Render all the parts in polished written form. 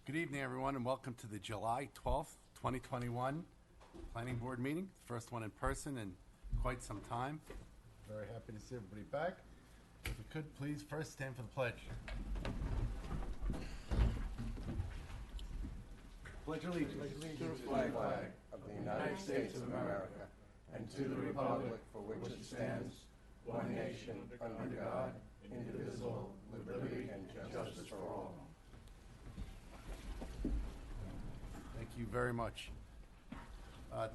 Good evening, everyone, and welcome to the July 12th, 2021 Planning Board meeting. First one in person in quite some time. Very happy to see everybody back. If we could, please first stand for the pledge. Pledge allegiance To the flag of the United States of America and to the republic for which it stands, one nation, under God, indivisible, with liberty and justice for all. Thank you very much.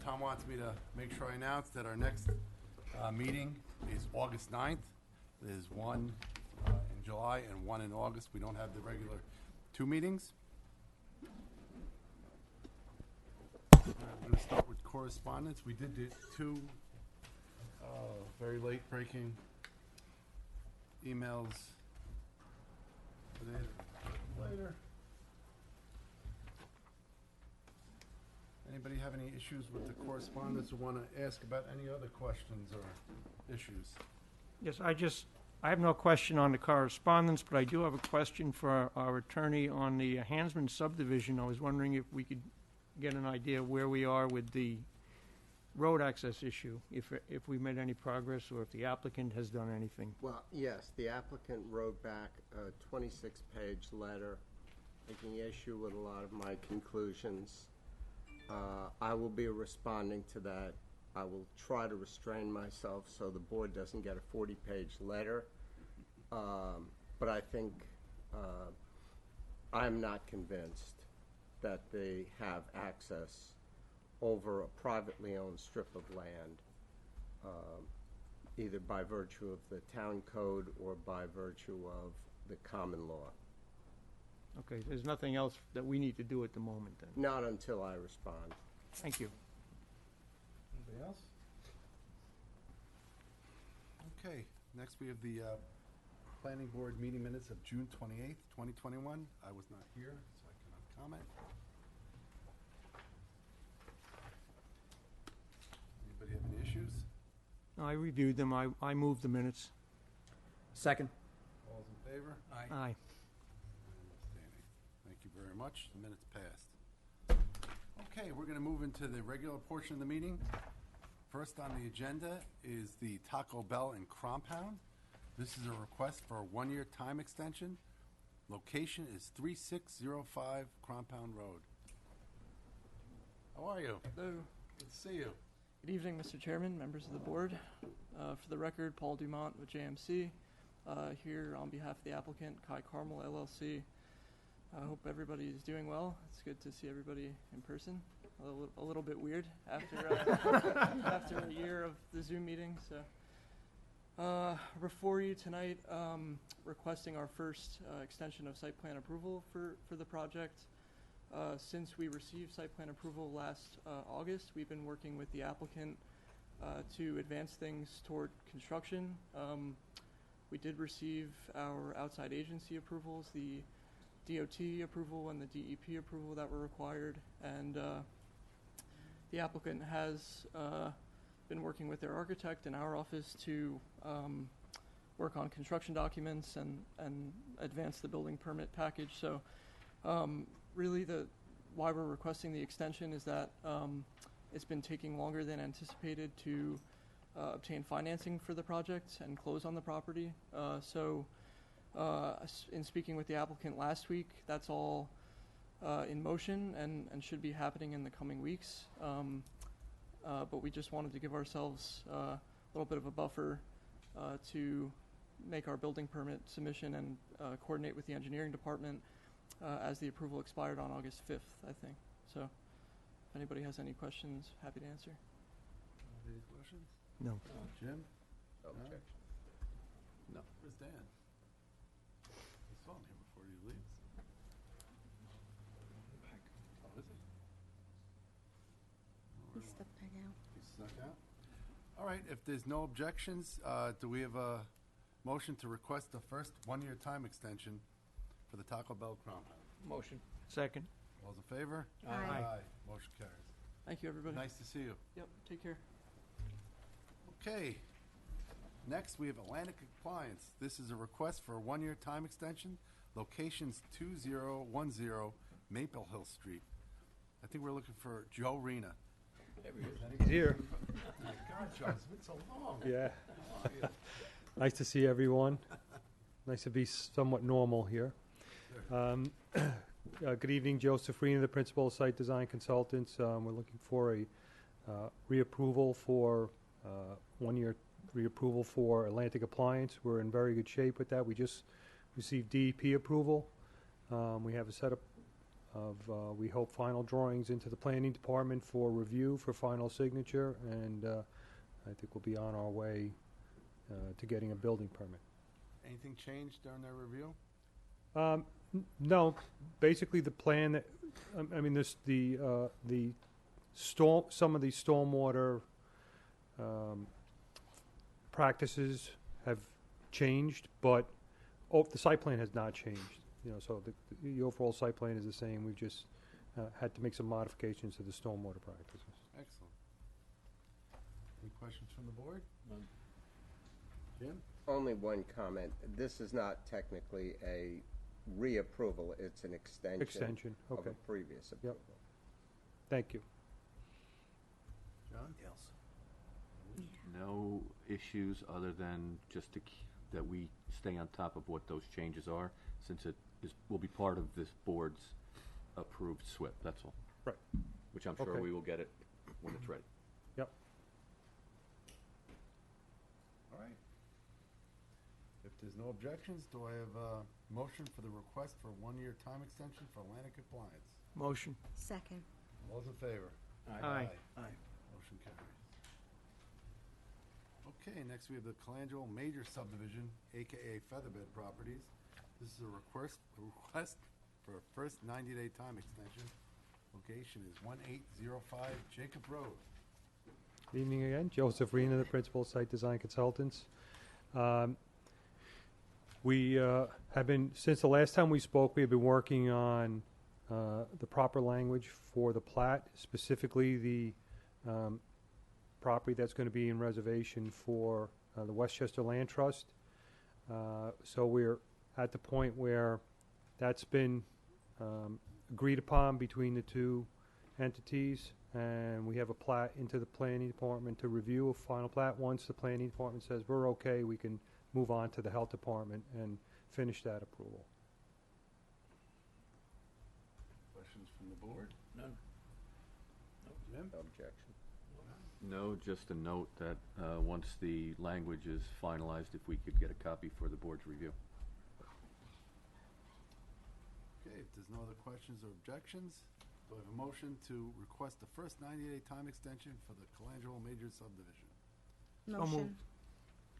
Tom wants me to make sure I announce that our next meeting is August 9th. There's one in July and one in August. We don't have the regular two meetings. I'm going to start with correspondence. We did do two very late-breaking emails today. Later. Anybody have any issues with the correspondence or want to ask about any other questions or issues? Yes, I have no question on the correspondence, but I do have a question for our attorney on the Hansman subdivision. I was wondering if we could get an idea where we are with the road access issue, if we made any progress or if the applicant has done anything. Well, yes, the applicant wrote back a 26-page letter taking issue with a lot of my conclusions. I will be responding to that. I will try to restrain myself so the board doesn't get a 40-page letter. But I think I'm not convinced that they have access over a privately owned strip of land, either by virtue of the town code or by virtue of the common law. Okay, there's nothing else that we need to do at the moment then? Not until I respond. Thank you. Anybody else? Okay, next we have the planning board meeting minutes of June 28th, 2021. I was not here, so I cannot comment. Anybody have any issues? No, I reviewed them. I moved the minutes. Second. All's in favor? Aye. Outstanding. Thank you very much. The minutes passed. Okay, we're going to move into the regular portion of the meeting. First on the agenda is the Taco Bell in Crompound. This is a request for a one-year time extension. Location is 3605 Crompound Road. How are you? Hello. Good to see you. Good evening, Mr. Chairman, members of the board. For the record, Paul Dumont with JMC, here on behalf of the applicant, Kai Carmel LLC. I hope everybody is doing well. It's good to see everybody in person. A little bit weird after after a year of the Zoom meeting. So, before you tonight, requesting our first extension of site plan approval for the project. Since we received site plan approval last August, we've been working with the applicant to advance things toward construction. We did receive our outside agency approvals, the DOT approval and the DEP approval that were required, and the applicant has been working with their architect in our office to work on construction documents and advance the building permit package. So really why we're requesting the extension is that it's been taking longer than anticipated to obtain financing for the project and close on the property. In speaking with the applicant last week, that's all in motion and should be happening in the coming weeks. But we just wanted to give ourselves a little bit of a buffer to make our building permit submission and coordinate with the engineering department as the approval expired on August 5th, I think. So if anybody has any questions, happy to answer. Any questions? No. Jim? No objection. No. Where's Dan? I saw him here before he leaves. Oh, is he? He stepped back out. He snuck out? All right, if there's no objections, do we have a motion to request the first one-year time extension for the Taco Bell compound? Motion. Second. All's in favor? Aye. Motion carries. Thank you, everybody. Nice to see you. Yep, take care. Okay. Next, we have Atlantic Appliance. This is a request for a one-year time extension. Locations 2010 Maple Hill Street. I think we're looking for Joe Rena. He's here. My God, Joe, it's been so long. Yeah. Nice to see everyone. Nice to be somewhat normal here. Good evening, Joseph Rena, the Principal of Site Design Consultants. We're looking for a reapproval for 1-year reapproval for Atlantic Appliance. We're in very good shape with that. We just received DEP approval. We have a set of, we hope, final drawings into the planning department for review for final signature, and I think we'll be on our way to getting a building permit. Anything changed during their review? No, basically the plan that, I mean, this, the storm, some of the stormwater practices have changed, but the site plan has not changed. You know, so the overall site plan is the same. We've just had to make some modifications to the stormwater practices. Excellent. Any questions from the board? None. Jim? Only one comment. This is not technically a reapproval, it's an extension. Extension, Of okay. a previous approval. Thank you. John? No issues other than just that we stay on top of what those changes are, since it will be part of this board's approved SWIP, that's all. Right. Which I'm sure Okay. we will get it when it's ready. Yep. All right. If there's no objections, do I have a motion for the request for 1-year time extension for Atlantic Appliance? Motion. Second. All those in favor? Aye. Motion carries. Okay, next we have the Colangelo Major Subdivision, AKA Featherbed Properties. This is a request for a first 90-day time extension. Location is 1805 Jacob Road. Good evening again. Joseph Rena, the Principal of Site Design Consultants. We have been, since the last time we spoke, we have been working on the proper language for the plat, specifically the property that's going to be in reservation for the Westchester Land Trust. So we're at the point where that's been agreed upon between the two entities, and we have a plat into the planning department to review a final plat. Once the planning department says we're okay, we can move on to the health department and finish that approval. Questions from the board? None. Jim? Objection. No, just a note that once the language is finalized, if we could get a copy for the board's review. Okay, if there's no other questions or objections, do I have a motion to request the first 90-day time extension for the Colangelo Major Subdivision? Motion.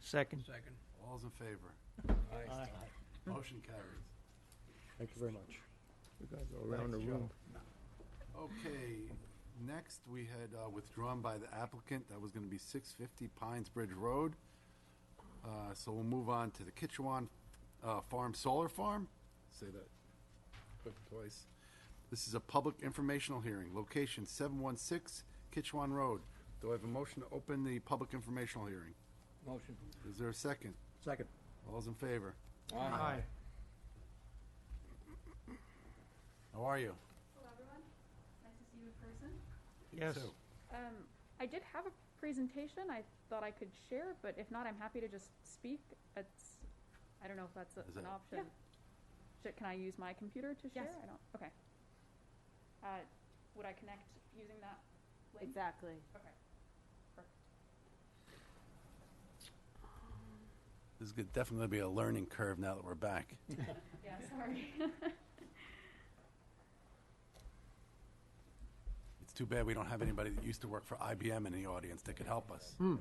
Second. All those in favor? Aye. Motion carries. Thank you very much. We gotta go around the Thanks, Joe. room. Okay, next we had withdrawn by the applicant. That was going to be 650 Pines Bridge Road. So we'll move on to the Kitchewan Farm Solar Farm. Say that quick twice. This is a public informational hearing. Location 716 Kitchewan Road. Do I have a motion to open the public informational hearing? Motion. Is there a second? Second. All those in favor? Aye. How are you? Hello, everyone. Nice to see you in person. Yes. Sue. I did have a presentation I thought I could share, but if not, I'm happy to just speak. I don't know if that's Is that- an option. Can I use my computer to share? Yes. I don't. Okay. Would I connect using that link? Exactly. Okay. Perfect. This is definitely going to be a learning curve now that we're back. Yeah. Sorry. It's too bad we don't have anybody that used to work for IBM in the audience that could help us. No.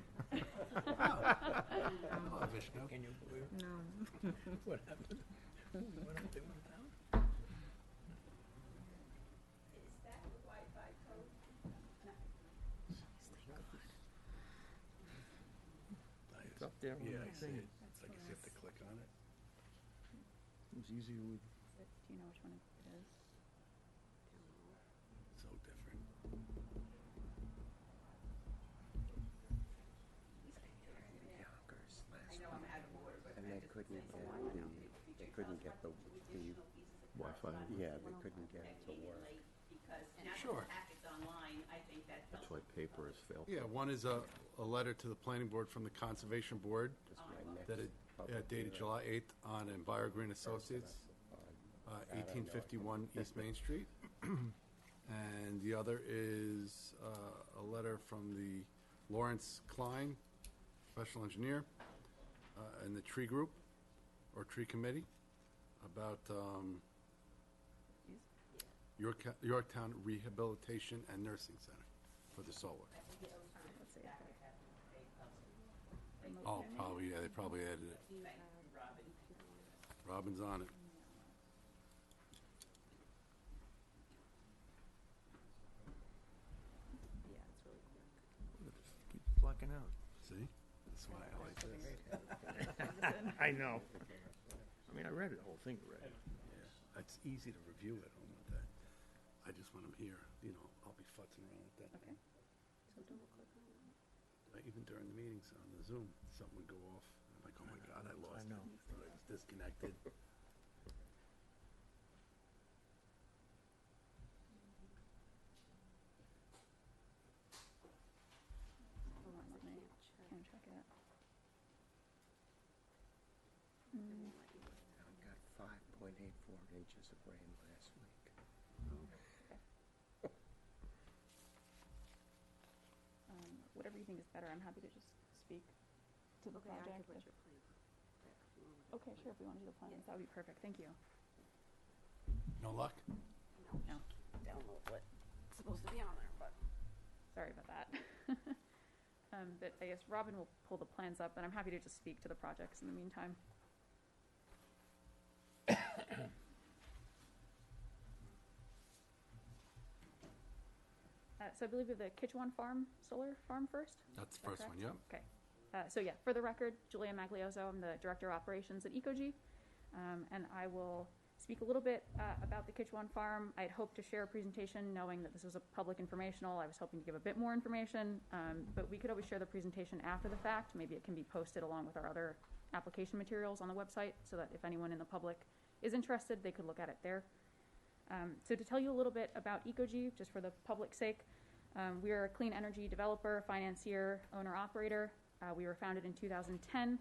It's up there on Yeah, the I see thing. it. It's like you have to click on it. It's easier with Do you know which one it is? So different. And they couldn't get the Wi-Fi. Yeah, they couldn't get it to work. Because now that Sure. the packet's online, I think that's That's helpful. why paper has failed. Yeah, one is a letter to the planning board from the Conservation Board This is my next that it public dated hearing. July 8th on Envirogreen Associates, I don't know. 1851 East Main Street. And the other is a letter from the Lawrence Klein, professional engineer, and the tree group, or tree committee, about Yorktown Rehabilitation and Nursing Center for the solar. Let's see. Oh, probably, yeah, they probably added it. Robin's on it. Yeah, it's really quick. Keeps blacking out. See? That's why I like this. I know. I mean, I read it, the whole thing already. Yeah, it's easy to review at home with that. I just want them here, you know, I'll be futzing around with that. Okay. So double click on it. Even during the meetings on the Zoom, something would go off. I'm like, oh my God, I lost it. know. Thought I was disconnected. Hold on, let me, can check it. I got 5.84 inches of rain last week. Whatever you think is better, I'm happy to just speak to the project. Okay, sure, if we want to do the plans, that would be perfect, thank you. No luck? No, Don't know what's supposed to be on there, but. sorry about that. But I guess Robin will pull the plans up, and I'm happy to just speak to the projects in the meantime. So I believe we have the Kitchewan Farm Solar Farm first? That's the that first one, correct? yep. Okay. So yeah, for the record, Julia Maglioso, I'm the Director of Operations at Ecogy. And I will speak a little bit about the Kitchewan Farm. I had hoped to share a presentation knowing that this was a public informational. I was hoping to give a bit more information, but we could always share the presentation after the fact. Maybe it can be posted along with our other application materials on the website so that if anyone in the public is interested, they could look at it there. So to tell you a little bit about Ecogy, just for the public's sake, we are a clean energy developer, financier, owner-operator. We were founded in 2010.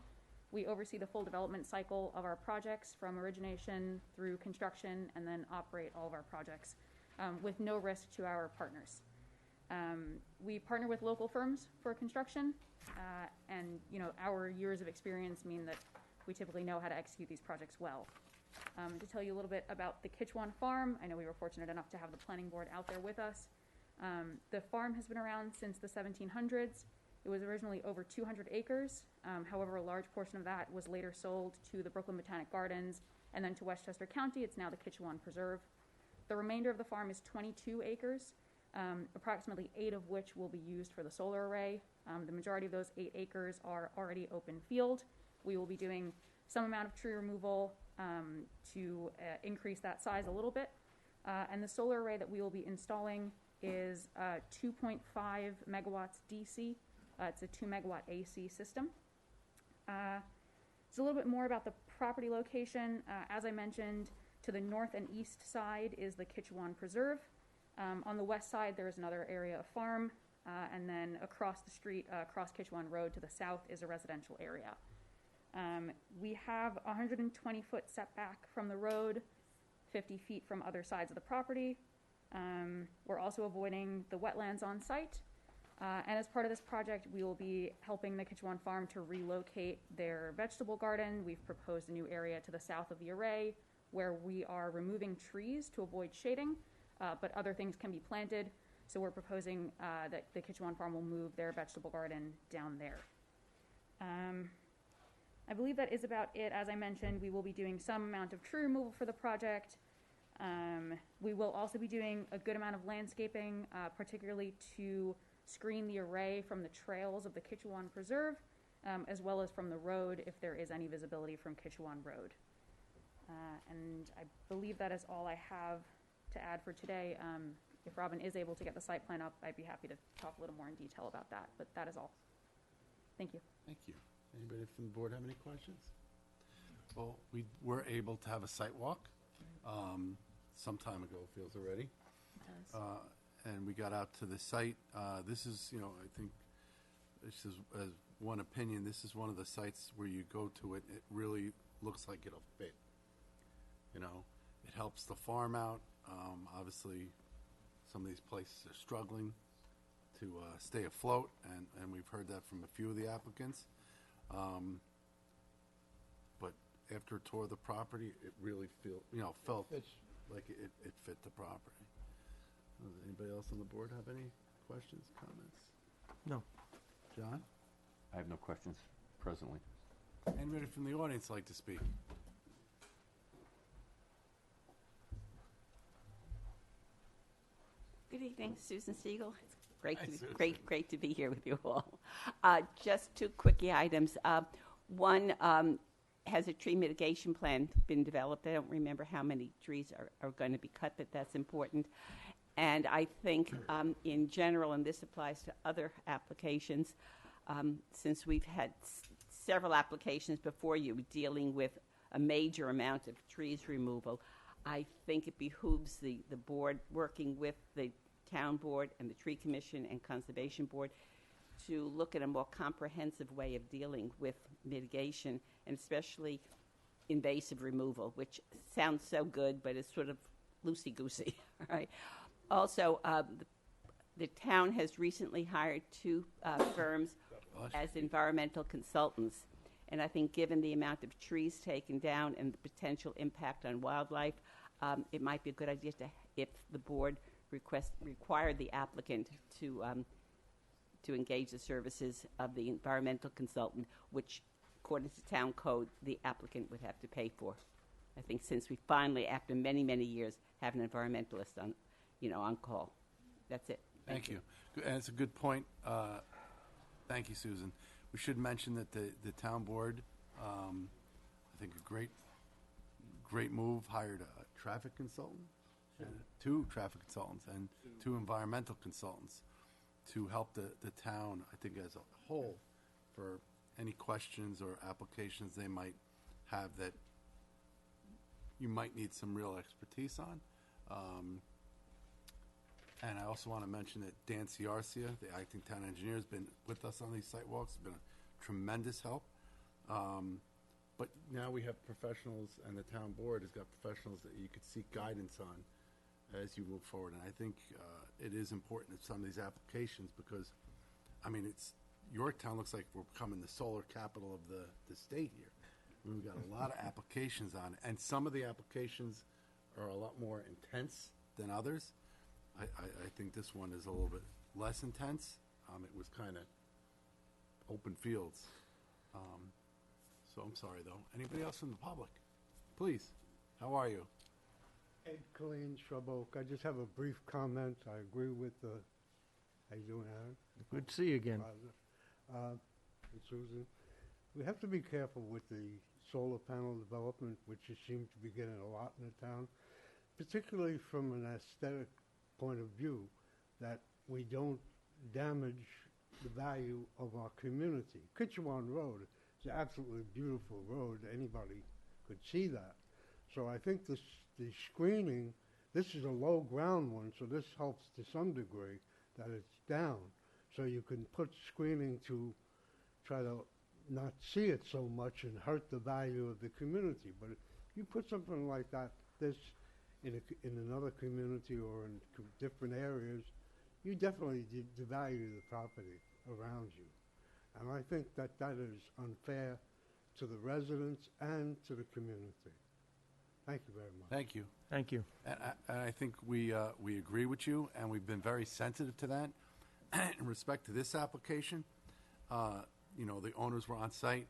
We oversee the full development cycle of our projects from origination through construction and then operate all of our projects with no risk to our partners. We partner with local firms for construction and our years of experience mean that we typically know how to execute these projects well. To tell you a little bit about the Kitchewan Farm, I know we were fortunate enough to have the planning board out there with us. The farm has been around since the 1700s. It was originally over 200 acres. However, a large portion of that was later sold to the Brooklyn Botanic Gardens and then to Westchester County. It's now the Kitchewan Preserve. The remainder of the farm is 22 acres, approximately 8 of which will be used for the solar array. The majority of those 8 acres are already open field. We will be doing some amount of tree removal to increase that size a little bit. And the solar array that we will be installing is 2.5 megawatts DC. It's a 2 megawatt AC system. It's a little bit more about the property location. As I mentioned, to the north and east side is the Kitchewan Preserve. On the west side, there is another area of farm. And then across the street, across Kitchewan Road to the south is a residential area. We have a 120-foot setback from the road, 50 feet from other sides of the property. We're also avoiding the wetlands on site. And as part of this project, we will be helping the Kitchewan Farm to relocate their vegetable garden. We've proposed a new area to the south of the array where we are removing trees to avoid shading, but other things can be planted. So we're proposing that the Kitchewan Farm will move their vegetable garden down there. I believe that is about it. As I mentioned, we will be doing some amount of tree removal for the project. We will also be doing a good amount of landscaping, particularly to screen the array from the trails of the Kitchewan Preserve, as well as from the road if there is any visibility from Kitchewan Road. And I believe that is all I have to add for today. If Robin is able to get the site plan up, I'd be happy to talk a little more in detail about that, but that is all. Thank you. Thank you. Anybody from the board have any questions? Well, we were able to have a site walk some time ago, it feels already. And we got out to the site. This is, I think, this is, as one opinion, this is one of the sites where you go to it, it really looks like it'll fit. It helps the farm out. Obviously, some of these places are struggling to stay afloat, and we've heard that from a few of the applicants. But after a tour of the property, it really felt like it fit the property. Does anybody else on the board have any questions, comments? No. John? I have no questions presently. Anybody from the audience like to speak? Good evening, Susan Siegel. It's great Hi, to Susan. great to be here with you all. Just two quickie items. One, has a tree mitigation plan been developed? I don't remember how many trees are going to be cut, but that's important. And I think in general, and this applies to other applications, since we've had several applications before you dealing with a major amount of trees removal, I think it behooves the board working with the town board and the tree commission and conservation board to look at a more comprehensive way of dealing with mitigation, and especially invasive removal, which sounds so good, but it's sort of loosey-goosey, all right? Also, the town has recently hired two firms as environmental consultants, and I think given the amount of trees taken down and the potential impact on wildlife, it might be a good idea if the board required the applicant to engage the services of the environmental consultant, which, according to town code, the applicant would have to pay for. I think since we finally, after many, many years, have an environmentalist on call. That's it. Thank you. And it's a good point. Thank you, Susan. We should mention that the town board, I think a great move, hired a traffic consultant, two traffic consultants, and two environmental consultants to help the town, I think, as a whole, for any questions or applications they might have that you might need some real expertise on. And I also want to mention that Dan Ciarcia, the acting town engineer, has been with us on these site walks. It's been a tremendous help. But now we have professionals, and the town board has got professionals that you could seek guidance on as you move forward. And I think it is important in some of these applications because, Yorktown looks like we're becoming the solar capital of the state here. We've got a lot of applications on it, and some of the applications are a lot more intense than others. I think this one is a little bit less intense. It was kind of open fields. So I'm sorry, though. Anybody else from the public? Please. How are you? Ed Colleen, Shrub Oak. I just have a brief comment. I agree with how you doing, Aaron? Good to see you again. And Susan. We have to be careful with the solar panel development, which you seem to be getting a lot in the town, particularly from an aesthetic point of view, that we don't damage the value of our community. Kitchewan Road is an absolutely beautiful road. Anybody could see that. So I think the screening, this is a low ground one, so this helps to some degree that it's down. So you can put screening to try to not see it so much and hurt the value of the community. But if you put something like that, this in another community or in different areas, you definitely devalue the property around you. And I think that is unfair to the residents and to the community. Thank you very much. Thank you. Thank you. And I think we agree with you, and we've been very sensitive to that. In respect to this application, the owners were on site.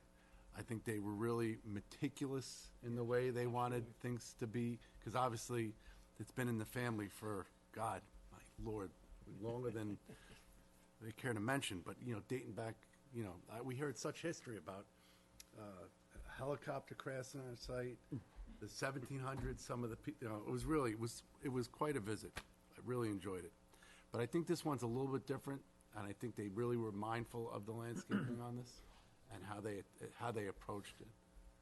I think they were really meticulous in the way they wanted things to be, because obviously it's been in the family for, God, my Lord, longer than they care to mention. But, dating back, we heard such history about a helicopter crash on our site, the 1700s, some of the, it was quite a visit. I really enjoyed it. But I think this one's a little bit different, and I think they really were mindful of the landscaping on this and how they approached it.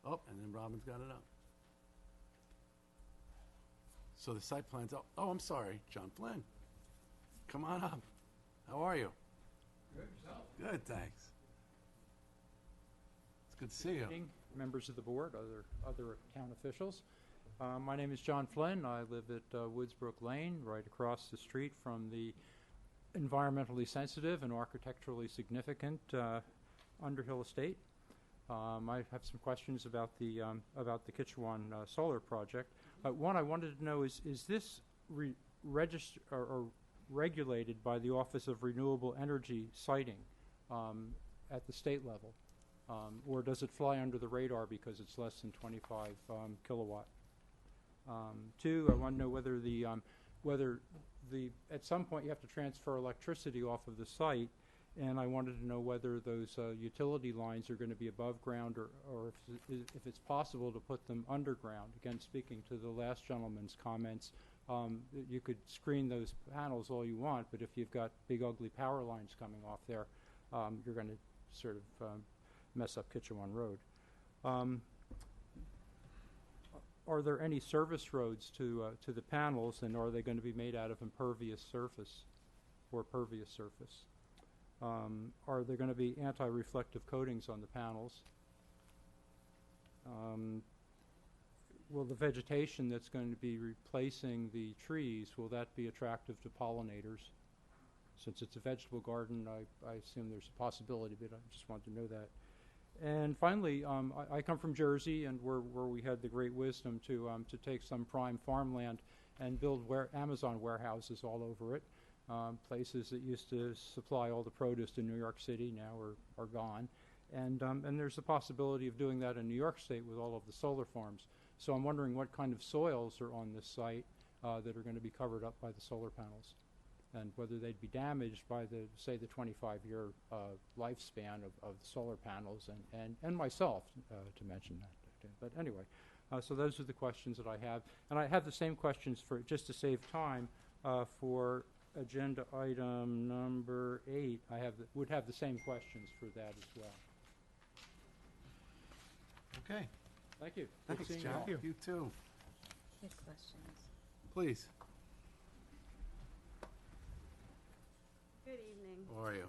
Oh, and then Robin's got it up. So the site plans, oh, I'm sorry, John Flynn. Come on up. How are you? Good, yourself? Good, thanks. It's good to see you. Evening, members of the board, other town officials. My name is John Flynn. I live at Woodsbrook Lane, right across the street from the environmentally sensitive and architecturally significant Underhill Estate. I have some questions about the Kitchewan solar project. One I wanted to know is this registered or regulated by the Office of Renewable Energy siting at the state level? Or does it fly under the radar because it's less than 25 kilowatt? Two, I want to know whether at some point you have to transfer electricity off of the site, and I wanted to know whether those utility lines are going to be above ground or if it's possible to put them underground. Again, speaking to the last gentleman's comments, you could screen those panels all you want, but if you've got big ugly power lines coming off there, you're going to sort of mess up Kitchewan Road. Are there any service roads to the panels, and are they going to be made out of impervious surface or pervious surface? Are there going to be anti-reflective coatings on the panels? Will the vegetation that's going to be replacing the trees, will that be attractive to pollinators? Since it's a vegetable garden, I assume there's a possibility, but I just wanted to know that. And finally, I come from Jersey, and where we had the great wisdom to take some prime farmland and build Amazon warehouses all over it. Places that used to supply all the produce to New York City now are gone. And there's the possibility of doing that in New York State with all of the solar farms. So I'm wondering what kind of soils are on this site that are going to be covered up by the solar panels, and whether they'd be damaged by the 25-year lifespan of the solar panels and myself, to mention that. But anyway, so those are the questions that I have. And I have the same questions just to save time, for agenda item number 8. Would have the same questions for that as well. Okay. Thank you. Good Thanks, seeing John. all. You too. Good questions. Please. Good evening. How are you?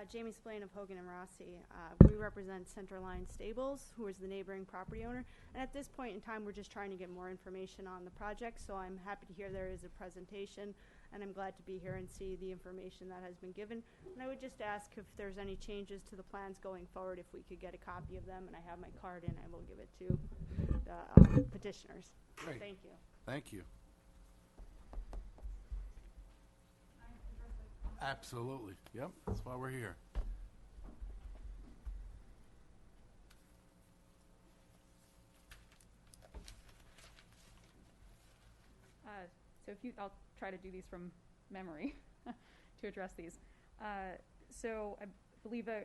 Jamie Splain of Hogan and Rossi. We represent Centerline Stables, who is the neighboring property owner. And at this point in time, we're just trying to get more information on the project. So I'm happy to hear there is a presentation, and I'm glad to be here and see the information that has been given. And I would just ask if there's any changes to the plans going forward, if we could get a copy of them. And I have my card, and I will give it to the petitioners. Great. Thank you. Thank you. Absolutely. Yep, that's why we're here. I'll try to do these from memory to address these. So I believe a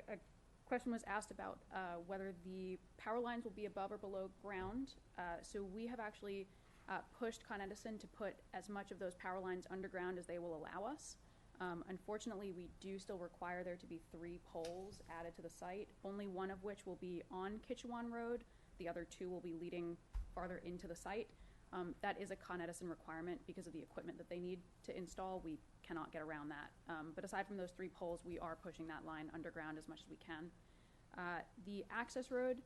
question was asked about whether the power lines will be above or below ground. So we have actually pushed Con Edison to put as much of those power lines underground as they will allow us. Unfortunately, we do still require there to be 3 poles added to the site, only one of which will be on Kitchewan Road. The other 2 will be leading farther into the site. That is a Con Edison requirement because of the equipment that they need to install. We cannot get around that. But aside from those 3 poles, we are pushing that line underground as much as we can. The access road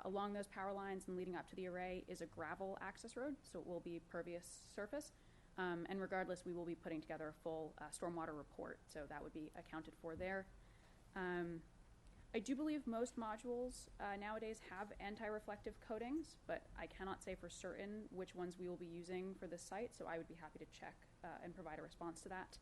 along those power lines and leading up to the array is a gravel access road, so it will be pervious surface. And regardless, we will be putting together a full stormwater report, so that would be accounted for there. I do believe most modules nowadays have anti-reflective coatings, but I cannot say for certain which ones we will be using for this site, so I would be happy to check and provide a response to that.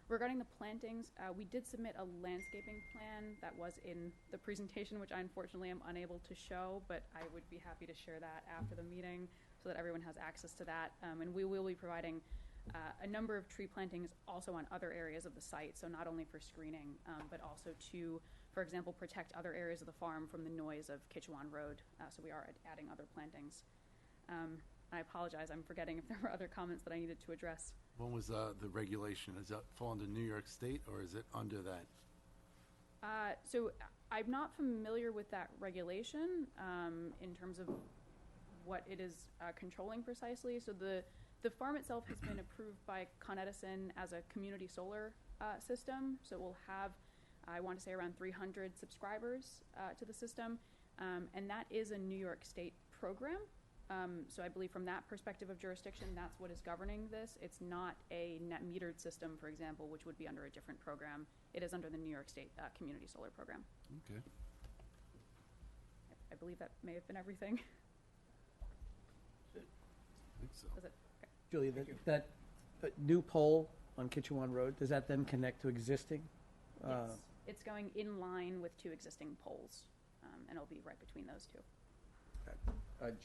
Regarding the plantings, we did submit a landscaping plan that was in the presentation, which I unfortunately am unable to show, but I would be happy to share that after the meeting so that everyone has access to that. And we will be providing a number of tree plantings also on other areas of the site, so not only for screening, but also to, for example, protect other areas of the farm from the noise of Kitchewan Road. So we are adding other plantings. I apologize, I'm forgetting if there were other comments that I needed to address. When was the regulation? Does that fall under New York State, or is it under that? So I'm not familiar with that regulation in terms of what it is controlling precisely. So the farm itself has been approved by Con Edison as a community solar system. So it will have, I want to say, around 300 subscribers to the system. And that is a New York State program. So I believe from that perspective of jurisdiction, that's what is governing this. It's not a net metered system, for example, which would be under a different program. It is under the New York State Community Solar Program. Okay. I believe that may have been everything. I think so. Was it? Okay. Julia, that new pole on Kitchewan Road, does that then connect to existing? Yes. It's going in line with 2 existing poles, and it'll be right between those 2.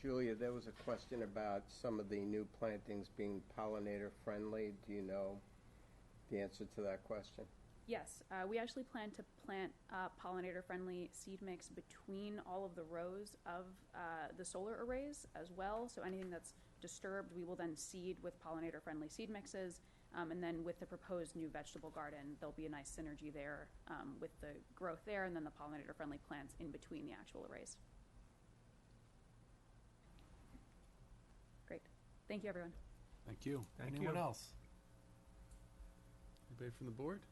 Julia, there was a question about some of the new plantings being pollinator friendly. Do you know the answer to that question? Yes, we actually plan to plant pollinator-friendly seed mix between all of the rows of the solar arrays as well. So anything that's disturbed, we will then seed with pollinator-friendly seed mixes. And then with the proposed new vegetable garden, there'll be a nice synergy there with the growth there and then the pollinator-friendly plants in between the actual arrays. Great. Thank you, everyone. Thank you. Thank Anyone you. else? Anybody from the board?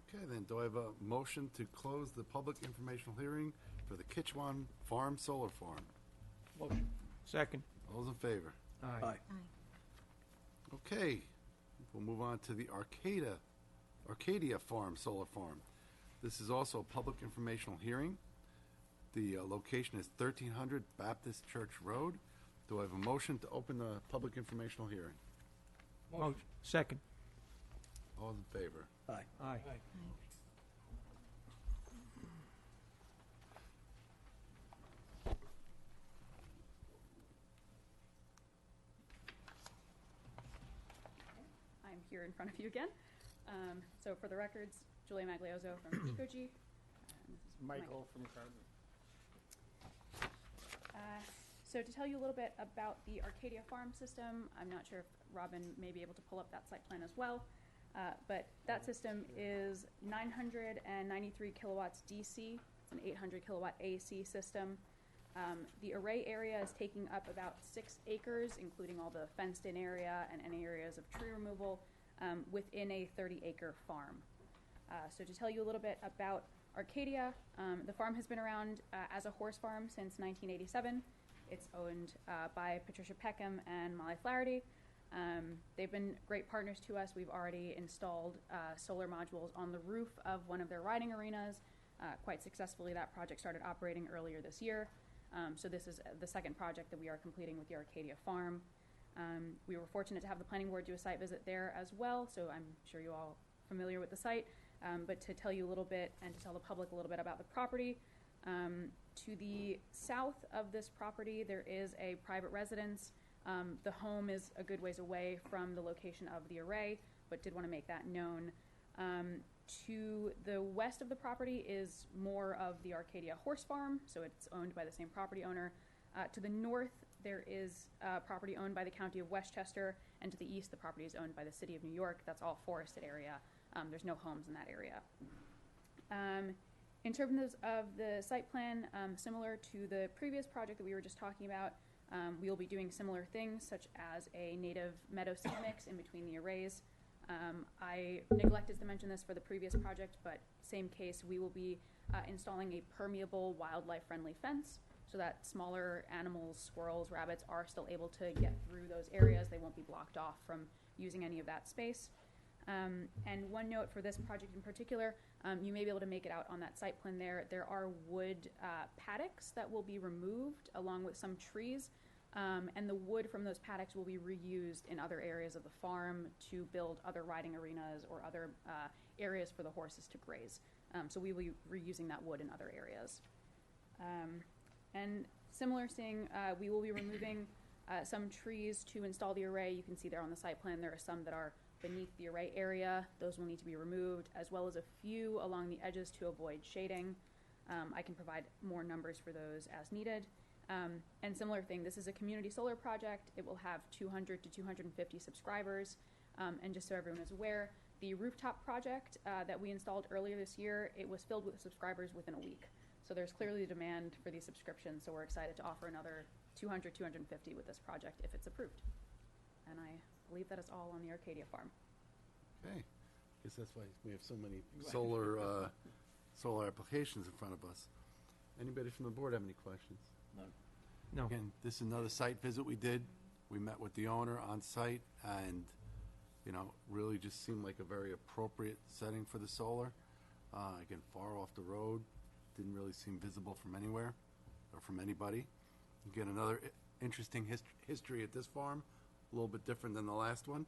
Okay, then, do I have a motion to close the public informational hearing for the Kitchewan Farm Solar Farm? Motion. Second. All those in favor? Aye. Okay, we'll move on to the Arcadia Farm Solar Farm. This is also a public informational hearing. The location is 1300 Baptist Church Road. Do I have a motion to open the public informational hearing? Motion. Second. All those in favor? Aye. I'm here in front of you again. So for the records, Julia Maglioso from Ecogy. Michael from Cardinal. So to tell you a little bit about the Arcadia Farm system, I'm not sure if Robin may be able to pull up that site plan as well, but that system is 993 kilowatts DC. It's an 800 kilowatt AC system. The array area is taking up about 6 acres, including all the fenced-in area and any areas of tree removal within a 30-acre farm. So to tell you a little bit about Arcadia, the farm has been around as a horse farm since 1987. It's owned by Patricia Peckham and Molly Flaherty. They've been great partners to us. We've already installed solar modules on the roof of one of their riding arenas quite successfully. That project started operating earlier this year. So this is the second project that we are completing with the Arcadia Farm. We were fortunate to have the planning board do a site visit there as well, so I'm sure you all are familiar with the site. But to tell you a little bit and to tell the public a little bit about the property, to the south of this property, there is a private residence. The home is a good ways away from the location of the array, but did want to make that known. To the west of the property is more of the Arcadia Horse Farm, so it's owned by the same property owner. To the north, there is property owned by the County of Westchester, and to the east, the property is owned by the City of New York. That's all forested area. There's no homes in that area. In terms of the site plan, similar to the previous project that we were just talking about, we will be doing similar things, such as a native meadow seed mix in between the arrays. I neglected to mention this for the previous project, but same case, we will be installing a permeable wildlife-friendly fence so that smaller animals, squirrels, rabbits are still able to get through those areas. They won't be blocked off from using any of that space. And one note for this project in particular, you may be able to make it out on that site plan there. There are wood paddocks that will be removed along with some trees. And the wood from those paddocks will be reused in other areas of the farm to build other riding arenas or other areas for the horses to graze. So we will be reusing that wood in other areas. And similar thing, we will be removing some trees to install the array. You can see there on the site plan, there are some that are beneath the array area. Those will need to be removed, as well as a few along the edges to avoid shading. I can provide more numbers for those as needed. And similar thing, this is a community solar project. It will have 200 to 250 subscribers. And just so everyone is aware, the rooftop project that we installed earlier this year, it was filled with subscribers within a week. So there's clearly demand for these subscriptions, so we're excited to offer another 200, 250 with this project if it's approved. And I believe that is all on the Arcadia farm. Okay, guess that's why we have so many solar, solar applications in front of us. Anybody from the board have any questions? No. Again, this is another site visit we did. We met with the owner on site and, you know, really just seemed like a very appropriate setting for the solar. Again, far off the road, didn't really seem visible from anywhere or from anybody. Again, another interesting history at this farm, a little bit different than the last one.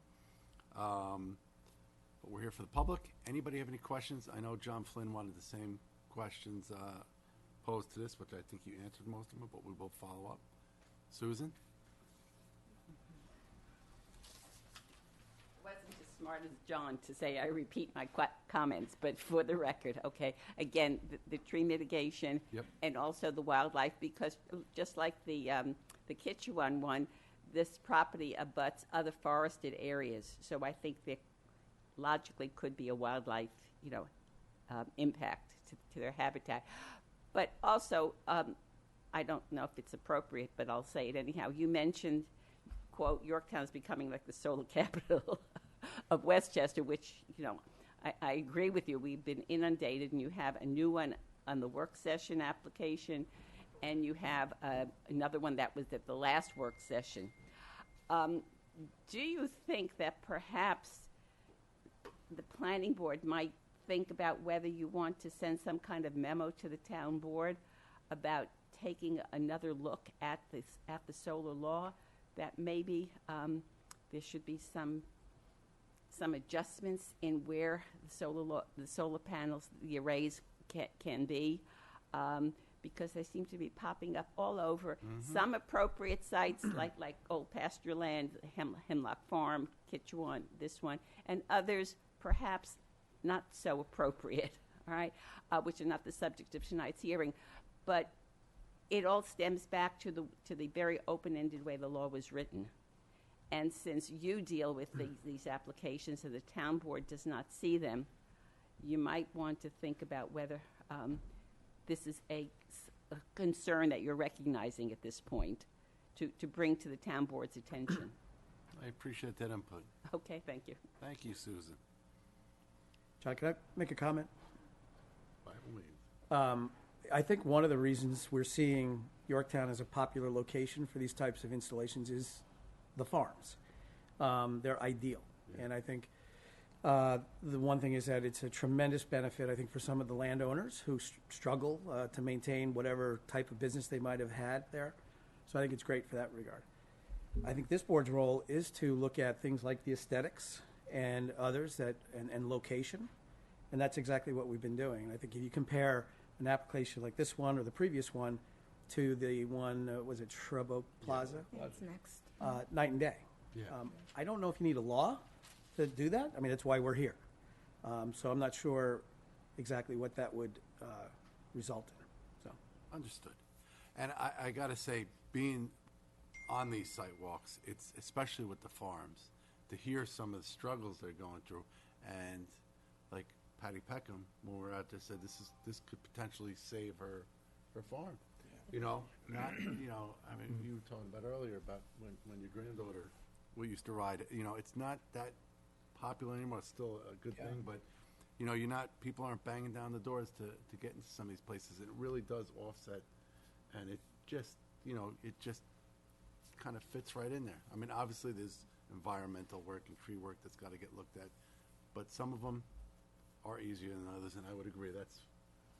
But we're here for the public. Anybody have any questions? I know John Flynn wanted the same questions posed to this, which I think you answered most of them, but we will follow up. Susan? Wasn't as smart as John to say I repeat my comments, but for the record, okay, again, the tree mitigation Yep. and also the wildlife, because just like the Kitchewan one, this property abuts other forested areas, so I think there logically could be a wildlife, impact to their habitat. But also, I don't know if it's appropriate, but I'll say it anyhow. You mentioned, quote, Yorktown is becoming like the solar capital of Westchester, which, I agree with you. We've been inundated, and you have a new one on the work session application, and you have another one that was at the last work session. Do you think that perhaps the planning board might think about whether you want to send some kind of memo to the town board about taking another look at the solar law, that maybe there should be some adjustments in where the solar panels, the arrays can be, because they seem to be popping up all over. Some appropriate sites like Old Pasture Land, Hemlock Farm, Kitchewan, this one, and others perhaps not so appropriate, all right, which are not the subject of tonight's hearing. But it all stems back to the very open-ended way the law was written. And since you deal with these applications and the town board does not see them, you might want to think about whether this is a concern that you're recognizing at this point to bring to the town board's attention. I appreciate that input. Okay, thank you. Thank you, Susan. John, can I make a comment? By all means. I think one of the reasons we're seeing Yorktown as a popular location for these types of installations is the farms. They're ideal. Yeah. And I think the one thing is that it's a tremendous benefit, I think, for some of the landowners who struggle to maintain whatever type of business they might have had there. So I think it's great for that regard. I think this board's role is to look at things like the aesthetics and others and location. And that's exactly what we've been doing. And I think if you compare an application like this one or the previous one to the one, was it Shrub Oak Plaza? That's next. Night and day. Yeah. I don't know if you need a law to do that. I mean, that's why we're here. So I'm not sure exactly what that would result in. So Understood. And I got to say, being on these sidewalks, it's especially with the farms, to hear some of the struggles they're going through, and like Patty Peckham, when we were out there, said this could potentially save her farm. Yeah. I mean, you were talking about earlier about when your granddaughter, we used to ride it. It's not that popular anymore. It's still a good thing, but people aren't banging down the doors to get into some of these places. It really does offset, and it just kind of fits right in there. I mean, obviously there's environmental work and tree work that's got to get looked at, but some of them are easier than others, and I would agree that's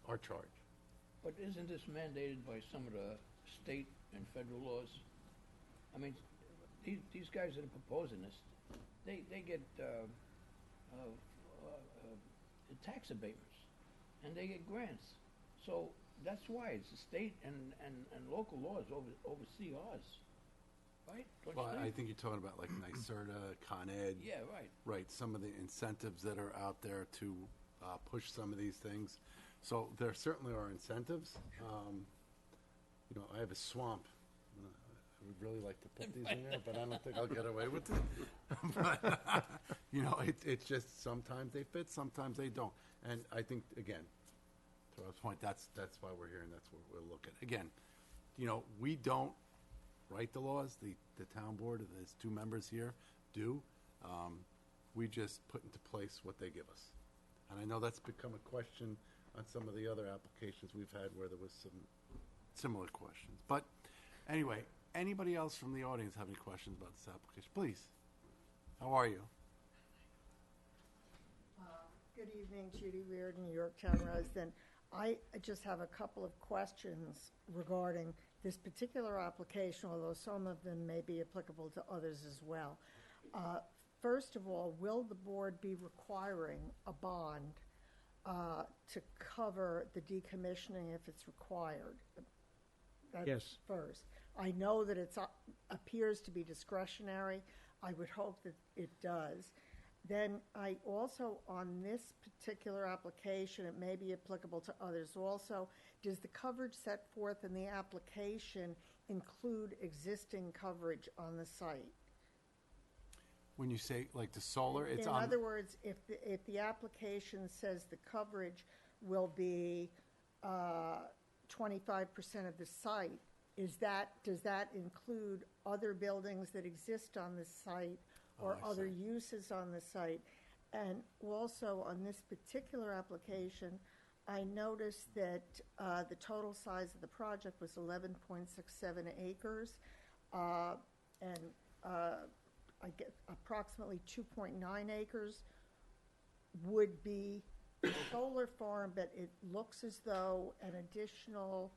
our charge. But isn't this mandated by some of the state and federal laws? I mean, these guys that are proposing this, they get tax abatements, and they get grants. So that's why it's the state and local laws oversee ours, right? Don't Well, you I think? think you're talking about like NYSERDA, Con Ed. Yeah, right. Right, some of the incentives that are out there to push some of these things. So there certainly are incentives. I have a swamp. I would really like to put these in there, but I don't think I'll get away with it. But, it's just sometimes they fit, sometimes they don't. And I think, again, to Rob's point, that's why we're here, and that's what we'll look at. Again, you know, we don't write the laws, the town board, and there's 2 members here do. We just put into place what they give us. And I know that's become a question on some of the other applications we've had where there was some similar questions. But anyway, anybody else from the audience have any questions about this application? Please. How are you? Good evening, Judy Reardon, Yorktown resident. I just have a couple of questions regarding this particular application, although some of them may be applicable to others as well. First of all, will the board be requiring a bond to cover the decommissioning if it's required? That's Yes. first. I know that it appears to be discretionary. I would hope that it does. Then I also, on this particular application, it may be applicable to others also, does the coverage set forth in the application include existing coverage on the site? When you say like the solar, it's In on. other words, if the application says the coverage will be 25% of the site, does that include other buildings that exist on the site or I other see. uses on the site? And also on this particular application, I noticed that the total size of the project was 11.67 acres, and I get approximately 2.9 acres would be a solar farm, but it looks as though an additional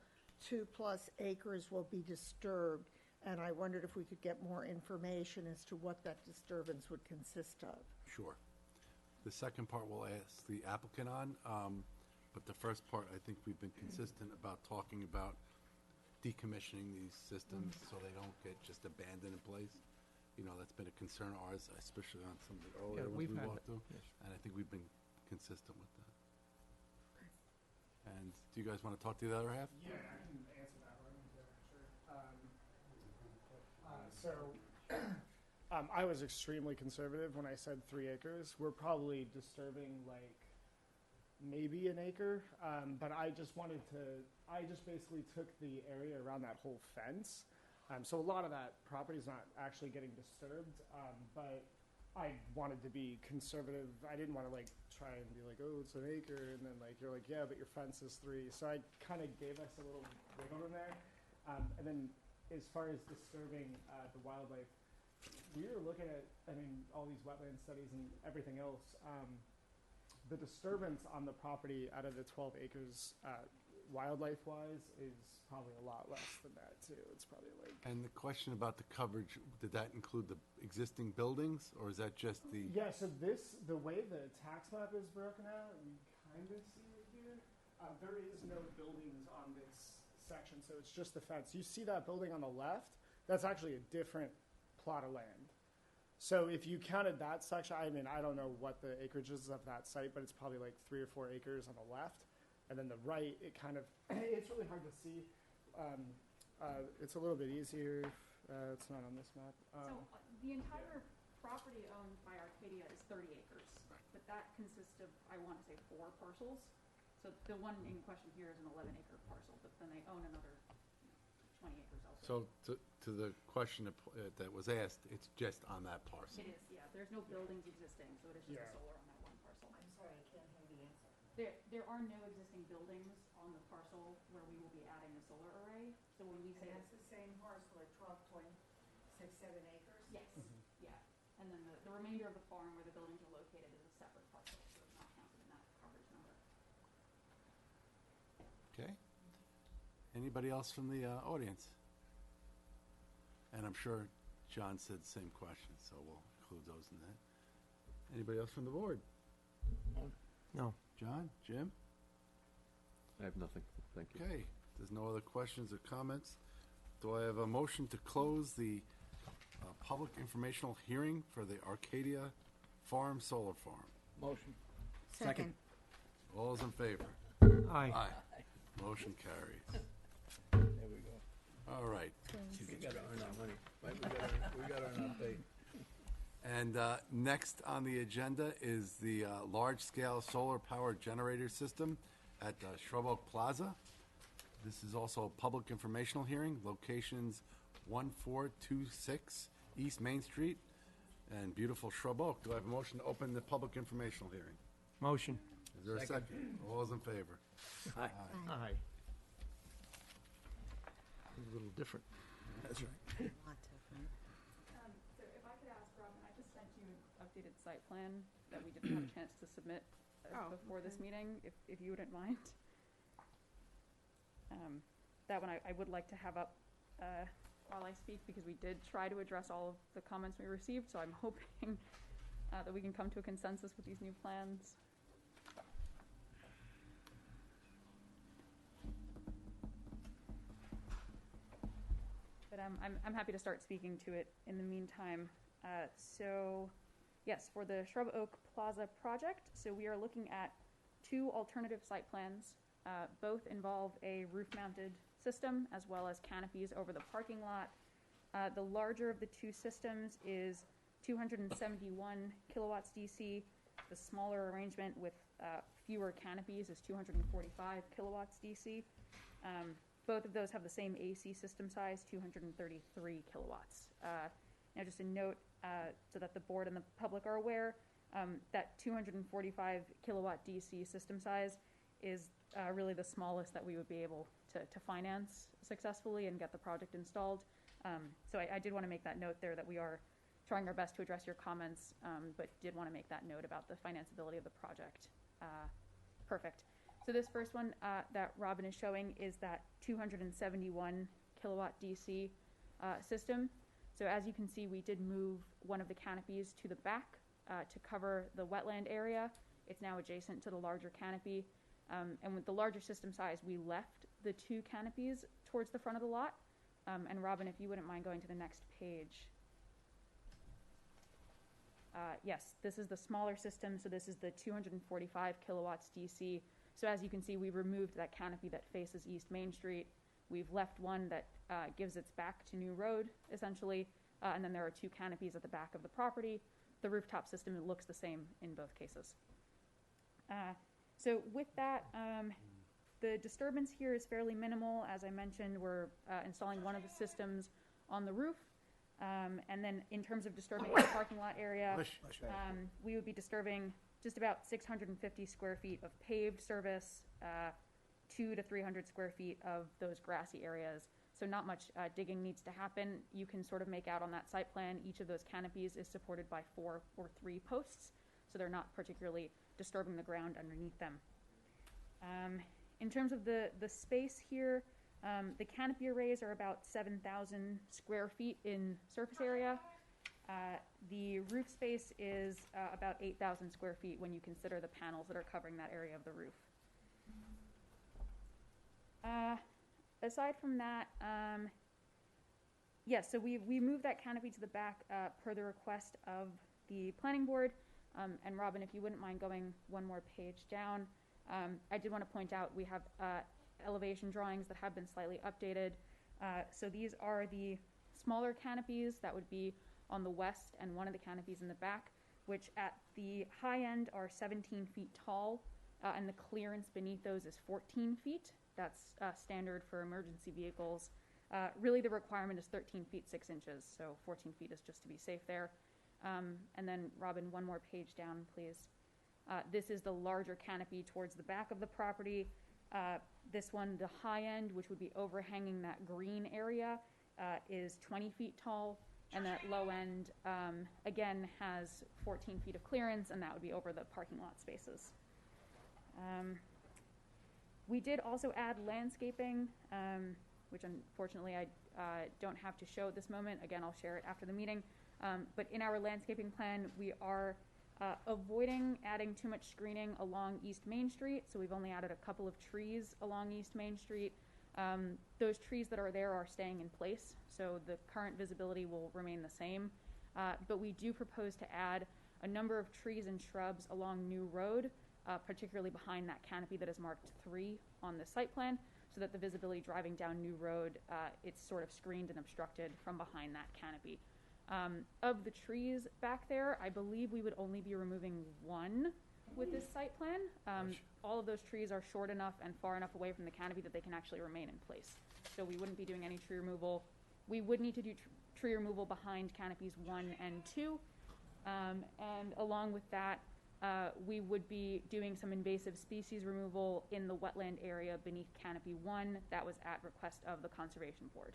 2+ acres will be disturbed. And I wondered if we could get more information as to what that disturbance would consist of. Sure. The second part we'll ask the applicant on, but the first part, I think we've been consistent about talking about decommissioning these systems so they don't get just abandoned in place. You know, that's been a concern of ours, especially on some of the earlier ones we we've had walked that, through. yes. And I think we've been consistent with that. And do you guys want to talk to the other half? Yeah, I can answer that one, sure. I was extremely conservative when I said 3 acres. We're probably disturbing like maybe an acre, but I just basically took the area around that whole fence. So a lot of that property is not actually getting disturbed, but I wanted to be conservative. I didn't want to like try and be like, oh, it's an acre, and then like you're like, yeah, but your fence is 3. So I kind of gave us a little wiggle in there. And then as far as disturbing the wildlife, we were looking at, all these wetland studies and everything else. The disturbance on the property out of the 12 acres, wildlife-wise, is probably a lot less than that too. It's probably like. And the question about the coverage, did that include the existing buildings, or is that just the? Yeah, so the way the tax map is broken out, you kind of see it here. There is no buildings on this section, so it's just the fence. You see that building on the left? That's actually a different plot of land. So if you counted that section, I don't know what the acreage is of that site, but it's probably like 3 or 4 acres on the left. And then the right, it's really hard to see. It's a little bit easier. It's not on this map. The entire property owned by Arcadia is 30 acres, but that consists of, I want to say, 4 parcels. So the one in question here is an 11-acre parcel, but then they own another 20 acres elsewhere. So to the question that was asked, it's just on that parcel. It is, yeah. There's no buildings existing, so it is just a solar on that one parcel. I'm sorry, I can't hear the answer. There are no existing buildings on the parcel where we will be adding the solar array. So when we say And that's the same parcel at 12.67 acres? yes, yeah. And then the remainder of the farm where the buildings are located is a separate parcel, so it's not counted in that coverage number. Okay. Anybody else from the audience? And I'm sure John said the same question, so we'll include those in that. Anybody else from the board? No. John, Jim? I have nothing. Thank you. Okay, if there's no other questions or comments, do I have a motion to close the public informational hearing for the Arcadia Farm Solar Farm? Motion. Second. All those in favor? Aye. Motion carries. There we go. All right. We gotta earn our money, right? We gotta earn our pay. And next on the agenda is the large-scale solar power generator system at Shrub Oak Plaza. This is also a public informational hearing, locations 1426 East Main Street and beautiful Shrub Oak. Do I have a motion to open the public informational hearing? Motion. Is there a second? All those in favor? Aye. Aye. A little different. That's right. So if I could ask Robin, I just sent you an updated site plan that we didn't have a chance to submit before this meeting, if you wouldn't mind. That one I would like to have up while I speak, because we did try to address all of the comments we received, so I'm hoping that we can come to a consensus with these new plans. But I'm happy to start speaking to it in the meantime. So, yes, for the Shrub Oak Plaza project, so we are looking at 2 alternative site plans. Both involve a roof-mounted system as well as canopies over the parking lot. The larger of the 2 systems is 271 kilowatts DC. The smaller arrangement with fewer canopies is 245 kilowatts DC. Both of those have the same AC system size, 233 kilowatts. Now, just a note so that the board and the public are aware, that 245 kilowatt DC system size is really the smallest that we would be able to finance successfully and get the project installed. So I did want to make that note there that we are trying our best to address your comments, but did want to make that note about the financeability of the project. Perfect. So this first one that Robin is showing is that 271 kilowatt DC system. So as you can see, we did move one of the canopies to the back to cover the wetland area. It's now adjacent to the larger canopy. And with the larger system size, we left the 2 canopies towards the front of the lot. And Robin, if you wouldn't mind going to the next page. Yes, this is the smaller system. So this is the 245 kilowatts DC. So as you can see, we removed that canopy that faces East Main Street. We've left one that gives its back to New Road, essentially. And then there are 2 canopies at the back of the property. The rooftop system, it looks the same in both cases. So with that, the disturbance here is fairly minimal. As I mentioned, we're installing one of the systems on the roof. And then in terms of disturbing the parking lot area, we would be disturbing just about 650 square feet of paved surface, 200 to 300 square feet of those grassy areas. So not much digging needs to happen. You can sort of make out on that site plan, each of those canopies is supported by 4 or 3 posts, so they're not particularly disturbing the ground underneath them. In terms of the space here, the canopy arrays are about 7,000 square feet in surface area. The roof space is about 8,000 square feet when you consider the panels that are covering that area of the roof. Aside from that, yes, so we moved that canopy to the back per the request of the planning board. And Robin, if you wouldn't mind going one more page down, I did want to point out we have elevation drawings that have been slightly updated. So these are the smaller canopies that would be on the west and one of the canopies in the back, which at the high end are 17 feet tall, and the clearance beneath those is 14 feet. That's standard for emergency vehicles. Really, the requirement is 13 feet 6 inches, so 14 feet is just to be safe there. And then, Robin, one more page down, please. This is the larger canopy towards the back of the property. This one, the high end, which would be overhanging that green area, is 20 feet tall. And that low end, again, has 14 feet of clearance, and that would be over the parking lot spaces. We did also add landscaping, which unfortunately I don't have to show at this moment. Again, I'll share it after the meeting. But in our landscaping plan, we are avoiding adding too much screening along East Main Street. So we've only added a couple of trees along East Main Street. Those trees that are there are staying in place, so the current visibility will remain the same. But we do propose to add a number of trees and shrubs along New Road, particularly behind that canopy that is marked 3 on the site plan, so that the visibility driving down New Road, it's sort of screened and obstructed from behind that canopy. Of the trees back there, I believe we would only be removing one, with this site plan. All of those trees are short enough and far enough away from the canopy that they can actually remain in place. So we wouldn't be doing any tree removal. We would need to do tree removal behind canopies 1 and 2. And along with that, we would be doing some invasive species removal in the wetland area beneath canopy 1. That was at request of the Conservation Board.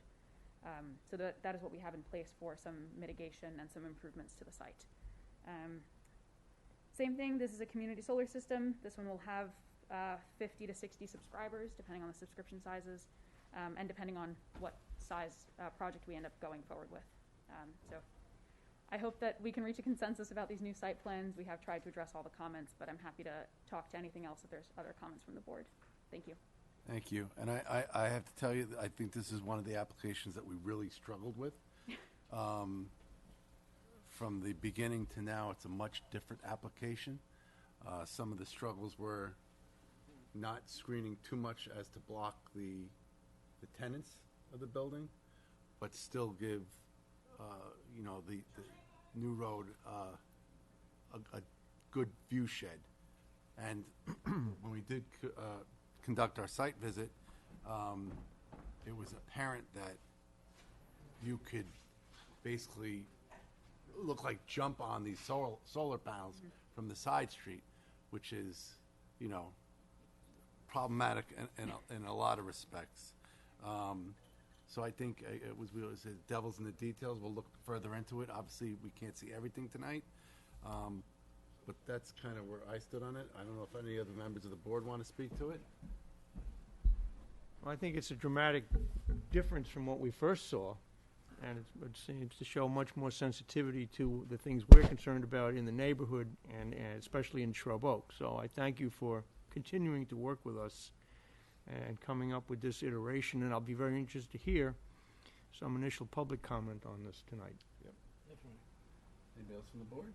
So that is what we have in place for some mitigation and some improvements to the site. Same thing, this is a community solar system. This one will have 50 to 60 subscribers, depending on the subscription sizes, and depending on what size project we end up going forward with. So I hope that we can reach a consensus about these new site plans. We have tried to address all the comments, but I'm happy to talk to anything else if there's other comments from the board. Thank you. Thank you. And I have to tell you, that I think this is one of the applications that we really struggled with. From the beginning to now, it's a much different application. Some of the struggles were not screening too much as to block the tenants of the building, but still give, the new road a good view shed. And when we did conduct our site visit, it was apparent that you could basically look like jump on these solar panels from the side street, which is, problematic in a lot of respects. So I think we said devil's in the details. We'll look further into it. Obviously, we can't see everything tonight, but that's kind of where I stood on it. I don't know if any other members of the board want to speak to it. Well, I think it's a dramatic difference from what we first saw, and it seems to show much more sensitivity to the things we're concerned about in the neighborhood, and especially in Shrub Oak. So I thank you for continuing to work with us and coming up with this iteration, and I'll be very interested to hear some initial public comment on this tonight. Yep. Definitely. Anybody else from the board?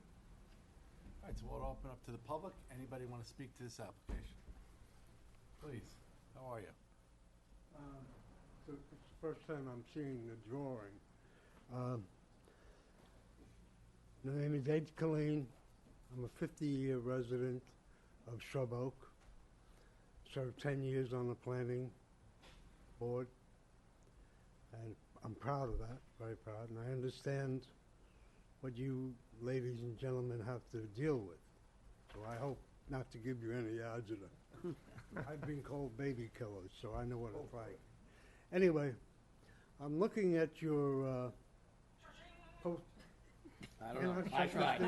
All right, so we'll open up to the public. Anybody want to speak to this application? Please. How are you? So it's the first time I'm seeing the drawing. My name is Ed Colleen. I'm a 50-year resident of Shrub Oak. Served 10 years on the planning board, and I'm proud of that, very proud, and I understand what you ladies and gentlemen have to deal with. So I hope not to give you any agita. I've been called baby killers, so I know what it's like. Anyway, I'm looking at your post. I don't know. I tried.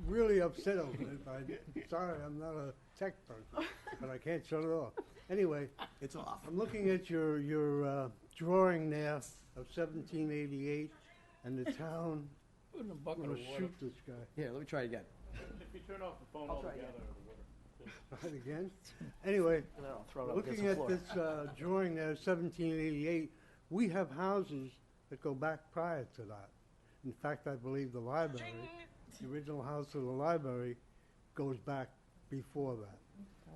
Really upset over it. Sorry, I'm not a tech person, but I can't shut it off. Anyway, It's off. I'm looking at your drawing there of 1788 and the town. Put in a I'm bucket gonna of water. shoot this guy. Here, let me try again. If you turn off the phone I'll try altogether, again. it'll work. Right again? Anyway, And then I'll throw it up against looking the at floor. this drawing there, 1788, we have houses that go back prior to that. In fact, I believe the library, the original house of the library, goes back before that.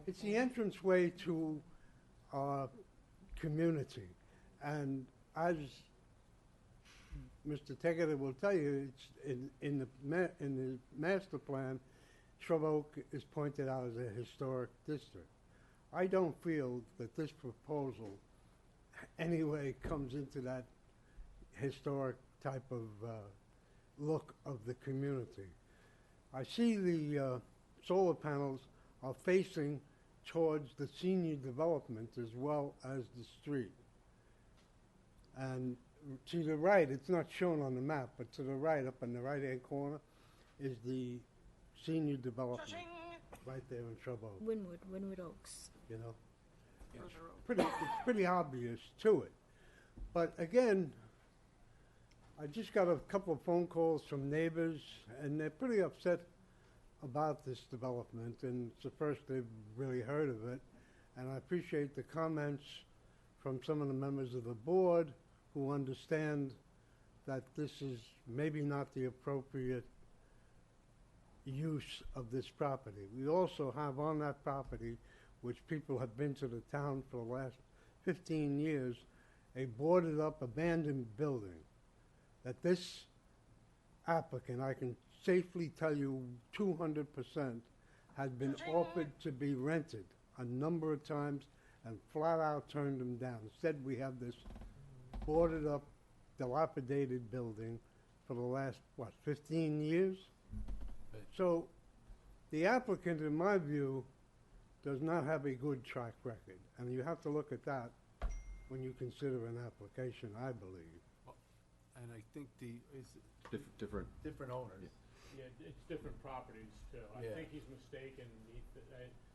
It's the entranceway to our community. And as Mr. Tegeter will tell you, it's in the master plan, Shrub Oak is pointed out as a historic district. I don't feel that this proposal anyway comes into that historic type of look of the community. I see the solar panels are facing towards the senior development as well as the street. And to the right, it's not shown on the map, but to the right, up in the right-hand corner, is the senior development, right there in Shrub Oak, Wynwood Oaks. you know? It's pretty obvious to it. But again, I just got a couple of phone calls from neighbors, and they're pretty upset about this development, and it's the first they've really heard of it. And I appreciate the comments from some of the members of the board who understand that this is maybe not the appropriate use of this property. We also have on that property, which people have been to the town for the last 15 years, a boarded up abandoned building that this applicant, I can safely tell you 200% has been offered to be rented a number of times and flat out turned them down. Instead, we have this boarded up, dilapidated building for the last, 15 years? So the applicant, in my view, does not have a good track record, and you have to look at that when you consider an application, I believe. And I think Different. different owners. Yeah, it's different properties too. Yeah. I think he's mistaken.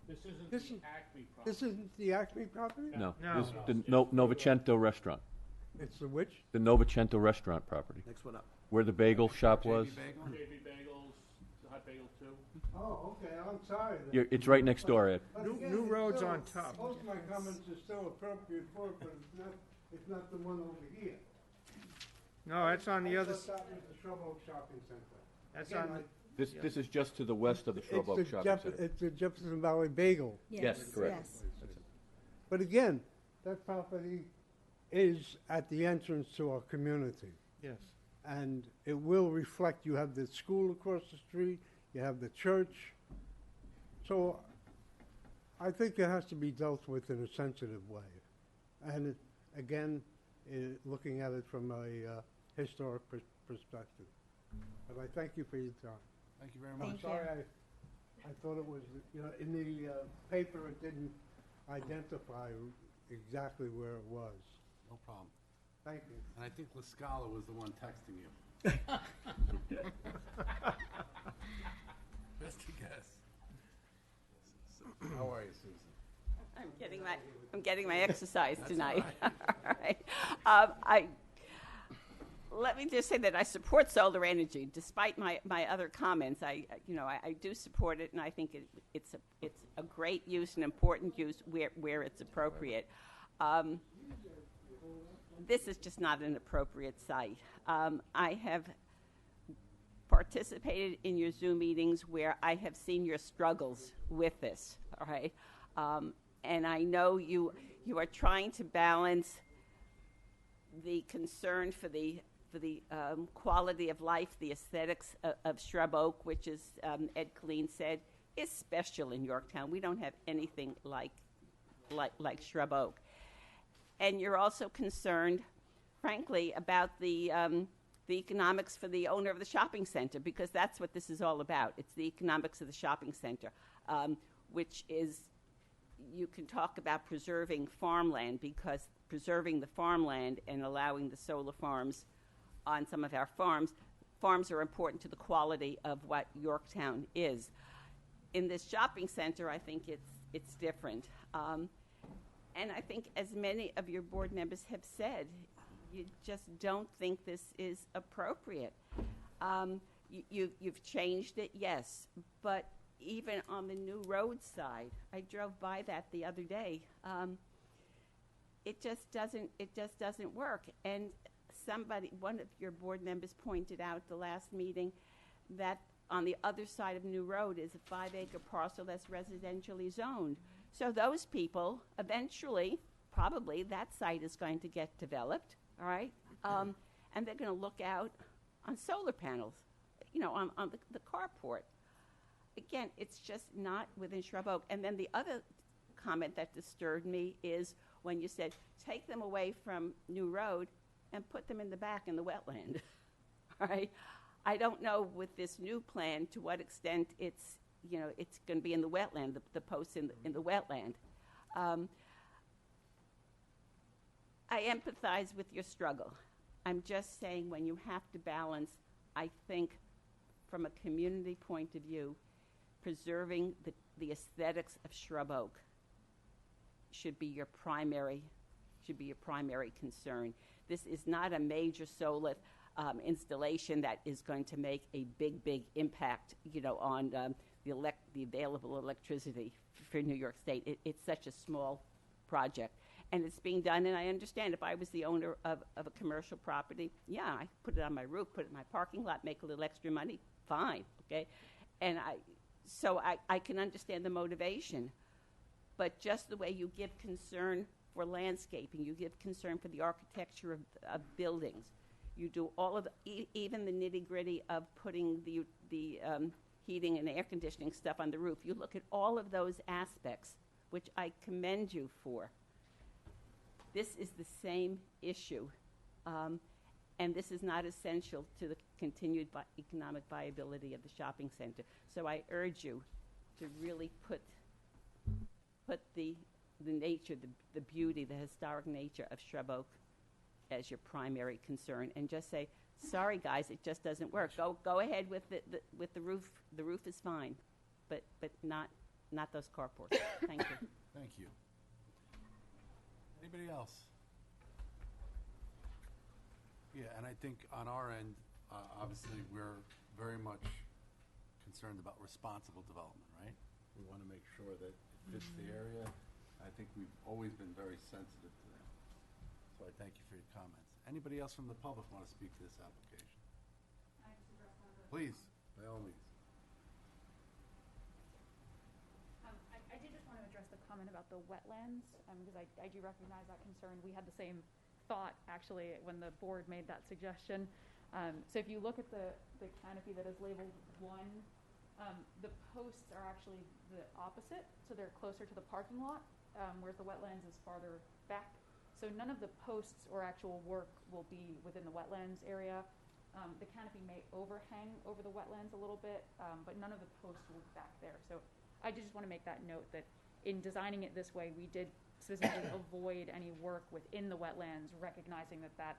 This isn't This the is- Acme property. This isn't the Acme property? No, No. this is the Novecento restaurant, It's the which? the Novecento restaurant property, Next one up. where the bagel shop was. JB Bagel? JB Bagels, Hot Bagel 2. Oh, okay, I'm sorry. It's right next door, Ed. But New- again, new it's roads still- on top. Most of my comments are still appropriate for it, but it's not the one over here. No, that's on the other, I thought that was the Shrub Oak Shopping Center. that's Again, on, This is just to the west of the It's Shrub Oak the Shopping Center. It's the Jefferson Valley Bagel. Yes, correct. Yes. But again, that property is at the entrance to our community. yes. And it will reflect, you have the school across the street, you have the church. So I think it has to be dealt with in a sensitive way. And again, looking at it from a historic perspective. But I thank you for your time. Thank you very much. I'm sorry, I thought it was, in the paper, it didn't identify exactly where it was. No problem. Thank you. And I think La Scala was the one texting you. Just a guess. How are you, Susan? I'm getting my exercise tonight. All right. Let me just say that I support solar energy, despite my other comments. I do support it, and I think it's a great use, an important use where it's appropriate. This is just not an appropriate site. I have participated in your Zoom meetings where I have seen your struggles with this. All right, and I know you are trying to balance the concern for the quality of life, the aesthetics of Shrub Oak, which, as Ed Colleen said, is special in Yorktown. We don't have anything like Shrub Oak. And you're also concerned, frankly, about the economics for the owner of the shopping center, because that's what this is all about. It's the economics of the shopping center, which is, you can talk about preserving farmland, because preserving the farmland and allowing the solar farms on some of our farms are important to the quality of what Yorktown is. In this shopping center, I think it's different. And I think, as many of your board members have said, you just don't think this is appropriate. You've changed it, yes, but even on the new road side, I drove by that the other day. It just doesn't work. And one of your board members pointed out the last meeting that on the other side of New Road is a 5-acre parcel that's residentially zoned. So those people, eventually, probably, that site is going to get developed, all right? And they're going to look out on solar panels, on the carport. Again, it's just not within Shrub Oak. And then the other comment that disturbed me is when you said, take them away from New Road and put them in the back in the wetland, all right? I don't know with this new plan to what extent it's going to be in the wetland, the posts in the wetland. I empathize with your struggle. I'm just saying, when you have to balance, I think from a community point of view, preserving the aesthetics of Shrub Oak should be your primary concern. This is not a major solar installation that is going to make a big impact, on the available electricity for New York State. It's such a small project, and it's being done. And I understand, if I was the owner of a commercial property, yeah, I put it on my roof, put it in my parking lot, make a little extra money, fine, okay? And I can understand the motivation, but just the way you give concern for landscaping, you give concern for the architecture of buildings, You do all of even the nitty-gritty of putting the heating and air conditioning stuff on the roof. You look at all of those aspects, which I commend you for. This is the same issue, and this is not essential to the continued economic viability of the shopping center. So I urge you to really put the nature, the beauty, the historic nature of Shrub Oak as your primary concern, and just say, sorry guys, it just doesn't work. Go ahead with the roof. The roof is fine, but not those carports. Thank you. Thank you. Anybody else? Yeah, and I think on our end, obviously, we're very much concerned about responsible development, right? We want to make sure that it fits the area. I think we've always been very sensitive to that. So I thank you for your comments. Anybody else from the public want to speak to this application? Please, by all means. I did just want to address the comment about the wetlands, because I do recognize that concern. We had the same thought, actually, when the board made that suggestion. So if you look at the canopy that is labeled 1, the posts are actually the opposite, so they're closer to the parking lot, whereas the wetlands is farther back. So none of the posts or actual work will be within the wetlands area. The canopy may overhang over the wetlands a little bit, but none of the posts will be back there. So I just want to make that note that in designing it this way, we did specifically avoid any work within the wetlands, recognizing that that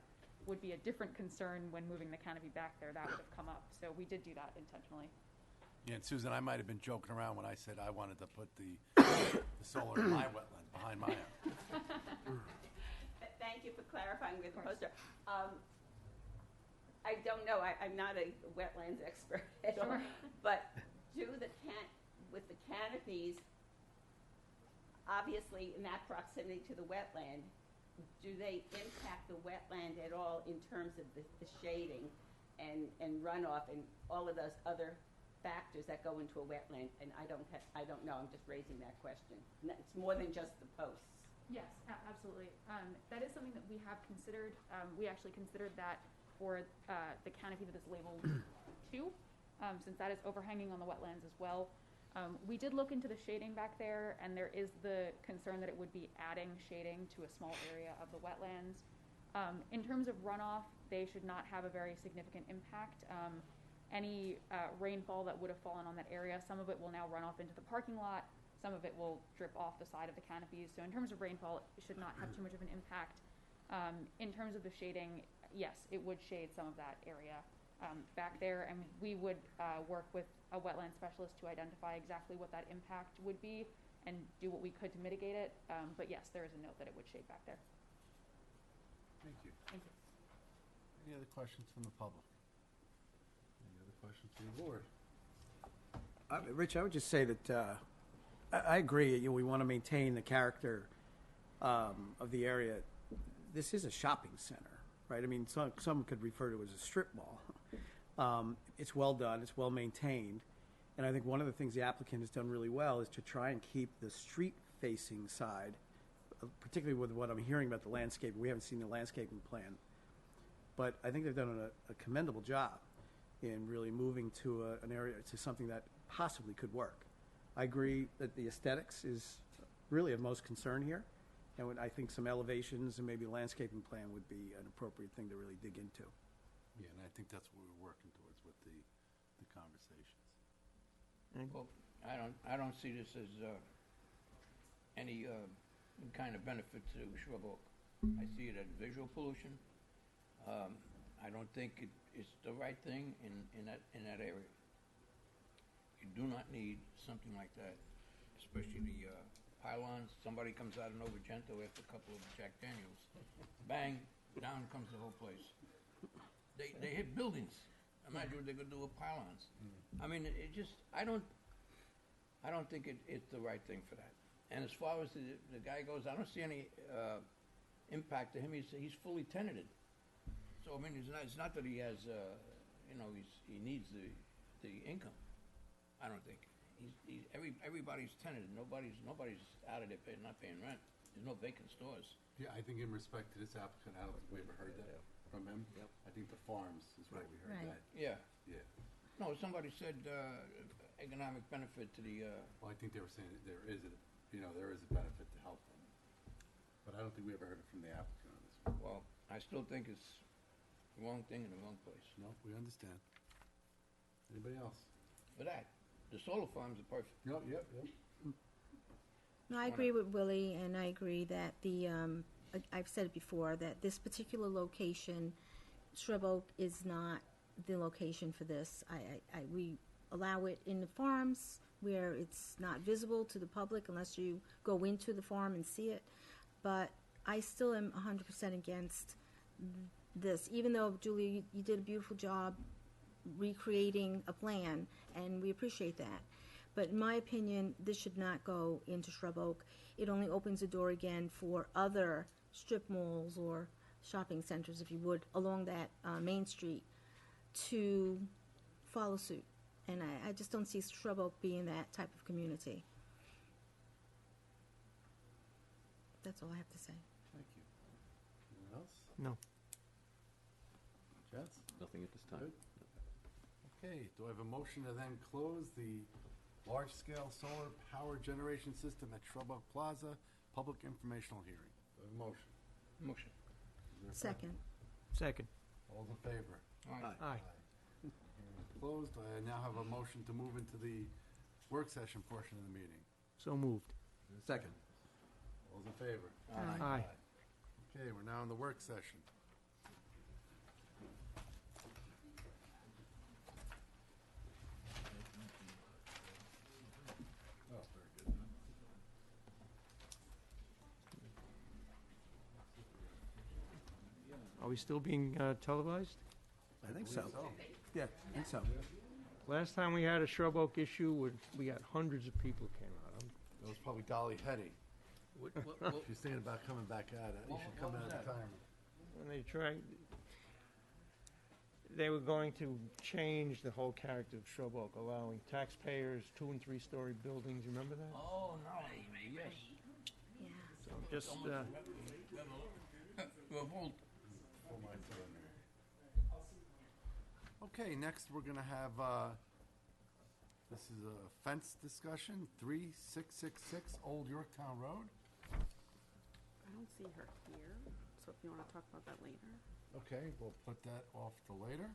would be a different concern when moving the canopy back there. That would have come up. So we did do that intentionally. Yeah, and Susan, I might have been joking around when I said I wanted to put the solar in my wetland, behind my house. Thank you for clarifying with the poster. I don't know. I'm not a wetlands expert at all. But with the canopies, obviously in that proximity to the wetland, do they impact the wetland at all in terms of the shading and runoff and all of those other factors that go into a wetland? And I don't know. I'm just raising that question. It's more than just the posts. Yes, absolutely. That is something that we have considered. We actually considered that for the canopy that is labeled 2, since that is overhanging on the wetlands as well. We did look into the shading back there, and there is the concern that it would be adding shading to a small area of the wetlands. In terms of runoff, they should not have a very significant impact. Any rainfall that would have fallen on that area, some of it will now run off into the parking lot. Some of it will drip off the side of the canopies. So in terms of rainfall, it should not have too much of an impact. In terms of the shading, yes, it would shade some of that area back there, and we would work with a wetland specialist to identify exactly what that impact would be and do what we could to mitigate it. But yes, there is a note that it would shade back there. Thank you. Thank you. Any other questions from the public? Any other questions from the board? Rich, I would just say that I agree. We want to maintain the character of the area. This is a shopping center, right? I mean, some could refer to it as a strip mall. It's well done. It's well maintained. And I think one of the things the applicant has done really well is to try and keep the street-facing side, particularly with what I'm hearing about the landscape. We haven't seen the landscaping plan. But I think they've done a commendable job in really moving to an area, to something that possibly could work. I agree that the aesthetics is really of most concern here, and I think some elevations and maybe a landscaping plan would be an appropriate thing to really dig into. Yeah, and I think that's what we're working towards with the conversations. Well, I don't see this as any kind of benefit to Shrub Oak. I see it as visual pollution. I don't think it's the right thing in that area. You do not need something like that, especially the pylons. Somebody comes out of Novecento after a couple of Jack Daniels. Bang, down comes the whole place. They hit buildings. Imagine what they could do with pylons. I mean, it just, I don't think it's the right thing for that. And as far as the guy goes, I don't see any impact to him. He's fully tenanted. So I mean, it's not that he has, he needs the income. I don't think. Everybody's tenanted. Nobody's out of there not paying rent. There's no vacant stores. Yeah, I think in respect to this applicant, I don't think we ever heard that. from him. Yep. I think the farms is where we heard Right. that. Yeah. Yeah. No, somebody said economic benefit to the, Well, I think they were saying that there is a benefit to help them. But I don't think we ever heard it from the applicant on this one. well, I still think it's the wrong thing in the wrong place. No, we understand. Anybody else? For that, the solar farms are perfect. Yep. No, I agree with Willie, and I agree that I've said it before, that this particular location, Shrub Oak, is not the location for this. We allow it in the farms where it's not visible to the public unless you go into the farm and see it. But I still am 100% against this, even though, Julie, you did a beautiful job recreating a plan, and we appreciate that. But in my opinion, this should not go into Shrub Oak. It only opens the door again for other strip malls or shopping centers, if you would, along that Main Street to follow suit. And I just don't see Shrub Oak being that type of community. That's all I have to say. Thank you. Anyone else? No. Jess? Nothing at this time. Good. Okay, do I have a motion to then close the large-scale solar power generation system at Shrub Oak Plaza public informational hearing? Do I have a motion? Motion. Is there a Second. Second. All those in favor? Aye. Aye. Hearing is closed. I now have a motion to move into the work session portion of the meeting. So moved. Second. All those in favor? Aye. Okay, we're now in the work session. Oh, very good. Are we still being televised? I think so. Yeah, I think so. Last time we had a Shrub Oak issue, we got hundreds of people came out. That was probably Dolly Hetty. She's thinking about coming back at it. You should come out of retirement. When they were going to change the whole character of Shrub Oak, allowing taxpayers 2- and 3-story buildings. You remember that? Oh, no, yes. Yeah. So just, Revolt. Okay, next we're gonna have, this is a fence discussion, 3666 Old Yorktown Road. I don't see her here, so if you want to talk about that later. Okay, we'll put that off to later.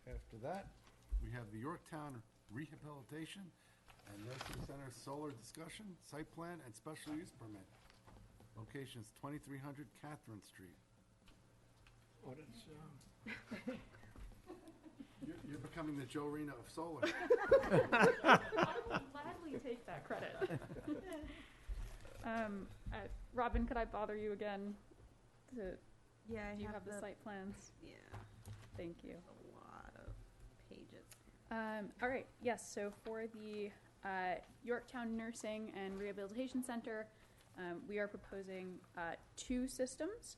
After that, we have the Yorktown Rehabilitation and Nursing Center Solar Discussion, Site Plan, and Special Use Permit. Locations 2300 Catherine Street. Oh, that's, You're becoming the Joe Rena of solar. I will gladly take that credit. Robin, could I bother you again? Do you have the site plans? Yeah, Thank you. a lot of pages. All right, yes, so for the Yorktown Nursing and Rehabilitation Center, we are proposing 2 systems.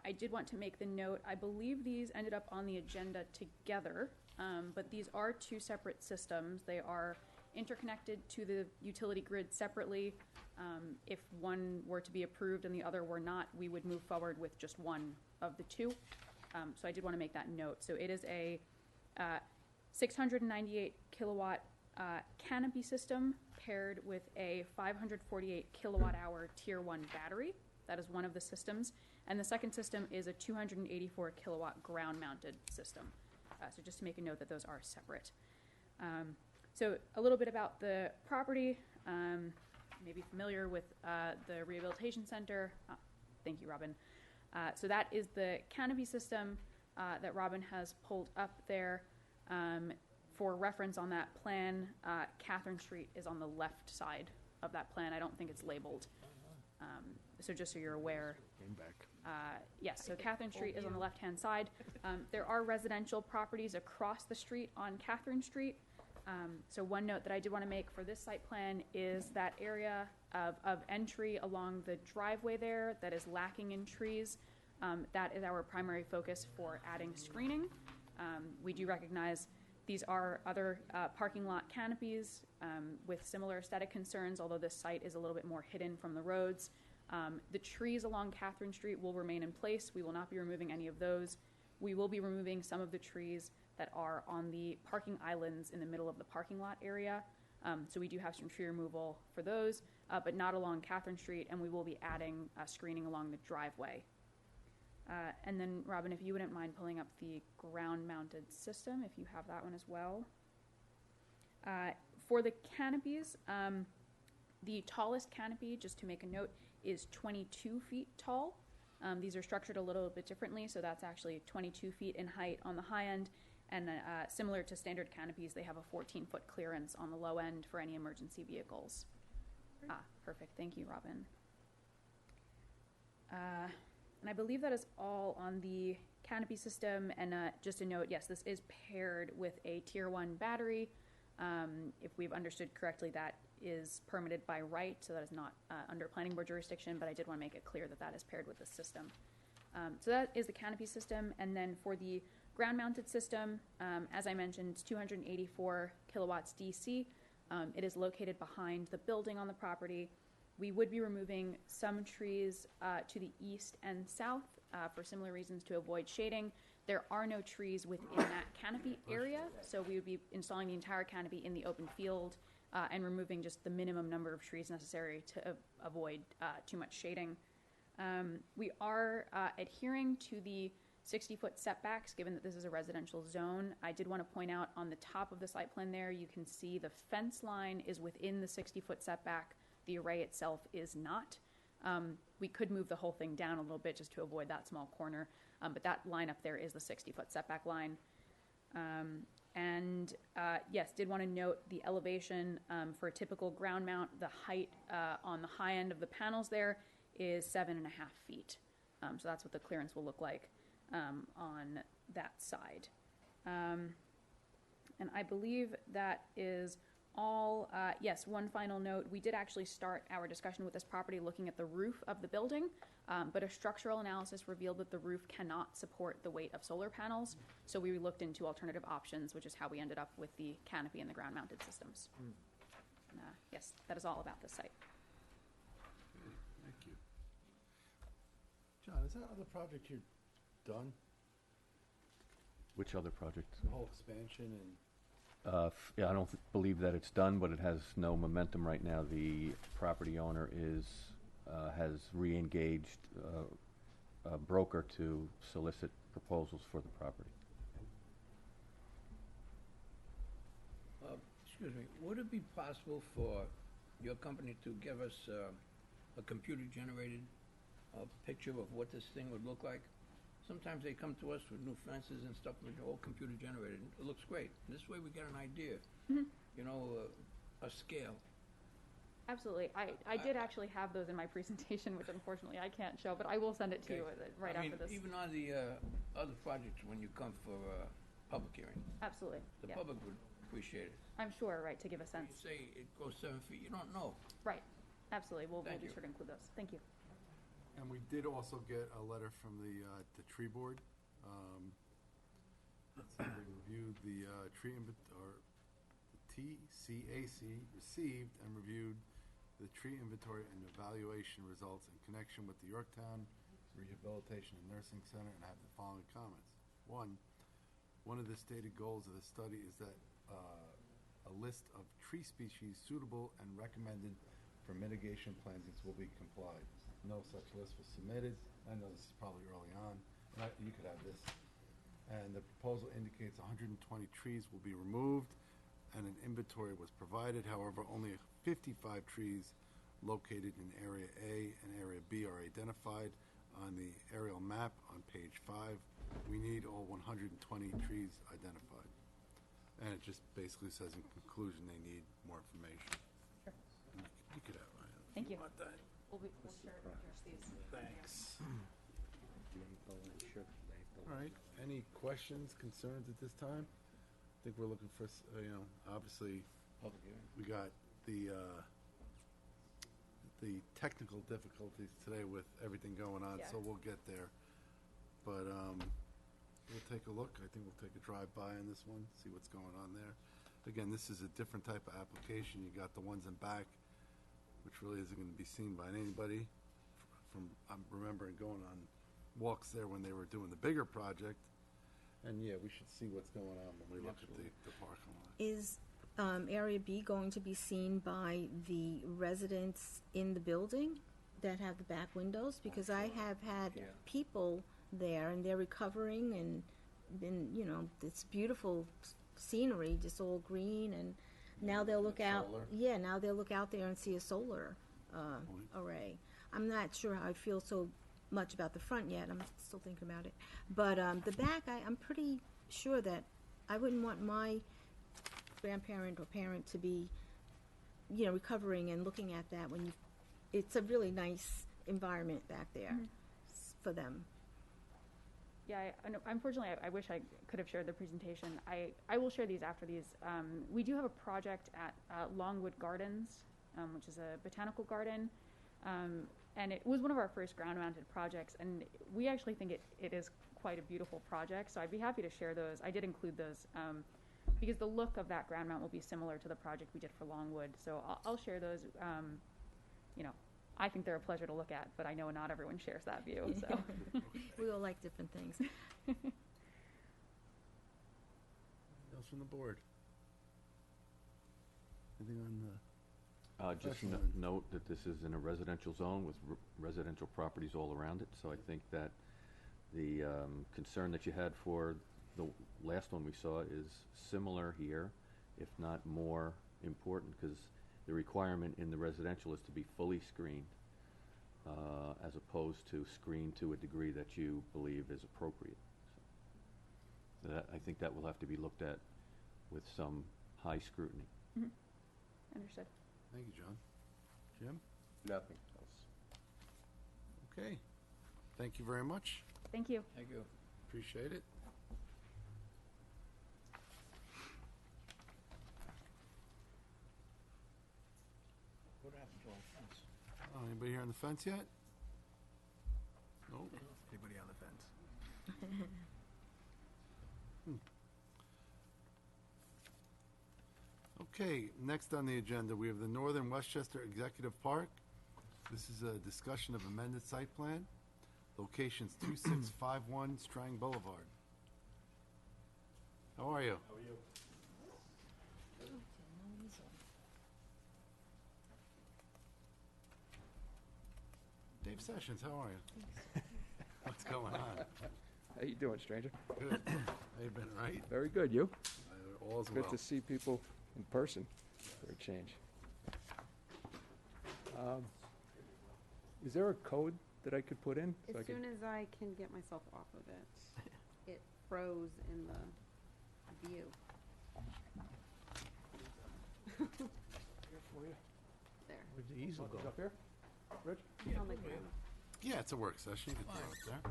I did want to make the note, I believe these ended up on the agenda together, but these are 2 separate systems. They are interconnected to the utility grid separately. If one were to be approved and the other were not, we would move forward with just one of the 2. So I did want to make that note. So it is a 698 kilowatt canopy system paired with a 548 kilowatt hour tier 1 battery. That is one of the systems. And the second system is a 284 kilowatt ground mounted system. So just to make a note that those are separate. So a little bit about the property. Maybe familiar with the rehabilitation center. Thank you, Robin. So that is the canopy system that Robin has pulled up there. For reference on that plan, Catherine Street is on the left side of that plan. I don't think it's labeled. So just so you're aware. Came back. Yes, so Catherine Street is on the left-hand side. There are residential properties across the street on Catherine Street. So one note that I did want to make for this site plan is that area of entry along the driveway there that is lacking in trees. That is our primary focus for adding screening. We do recognize these are other parking lot canopies with similar aesthetic concerns, although this site is a little bit more hidden from the roads. The trees along Catherine Street will remain in place. We will not be removing any of those. We will be removing some of the trees that are on the parking islands in the middle of the parking lot area. So we do have some tree removal for those, but not along Catherine Street, and we will be adding screening along the driveway. And then, Robin, if you wouldn't mind pulling up the ground-mounted system, if you have that one as well. For the canopies, the tallest canopy, just to make a note, is 22 feet tall. These are structured a little bit differently, so that's actually 22 feet in height on the high end, and similar to standard canopies, they have a 14-foot clearance on the low end for any emergency vehicles. Perfect. Thank you, Robin. And I believe that is all on the canopy system. And just a note, yes, this is paired with a Tier 1 battery. If we've understood correctly, that is permitted by right, so that is not under planning board jurisdiction, but I did want to make it clear that that is paired with the system. So that is the canopy system. And then for the ground-mounted system, as I mentioned, it's 284 kilowatts DC. It is located behind the building on the property. We would be removing some trees to the east and south for similar reasons to avoid shading. There are no trees within that canopy area, so we would be installing the entire canopy in the open field and removing just the minimum number of trees necessary to avoid too much shading. We are adhering to the 60-foot setbacks, given that this is a residential zone. I did want to point out on the top of the site plan there, you can see the fence line is within the 60-foot setback. The array itself is not. We could move the whole thing down a little bit just to avoid that small corner, but that line up there is the 60-foot setback line. Yes, did want to note the elevation for a typical ground mount. The height on the high end of the panels there is 7.5 feet. So that's what the clearance will look like on that side. And I believe that is all. Yes, one final note. We did actually start our discussion with this property looking at the roof of the building, but a structural analysis revealed that the roof cannot support the weight of solar panels. So we looked into alternative options, which is how we ended up with the canopy and the ground-mounted systems. And, yes, that is all about this site. Thank you. John, is that other project you're done? Which other project? The whole expansion and... Yeah, I don't believe that it's done, but it has no momentum right now. The property owner has re-engaged a broker to solicit proposals for the property. Excuse me, would it be possible for your company to give us a computer-generated picture of what this thing would look like? Sometimes they come to us with new fences and stuff, which are all computer generated. It looks great. This way we get an idea, you know, a scale. Absolutely. I did actually have those in my presentation, which unfortunately I can't show, but I will send it to you right after this. Even on the other projects, when you come for public hearing, Absolutely. the Yeah. public would appreciate it. I'm sure, right, to give a You sense. say it goes 7 feet, you don't know. Right. Absolutely. We'll Thank be you. sure to include those. Thank you. And we did also get a letter from the tree board. They reviewed the tree or the TCAC received and reviewed the tree inventory and evaluation results in connection with the Yorktown Rehabilitation and Nursing Center, and I have the following comments. One of the stated goals of the study is that a list of tree species suitable and recommended for mitigation plantings will be complied. No such list was submitted. I know this is probably early on, and you could have this. And the proposal indicates 120 trees will be removed, and an inventory was provided. However, only 55 trees located in Area A and Area B are identified on the aerial map on page 5. We need all 120 trees identified. And it just basically says in conclusion they need more information. Sure. You could have, Ryan. Thank you. Want that? We'll share address these. Thanks. All right, any questions, concerns at this time? I think we're looking for, obviously, Public hearing. we got the technical difficulties today with everything going on, so Yeah. we'll get there. But we'll take a look. I think we'll take a drive-by on this one, see what's going on there. Again, this is a different type of application. You got the ones in back, which really isn't going to be seen by anybody I'm remembering going on walks there when they were doing the bigger project. And yeah, we should see what's going on when we look at the parking lot. Is Area B going to be seen by the residents in the building that have the back windows? Because I have had people there and they're recovering and been, you know, it's beautiful scenery, just all green, and now they'll look out. Solar. Yeah, now they'll look out there and see a solar array. I'm not sure how I feel so much about the front yet. I'm still thinking about it. But the back, I'm pretty sure that I wouldn't want my grandparent or parent to be, you know, recovering and looking at that when it's a really nice environment back there for them. Yeah, unfortunately, I wish I could have shared the presentation. I will share these after these. We do have a project at Longwood Gardens, which is a botanical garden. And it was one of our first ground-mounted projects, and we actually think it is quite a beautiful project, so I'd be happy to share those. I did include those because the look of that ground mount will be similar to the project we did for Longwood, so I'll share those. You know, I think they're a pleasure to look at, but I know not everyone shares that view, so. We all like different things. Anything else from the board? Anything on the? Just note that this is in a residential zone with residential properties all around it, so I think that the concern that you had for the last one we saw is similar here, if not more important, because the requirement in the residential is to be fully screened, as opposed to screened to a degree that you believe is appropriate. So I think that will have to be looked at with some high scrutiny. Understood. Thank you, John. Jim? Nothing else. Okay. Thank you very much. Thank you. Thank you. Appreciate it. What happened to our fence? Anybody here on the fence yet? Nope. Anybody on the fence? Okay, next on the agenda, we have the Northern Westchester Executive Park. This is a discussion of amended site plan. Locations 2651 Strang Boulevard. How are you? How are you? Dave Sessions, how are you? What's going on? How you doing, stranger? Good. How you been, right? Very good. You? All's Good well. to see people in person for a change. Is there a code that I could put in? so I As could- soon as I can get myself off of it, it froze in the view. Here for you. There. Where'd the easel go? Up here? Rich? On the ground. Yeah, it's a work session. You can throw it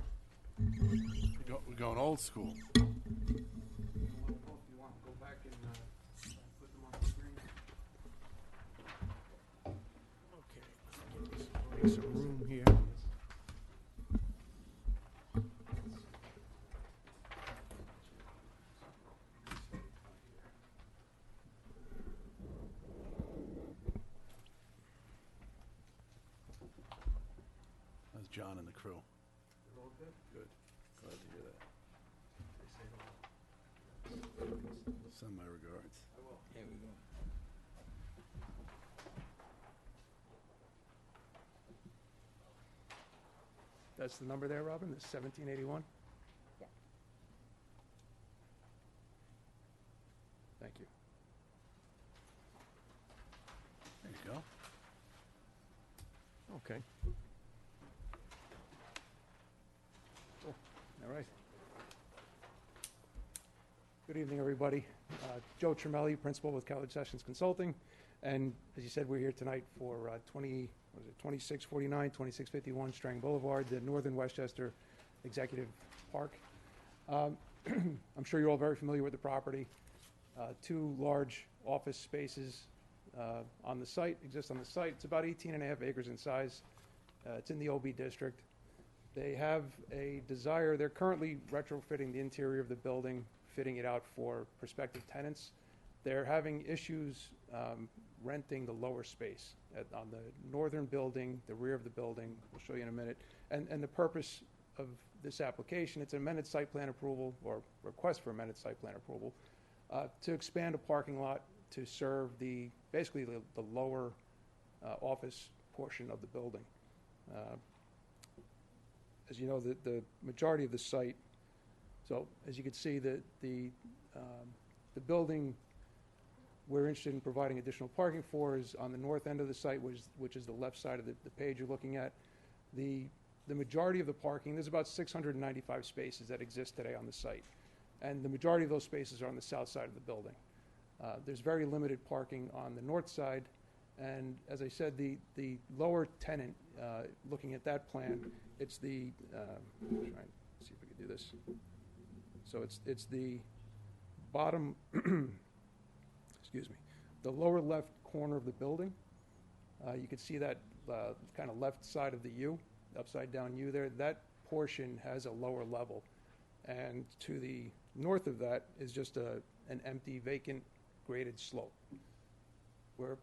there. We're going old school. If you want to go back and put them on the screen. Okay, let's make some room here. That's John and the crew. They're all good? Good. Glad to hear that. Send my regards. I will. Here we go. That's the number there, Robin, the 1781? Yeah. Thank you. There you go. Okay. Cool. All right. Good evening, everybody. Joe Tremelli, Principal with Cowlidge Sessions Consulting. And as you said, we're here tonight for 2649, 2651 Strang Boulevard, the Northern Westchester Executive Park. I'm sure you're all very familiar with the property. Two large office spaces on the site, exist on the site. It's about 18.5 acres in size. It's in the OB district. They have a desire, they're currently retrofitting the interior of the building, fitting it out for prospective tenants. they're having issues renting the lower space on the northern building, the rear of the building. We'll show you in a minute. And the purpose of this application, it's an amended site plan approval, or request for amended site plan approval, to expand a parking lot to serve basically the lower office portion of the building. As you know, the majority of the site, so as you can see, the building we're interested in providing additional parking for is on the north end of the site, which is the left side of the page you're looking at. The majority of the parking, there's about 695 spaces that exist today on the site, and the majority of those spaces are on the south side of the building. There's very limited parking on the north side, and as I said, the lower tenant, looking at that plan, it's the, try and see if we can do this. So it's the bottom, excuse me, the lower left corner of the building. You can see that kind of left side of the U, upside down U there. That portion has a lower level, and to the north of that is just an empty, vacant, graded slope. We're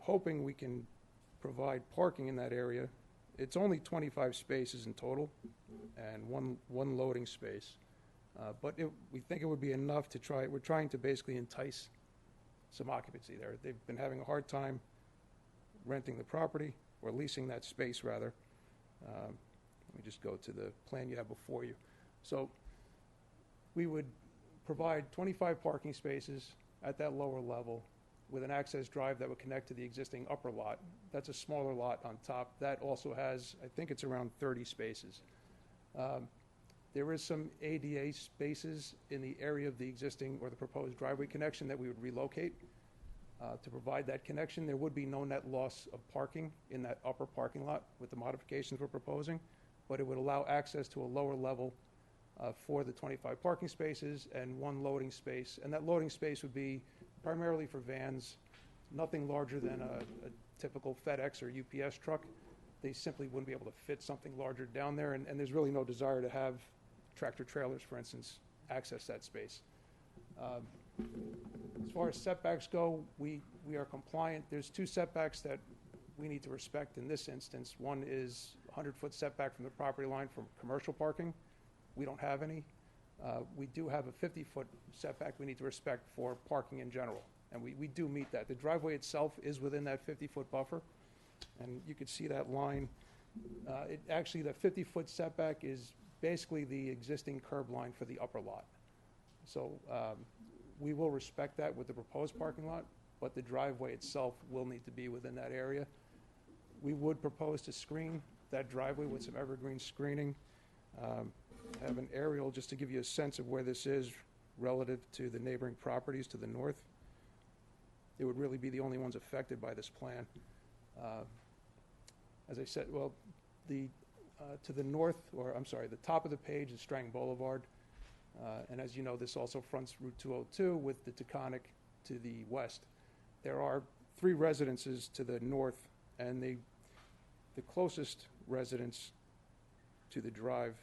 hoping we can provide parking in that area. It's only 25 spaces in total and one loading space. But we think it would be enough to try. We're trying to basically entice some occupancy there. They've been having a hard time renting the property, or leasing that space, rather. Let me just go to the plan you have before you. So we would provide 25 parking spaces at that lower level with an access drive that would connect to the existing upper lot. That's a smaller lot on top. That also has, I think it's around 30 spaces. There is some ADA spaces in the area of the existing or the proposed driveway connection that we would relocate to provide that connection. There would be no net loss of parking in that upper parking lot with the modifications we're proposing, but it would allow access to a lower level for the 25 parking spaces and one loading space. And that loading space would be primarily for vans, nothing larger than a typical FedEx or UPS truck. They simply wouldn't be able to fit something larger down there, and there's really no desire to have tractor trailers, for instance, access that space. As far as setbacks go, we are compliant. There's two setbacks that we need to respect in this instance. One is 100-foot setback from the property line from commercial parking. We don't have any. We do have a 50-foot setback we need to respect for parking in general, and we do meet that. The driveway itself is within that 50-foot buffer, and you can see that line. Actually, the 50-foot setback is basically the existing curb line for the upper lot. So we will respect that with the proposed parking lot, but the driveway itself will need to be within that area. We would propose to screen that driveway with some evergreen screening. I have an aerial just to give you a sense of where this is relative to the neighboring properties to the north. It would really be the only ones affected by this plan. As I said, well, to the north, or I'm sorry, the top of the page is Strang Boulevard. And as you know, this also fronts Route 202 with the Taconic to the west. There are 3 residences to the north, and the closest residence to the drive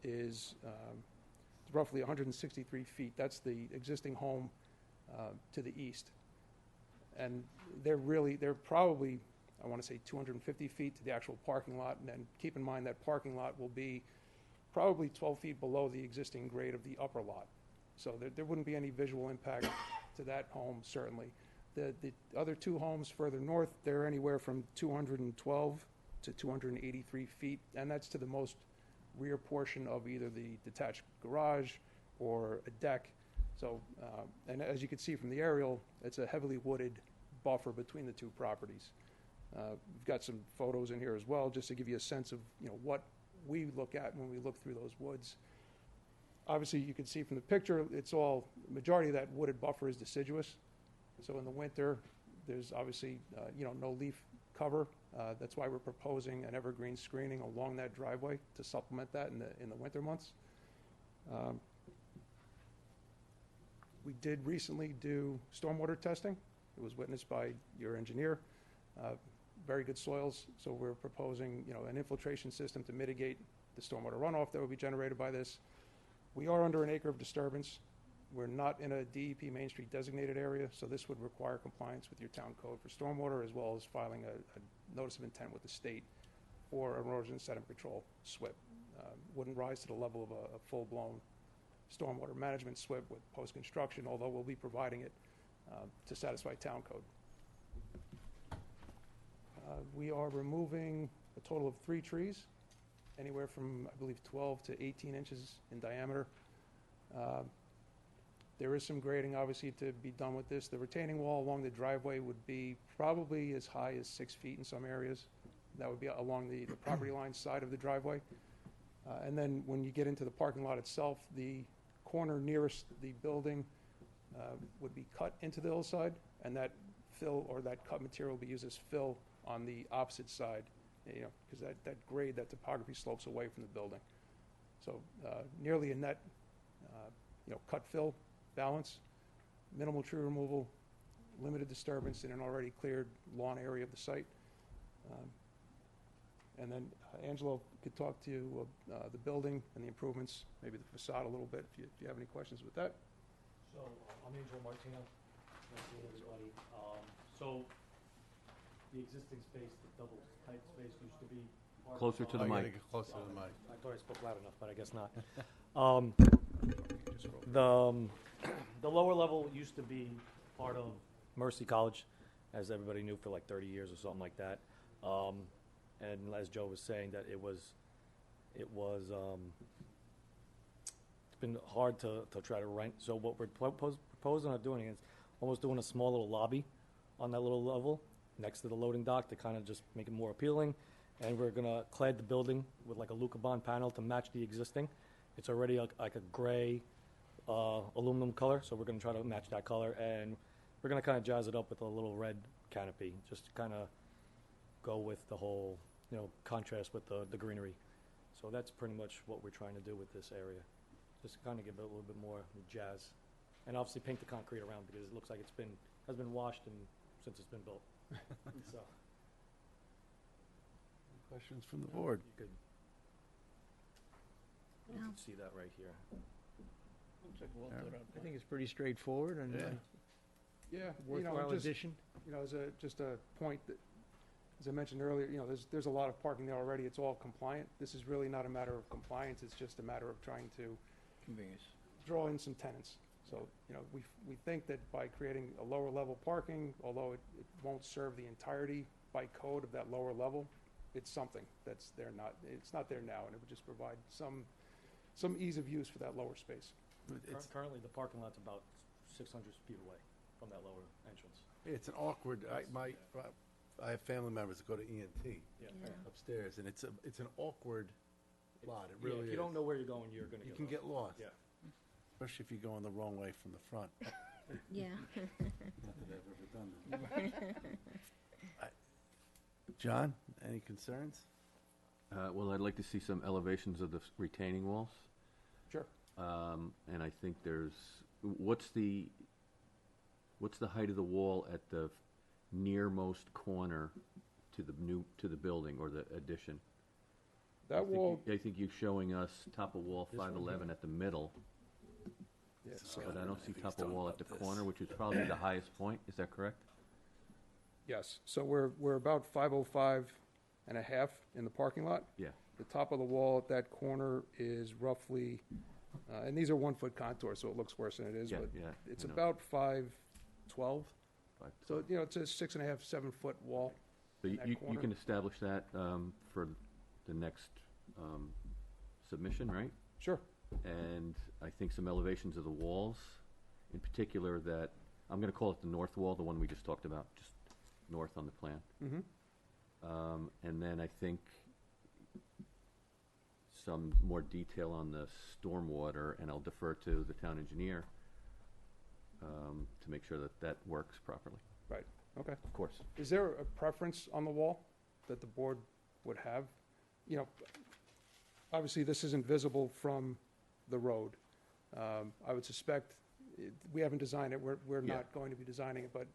is roughly 163 feet. That's the existing home to the east. And they're probably, I want to say 250 feet to the actual parking lot. And then keep in mind that parking lot will be probably 12 feet below the existing grade of the upper lot. So there wouldn't be any visual impact to that home, certainly. The other 2 homes further north, they're anywhere from 212 to 283 feet, and that's to the most rear portion of either the detached garage or a deck. So, and as you can see from the aerial, it's a heavily wooded buffer between the 2 properties. We've got some photos in here as well, just to give you a sense of what we look at when we look through those woods. Obviously, you can see from the picture, majority of that wooded buffer is deciduous. So in the winter, there's obviously no leaf cover. That's why we're proposing an evergreen screening along that driveway to supplement that in the winter months. We did recently do stormwater testing. It was witnessed by your engineer. Very good soils, so we're proposing an infiltration system to mitigate the stormwater runoff that would be generated by this. We are under an acre of disturbance We're not in a DEP Main Street designated area, so this would require compliance with your town code for stormwater, as well as filing a notice of intent with the state for erosion and sediment control SWIP. Wouldn't rise to the level of a full-blown stormwater management SWIP with post-construction, although we'll be providing it to satisfy town code. We are removing a total of 3 trees, anywhere from, I believe, 12 to 18 inches in diameter. There is some grading, obviously, to be done with this. The retaining wall along the driveway would be probably as high as 6 feet in some areas. That would be along the property line side of the driveway. And then when you get into the parking lot itself, the corner nearest the building would be cut into the hillside, and that fill or that cut material will be used as fill on the opposite side, you know, because that grade, that topography slopes away from the building. So nearly a net, you know, cut fill balance, minimal tree removal, limited disturbance in an already cleared lawn area of the site. And then Angelo could talk to you the building and the improvements, maybe the facade a little bit, if you have any questions with that. So, I'm Angelo Martino. Nice to meet everybody. So, the existing space, the double type space used to be part of Closer to the Oh, you gotta mic. get closer to the mic. I thought I spoke loud enough, but I guess not. The lower level used to be part of Mercy College, as everybody knew, for like 30 years or something like that. And as Joe was saying, that it's been hard to try to rent. So what we're proposing on doing is almost doing a small little lobby on that little level next to the loading dock to kind of just make it more appealing. And we're gonna clad the building with like a Lucabond panel to match the existing. It's already like a gray aluminum color, so we're gonna try to match that color. And we're gonna kind of jazz it up with a little red canopy, just to kind of go with the whole, you know, contrast with the greenery. So that's pretty much what we're trying to do with this area. Just to kind of give it a little bit more jazz. And obviously paint the concrete around because it looks like has been washed since it's been built. So. Questions from the board? You can see that right here. Looks like well thought out. I think it's pretty straightforward and Yeah. Yeah, worthwhile addition. You know, just a point that, as I mentioned earlier, you know, there's a lot of parking there already. It's all compliant. This is really not a matter of compliance. It's just a matter of trying to Convenience. draw in some tenants. So, you know, we think that by creating a lower level parking, although it won't serve the entirety by code of that lower level, it's something that's there it's not there now, and it would just provide some ease of use for that lower space. Currently, the parking lot's about 600 feet away from that lower entrance. It's an awkward, I have family members that go to ENT Yeah. upstairs, and it's an awkward lot, it Yeah, really is. if you don't know where you're going, you're gonna You get can lost. get lost. Yeah. Especially if you're going the wrong way from the front. Yeah. Not that I've ever done that. John, any concerns? Well, I'd like to see some elevations of the retaining walls. Sure. And I think what's the height of the wall at the nearmost corner to the building or the addition? That wall, I think you're showing us top of wall 511 at the middle, yeah, but I don't see top of wall at the corner, which is probably the highest point. Is that correct? yes. So we're about 505 and a half in the parking lot. Yeah. The top of the wall at that corner is roughly, and these are 1 foot contours, so it looks worse than it is, Yeah, but yeah, it's I know. about 512. 5. So, you know, it's a 6.5, 7 foot wall. So in that you corner. can establish that for the next submission, right? Sure. And I think some elevations of the walls, in particular that, I'm going to call it the north wall, the one we just talked about, just north on the plan. Mm-hmm. And then I think some more detail on the stormwater, and I'll defer to the town engineer to make sure that works properly. Right, okay. Of course. Is there a preference on the wall that the board would have? You know, obviously, this isn't visible from the road. I would suspect, we haven't designed it, we're Yeah. not going to be designing it, but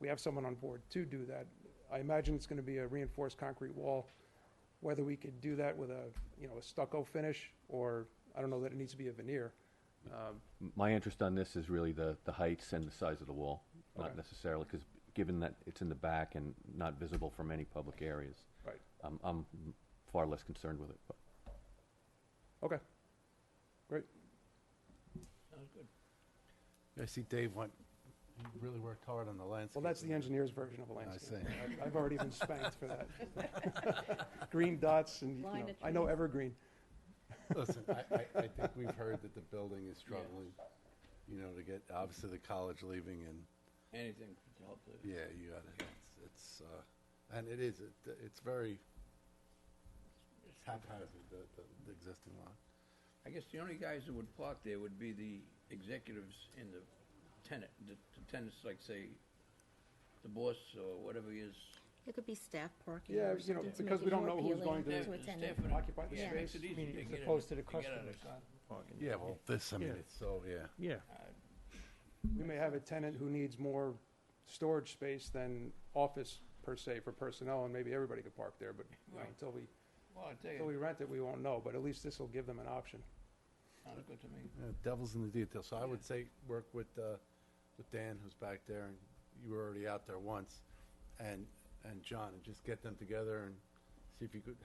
we have someone on board to do that. I imagine it's gonna be a reinforced concrete wall. Whether we could do that with a stucco finish, or, I don't know that it needs to be a veneer, My interest on this is really the heights and the size of the wall, not Okay. necessarily, because given that it's in the back and not visible from any public areas. Right. I'm far less concerned with it. But Okay, great. Sounds good. I see Dave he really worked hard on the landscape. Well, that's the engineer's version of a landscape. see. I've already been spanked for that. Green dots and, you Line know, of I know trees. evergreen. Listen, I think we've heard that the building is struggling, you know, to get, obviously the college leaving and, Anything to help the. yeah, you gotta, and it is, it's very haphazard, the existing lot. I guess the only guys that would park there would be the executives and the tenant, the tenants, like say, the boss or whatever he is. It could be staff parking Yeah, or you know, something to because make we it don't more know who's appealing going to to a tenant. occupy the Yeah, space. makes it easy. I mean, to as get in- opposed to the to get out of customers the car. parking. Yeah, well, this, I mean, Yeah. it's so, yeah. Yeah, We may have a tenant who needs more storage space than office per se for personnel, and maybe everybody could park there, but you know, Right. until we Well, I tell Until we you, rent it, we won't know, but at least this will give them an option. sounds good to me. Devil's in the details. So I would say work with Dan, who's back there, and you were already out there once, and John, and just get them together and see if you could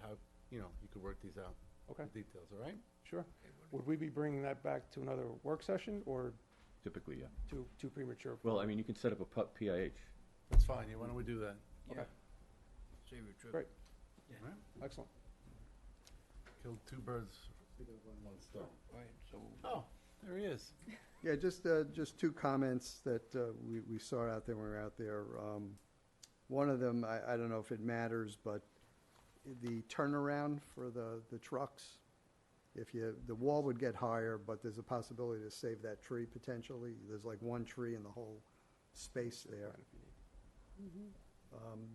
you could work these out. Okay. The details, all right? Sure. Would we be bringing that back to another work session, or typically, yeah. too premature? Well, I mean, you can set up a PIH. That's fine. Yeah, why don't we do that? Okay, Save your trip. great, All right? excellent. Killed two birds with one stone. Right, so. Oh, there he is. Yeah, just two comments that we saw out there when we were out there. One of them, I don't know if it matters, but the turnaround for the trucks, the wall would get higher, but there's a possibility to save that tree potentially. There's like one tree in the whole space there.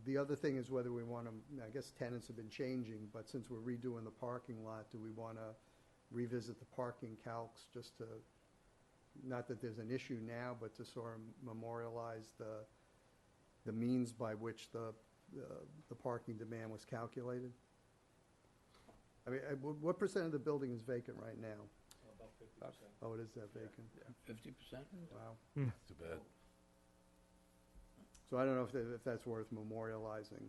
The other thing is whether we want to, I guess tenants have been changing, but since we're redoing the parking lot, do we want to revisit the parking calcs just to, not that there's an issue now, but to sort of memorialize the means by which the parking demand was calculated? I mean, what percent of the building is vacant right now? About 50%. Oh, it is that vacant? 50%? Wow. Too bad. So I don't know if that's worth memorializing.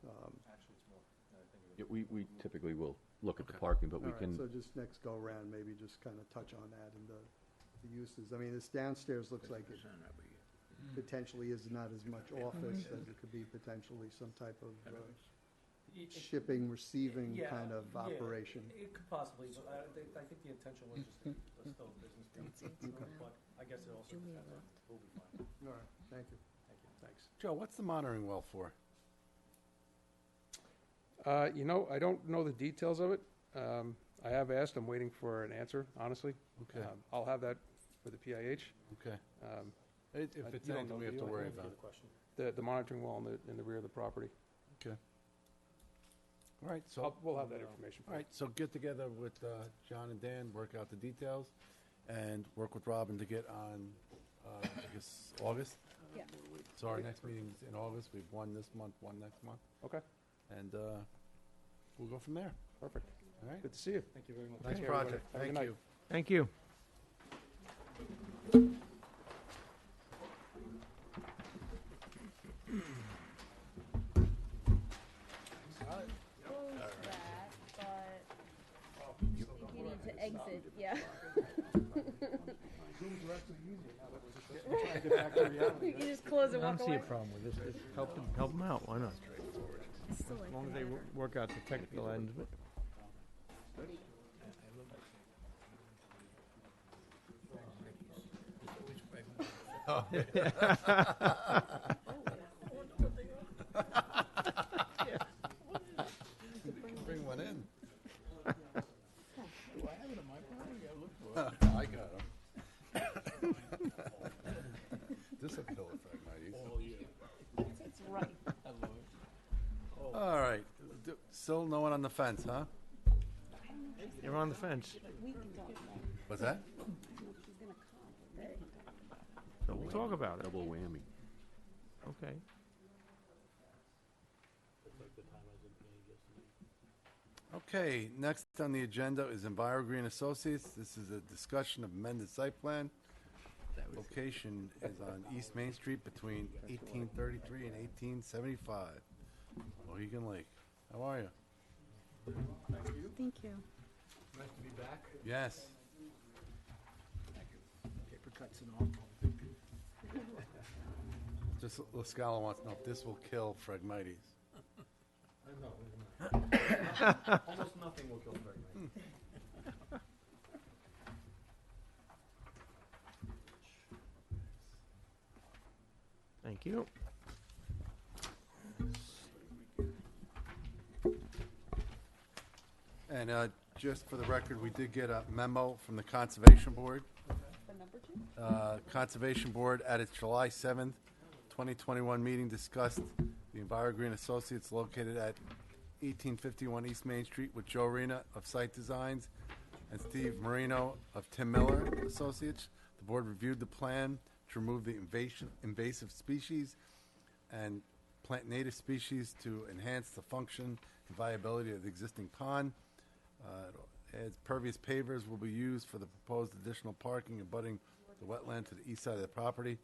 Actually, it's more. I think Yeah, we typically will look at the Okay. parking, but All we right, can, so just next go around, maybe just kind of touch on that and the uses. I mean, this downstairs looks like it 50% that'd be- potentially is not as much office as it could be potentially some type of It- shipping, receiving Yeah, kind of yeah, operation. It could possibly, but I think the intention was just to still business. But I guess it also depends on who we find. All right, thank you. Thank you. Thanks. Joe, what's the monitoring well for? I don't know the details of it. I have asked, I'm waiting for an answer, honestly. Okay. I'll have that for the PIH. Okay. Um, If I- it's you don't anything know, we have do to you? worry Answer about. the question. The monitoring wall in the rear of the property. Okay. All right, so. We'll have that information. for All you. right, so get together with John and Dan, work out the details, and work with Robin to get on, I guess, August? Yeah. So our next meeting's in August. We've one this month, one next month, Okay, and we'll go from there. perfect. All right? Good to see you. Thank you very much. Nice care, everybody. project. Have a good Thank night. you. thank you. You need to exit, yeah. You can just close and I walk don't see away. a problem with this. Just help them out. Why not? As long as they work out the technical ends of it. Bring one in. Do I have it in my property? I looked for it. I got him. This a pill effect, not easy. Oh, yeah. It's right. I love it. All right, still no one on the fence, huh? You're on the fence. What's that? So we'll talk about it. double whammy. Okay. Okay, next on the agenda is EnviroGreen Associates. This is a discussion of amended site plan. Location is on East Main Street between 1833 and 1875. Mohegan Lake. How are you? Thank you. Nice to be back. Yes. Paper cuts and all. Just Lascala wants to know if this will kill Phragmites. I know. Almost nothing will kill Phragmites. Thank you. And just for the record, we did get a memo from the Conservation Board. The number two? Conservation Board at its July 7th, 2021 meeting discussed the EnviroGreen Associates located at 1851 East Main Street with Joe Rena of Site Designs and Steve Marino of Tim Miller Associates. The board reviewed the plan to remove the invasive species and plant native species to enhance the function and viability of the existing pond. As pervious pavers will be used for the proposed additional parking abutting the wetland to the east side of the property.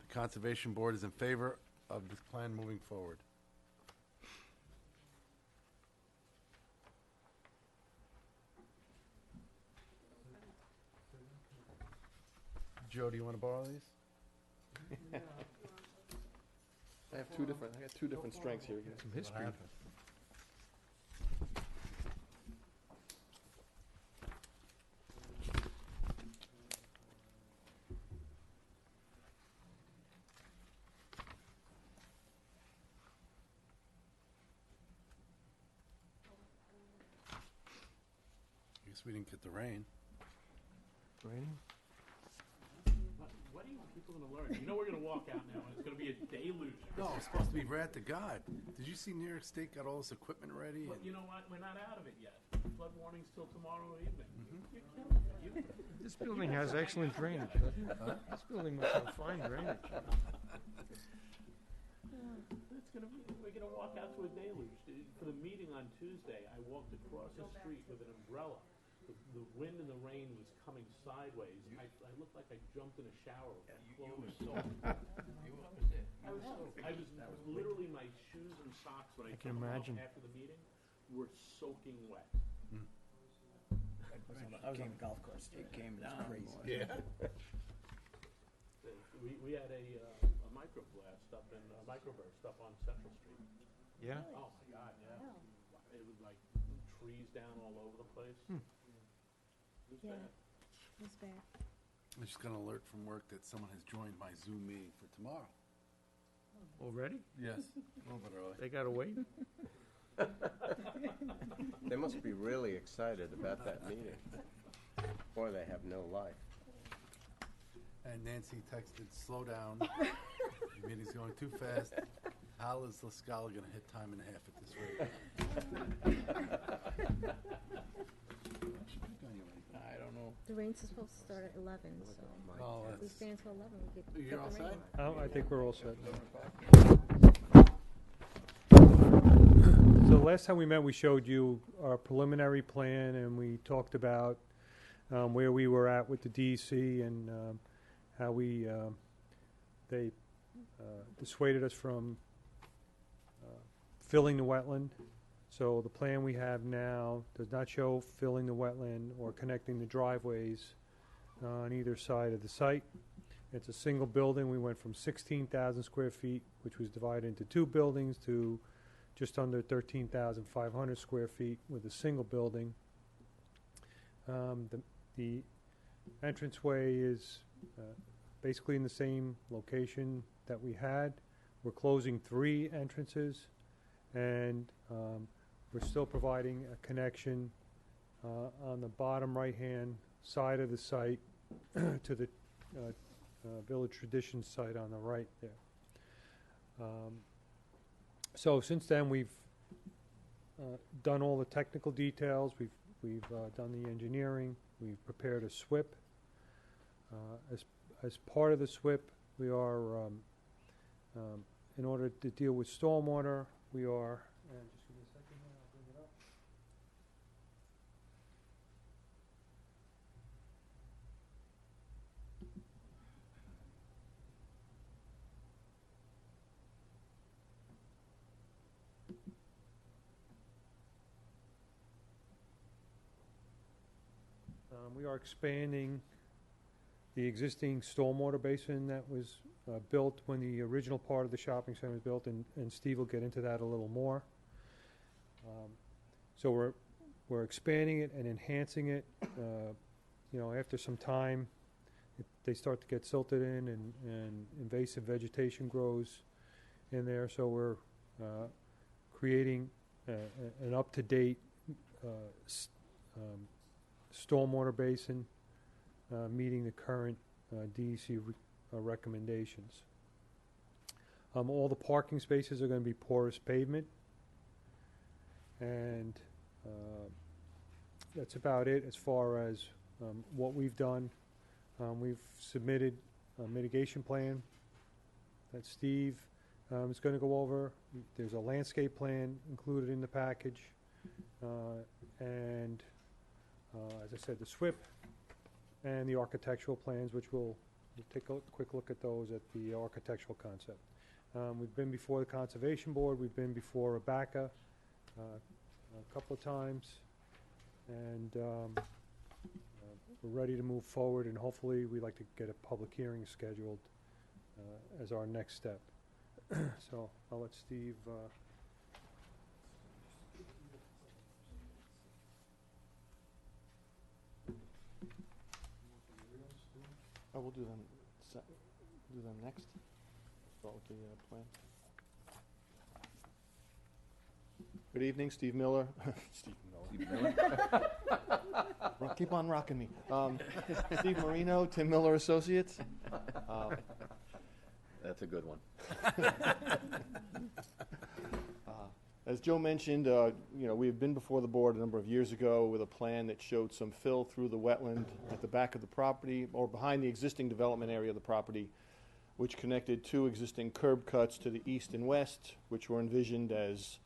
The Conservation Board is in favor of this plan moving forward. Joe, do you want to borrow these? I got two different strengths here. Some history. I guess we didn't get the rain. Raining? What are you people going to learn? You know we're going to walk out now, and it's going to be a deluge. No, it's supposed to be right to God. Did you see New York State got all this equipment ready? But and- you know what? We're not out of it yet. Flood warnings till tomorrow evening. Mm-hmm. You're killing me. This building has excellent drainage, doesn't it? This building must have fine drainage. It's gonna be, we're gonna walk out to a deluge. For the meeting on Tuesday, I walked across the street with an umbrella. The wind and the rain was coming sideways. I looked like I jumped in a shower with my clothes. I was literally, my shoes and socks when I can came out imagine. after the meeting were soaking wet. I was on the golf course. It came down crazy. Yeah. We had a microblast up in, microburst up on Central Street. Yeah? Oh my God, yeah. It was like trees down all over the place. It was Yeah. bad. It's bad. I just got an alert from work that someone has joined my Zoom meeting for tomorrow. Already? Yes, a little bit early. They gotta wait? They must be really excited about that meeting. Or they have no life. And Nancy texted, slow down. The meeting's going too fast. How is Lascala going to hit time and a half at this rate? I don't know. The rain's supposed to start at 11, so Oh, if we that's, stay until 11, we could you're get all the rain. set? I think we're all set now. So last time we met, we showed you our preliminary plan, and we talked about where we were at with the DEC and how they dissuaded us from filling the wetland. So the plan we have now does not show filling the wetland or connecting the driveways on either side of the site. It's a single building. We went from 16,000 square feet, which was divided into two buildings, to just under 13,500 square feet with a single building. The entranceway is basically in the same location that we had. We're closing 3 entrances, and we're still providing a connection on the bottom right-hand side of the site to the Village Traditions site on the right there. So since then, we've done all the technical details. We've done the engineering. We've prepared a SWIP. As part of the SWIP, we are, in order to deal with stormwater, we are, and just give me a second here, I'll bring it up. We are expanding the existing stormwater basin that was built when the original part of the shopping center was built, and Steve will get into that a little more. So we're expanding it and enhancing it. You know, after some time, they start to get silted in, and invasive vegetation grows in there. So we're creating an up-to-date stormwater basin, meeting the current DEC recommendations. All the parking spaces are going to be porous pavement, and that's about it as far as what we've done. We've submitted a mitigation plan that Steve is going to go over. There's a landscape plan included in the package, and as I said, the SWIP and the architectural plans, which we'll take a quick look at those at the architectural concept. We've been before the Conservation Board. We've been before ABACA a couple of times, and we're ready to move forward, and hopefully we'd like to get a public hearing scheduled as our next step. So I'll let Steve Oh, we'll do them, do them next. Start with the plan. Good evening, Steve Miller. Steve Miller. Keep on rocking me. Steve Marino, Tim Miller Associates. That's a good one. As Joe mentioned, you know, we have been before the board a number of years ago with a plan that showed some fill through the wetland at the back of the property, or behind the existing development area of the property, which connected two existing curb cuts to the east and west, which were envisioned as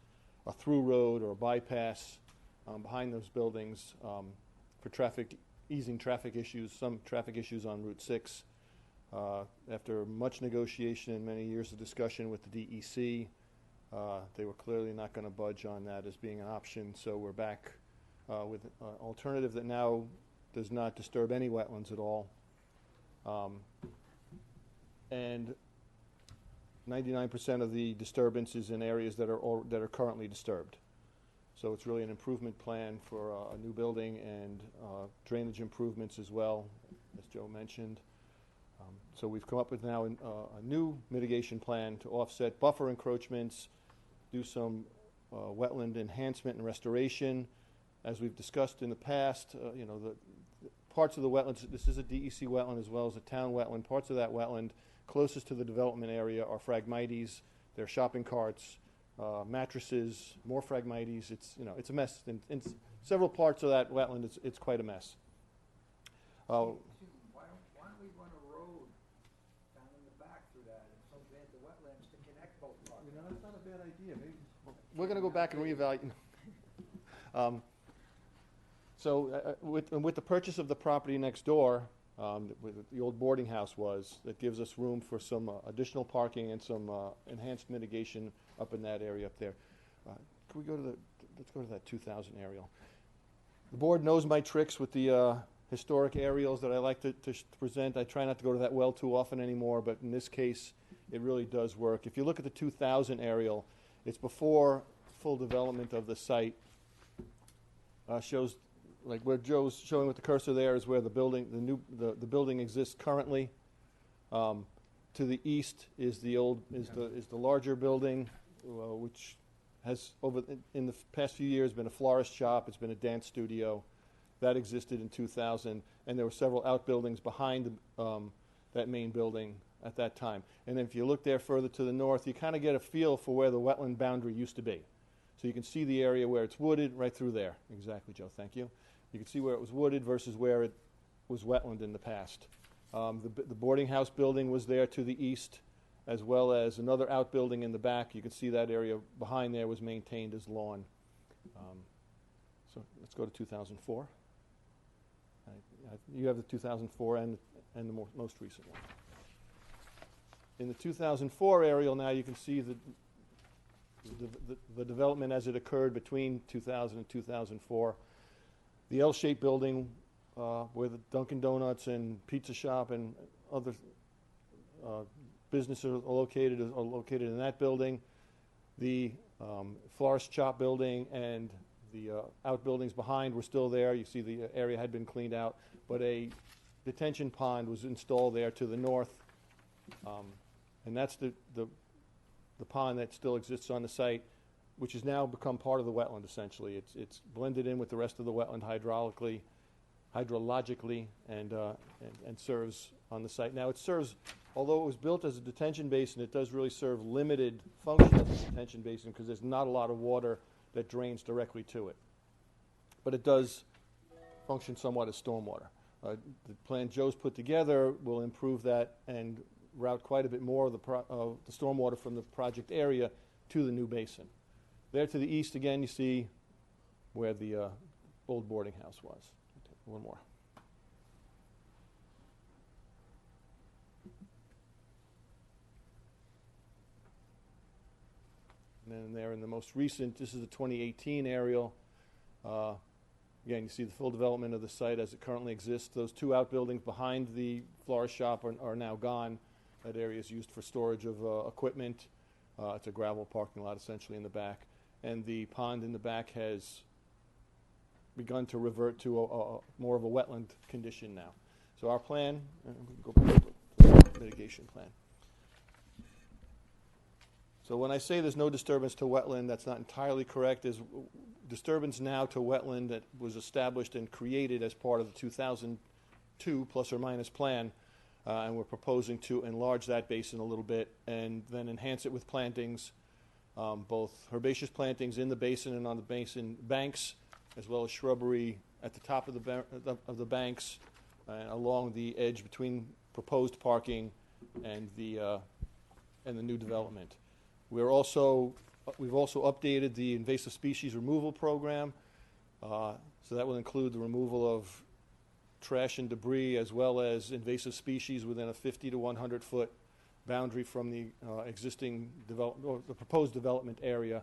a through road or a bypass behind those buildings for easing traffic issues, some traffic issues on Route 6. After much negotiation and many years of discussion with the DEC, they were clearly not going to budge on that as being an option, so we're back with an alternative that now does not disturb any wetlands at all. And 99% of the disturbance is in areas that are currently disturbed. So it's really an improvement plan for a new building and drainage improvements as well, as Joe mentioned. So we've come up with now a new mitigation plan to offset buffer encroachments, do some wetland enhancement and restoration. As we've discussed in the past, you know, the parts of the wetlands, this is a DEC wetland as well as a town wetland. Parts of that wetland closest to the development area are Phragmites, they're shopping carts, mattresses, more Phragmites. It's, you know, it's a mess. In several parts of that wetland, it's quite a mess. Why don't we run a road down in the back through that and so bad the wetlands to connect both parts? You know, that's not a bad idea. Maybe we're going to go back and reevaluate. So with the purchase of the property next door, where the old boarding house was, that gives us room for some additional parking and some enhanced mitigation up in that area up there. Can we go to let's go to that 2000 aerial. The board knows my tricks with the historic aerials that I like to present. I try not to go to that well too often anymore, but in this case, it really does work. If you look at the 2000 aerial, it's before full development of the site. Shows, like where Joe's showing with the cursor there, is where the building, the building exists currently. To the east is the larger building, which has in the past few years been a florist shop. It's been a dance studio. That existed in 2000, and there were several outbuildings behind that main building at that time. And then if you look there further to the north, you kind of get a feel for where the wetland boundary used to be. So you can see the area where it's wooded right through there. Exactly, Joe, thank you. You can see where it was wooded versus where it was wetland in the past. The boarding house building was there to the east, as well as another outbuilding in the back. You can see that area behind there was maintained as lawn. So let's go to 2004. You have the 2004 and the most recent one. In the 2004 aerial now, you can see that the development as it occurred between 2000 and 2004. The L-shaped building where the Dunkin' Donuts and pizza shop and other businesses are located in that building. The florist shop building and the outbuildings behind were still there. You see the area had been cleaned out, but a detention pond was installed there to the north, and that's the pond that still exists on the site, which has now become part of the wetland. Essentially, it's blended in with the rest of the wetland hydrologically, and serves on the site. Now it serves, although it was built as a detention basin, it does really serve limited function as a detention basin because there's not a lot of water that drains directly to it. But it does function somewhat as stormwater. The plan Joe's put together will improve that and route quite a bit more of the stormwater from the project area to the new basin. There to the east, again, you see where the old boarding house was. Take one more. And then there in the most recent, this is a 2018 aerial. Again, you see the full development of the site as it currently exists. Those two outbuildings behind the florist shop are now gone. That area is used for storage of equipment. It's a gravel parking lot essentially in the back. And the pond in the back has begun to revert to more of a wetland condition now. So our plan, we can go back to the mitigation plan. So when I say there's no disturbance to wetland, that's not entirely correct. There's disturbance now to wetland that was established and created as part of the 2002 plus or minus plan, and we're proposing to enlarge that basin a little bit and then enhance it with plantings, both herbaceous plantings in the basin and on the basin banks, as well as shrubbery at the top of the banks and along the edge between proposed parking and the new development. We've also updated the invasive species removal program, so that will include the removal of trash and debris as well as invasive species within a 50 to 100 foot boundary from the existing or the proposed development area.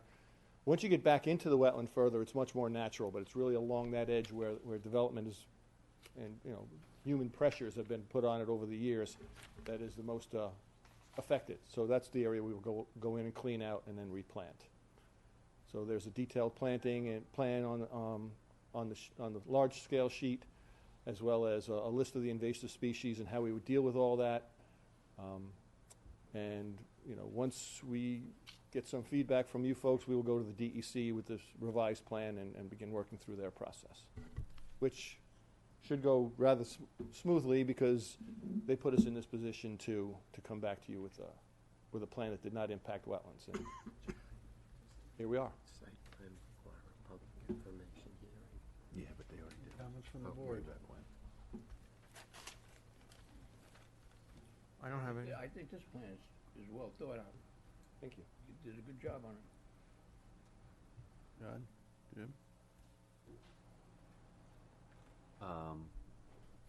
Once you get back into the wetland further, it's much more natural, but it's really along that edge where development is, and human pressures have been put on it over the years, that is the most affected. So that's the area we will go in and clean out and then replant. So there's a detailed planting and plan on the large scale sheet, as well as a list of the invasive species and how we would deal with all that. And once we get some feedback from you folks, we will go to the DEC with this revised plan and begin working through their process, which should go rather smoothly because they put us in this position to come back to you with a plan that did not impact wetlands. And here we are. Site plan require a public information hearing. Yeah, but they already did. Comments from the Oh, board? way back when. I don't have any. Yeah, I think this plan is well thought out. Thank you. You did a good job on it. John? Jim?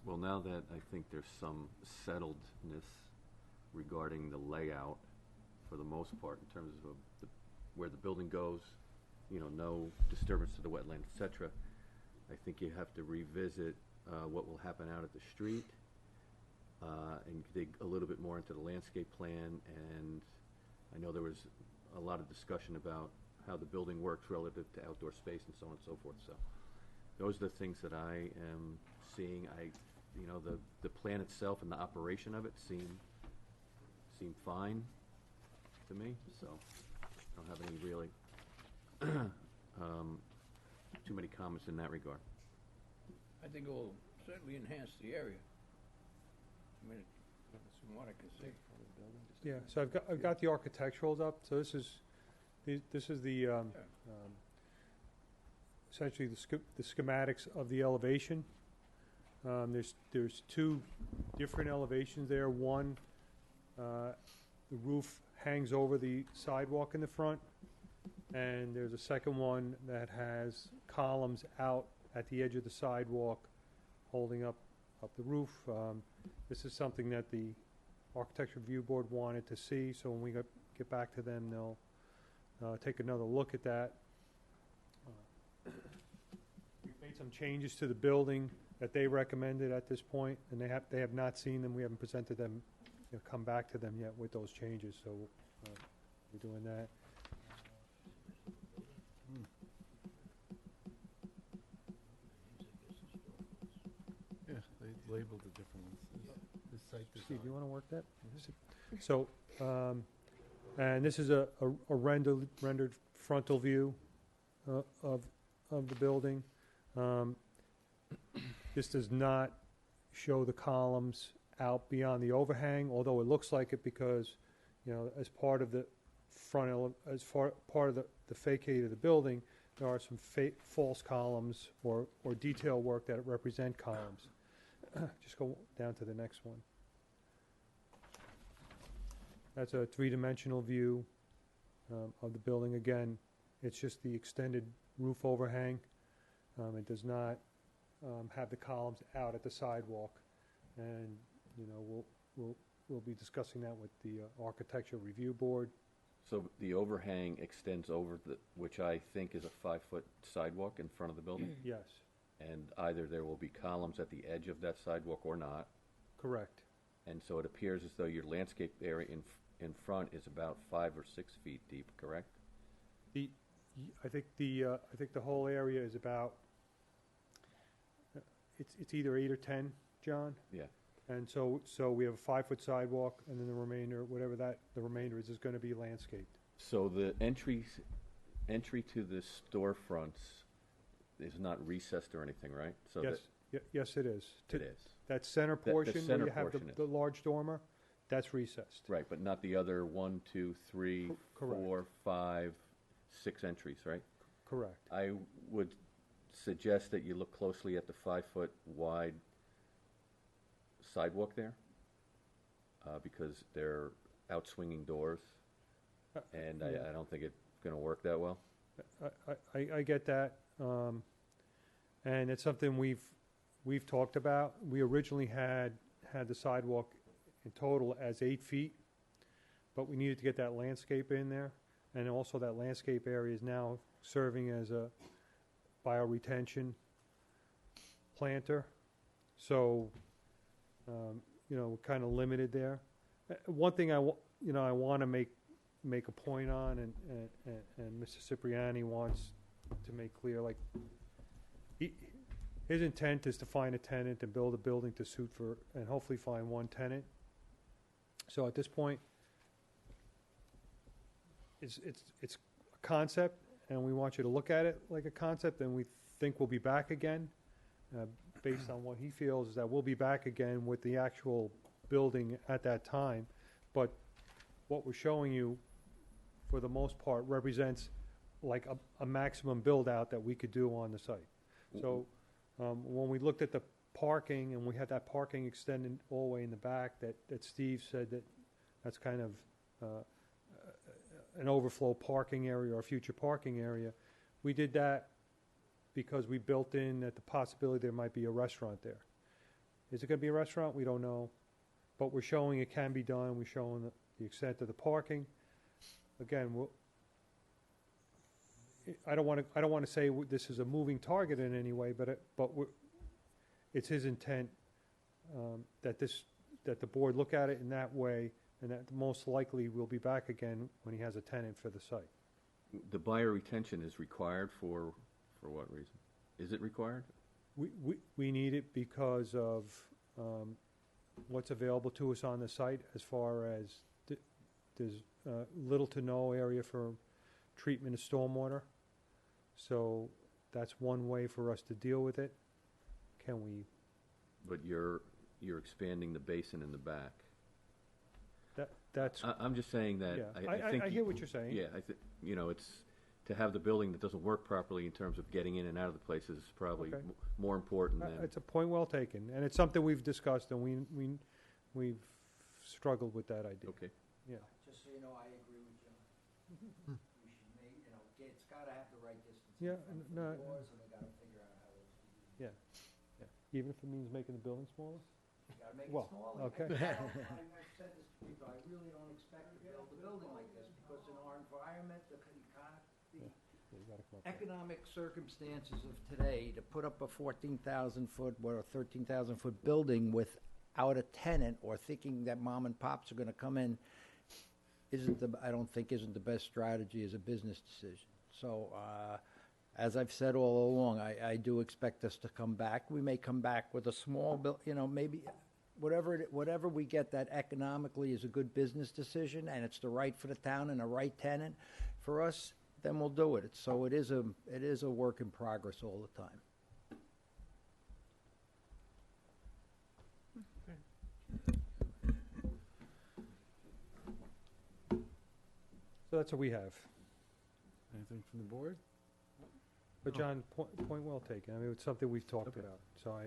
Well, now that I think there's some settledness regarding the layout, for the most part, in terms of where the building goes, no disturbance to the wetland, et cetera, I think you have to revisit what will happen out at the street and dig a little bit more into the landscape plan. And I know there was a lot of discussion about how the building works relative to outdoor space and so on and so forth. So those are the things that I am seeing. The plan itself and the operation of it seem fine to me. So I don't have any really too many comments in that regard. I think it will certainly enhance the area. I mean, from what I can see. Yeah, so I've got the architecturals up. So this is the essentially the schematics of the elevation. There's two different elevations there. One, the roof hangs over the sidewalk in the front, and there's a second one that has columns out at the edge of the sidewalk holding up the roof. This is something that the Architecture Review Board wanted to see, so when we get back to them, they'll take another look at that. We've made some changes to the building that they recommended at this point, and they have not seen them. We haven't presented them, come back to them yet with those changes, so we're doing that. Yeah, they labeled the different ones. This site Steve, you design. want to work that? So, and this is a rendered frontal view of the building. This does not show the columns out beyond the overhang, although it looks like it because, as part of the part of the facade of the building, there are some false columns or detail work that represent columns. Just go down to the next one. That's a three-dimensional view of the building. Again, it's just the extended roof overhang. It does not have the columns out at the sidewalk, and we'll be discussing that with the Architecture Review Board. So the overhang extends over which I think is a 5-foot sidewalk in front of the building? Yes, And either there will be columns at the edge of that sidewalk or not. correct. And so it appears as though your landscape area in front is about 5 or 6 feet deep, correct? I think the whole area is about. It's either 8 or 10, John. Yeah. And so we have a 5-foot sidewalk, and then the remainder, whatever the remainder is going to be landscaped. So the entry to the storefronts is not recessed or anything, right? So Yes, yes, it is. It is. That center The portion where center you have portion is. the large dormer, that's recessed. Right, but not the other 1, 2, 3, Correct. 4, 5, 6 entries, right? Correct. I would suggest that you look closely at the 5-foot wide sidewalk there, because they're outswinging doors, and yeah. I don't think it's going to work that well. I get that, and it's something we've talked about. We originally had the sidewalk in total as 8 feet, but we needed to get that landscape in there, and also that landscape area is now serving as a bioretention planter, so we're kind of limited there. One thing I want to make a point on, and Mr. Cipriani wants to make clear, like, his intent is to find a tenant and build a building to suit for, and hopefully find one tenant. So at this point, it's a concept, and we want you to look at it like a concept, and we think we'll be back again, based on what he feels, is that we'll be back again with the actual building at that time. But what we're showing you, for the most part, represents like a maximum build-out that we could do on the site. So when we looked at the parking, and we had that parking extended all the way in the back, that Steve said that's kind of an overflow parking area or future parking area, we did that because we built in that the possibility there might be a restaurant there. Is it going to be a restaurant? We don't know. But we're showing it can be done. We're showing the extent of the parking. Again, I don't want to say this is a moving target in any way, but it's his intent that the board look at it in that way, and that most likely we'll be back again when he has a tenant for the site. The bioretention is required for what reason? Is it required? We need it because of what's available to us on the site, as far as there's little to no area for treatment of stormwater. So that's one way for us to deal with it. Can we? But you're expanding the basin in the back. That's. I'm just saying that. Yeah, I think I hear what you're saying. Yeah, it's to have the building that doesn't work properly in terms of getting in and out of the place is probably Okay. more important than. It's a point well taken, and it's something we've discussed, and we've struggled with that idea. Okay. Yeah. Just so you know, I agree with John. We should make, it's gotta have the right distance. Yeah, from no, the doors, and they gotta figure out how it's. Yeah. Even if it means making the building smaller? gotta make it Well, smaller. okay. I've said this to people, I really don't expect to build a building like this, because in our environment, the economic circumstances of today, to put up a 14,000-foot or a 13,000-foot building without a tenant, or thinking that mom and pops are gonna come in, I don't think isn't the best strategy as a business decision. So, as I've said all along, I do expect us to come back. We may come back with a small maybe whatever we get that economically is a good business decision, and it's the right for the town and the right tenant for us, then we'll do it. So it is a work in progress all the time. So that's what we have. Anything from the board? But John, point well taken. I mean, it's something we've talked about, so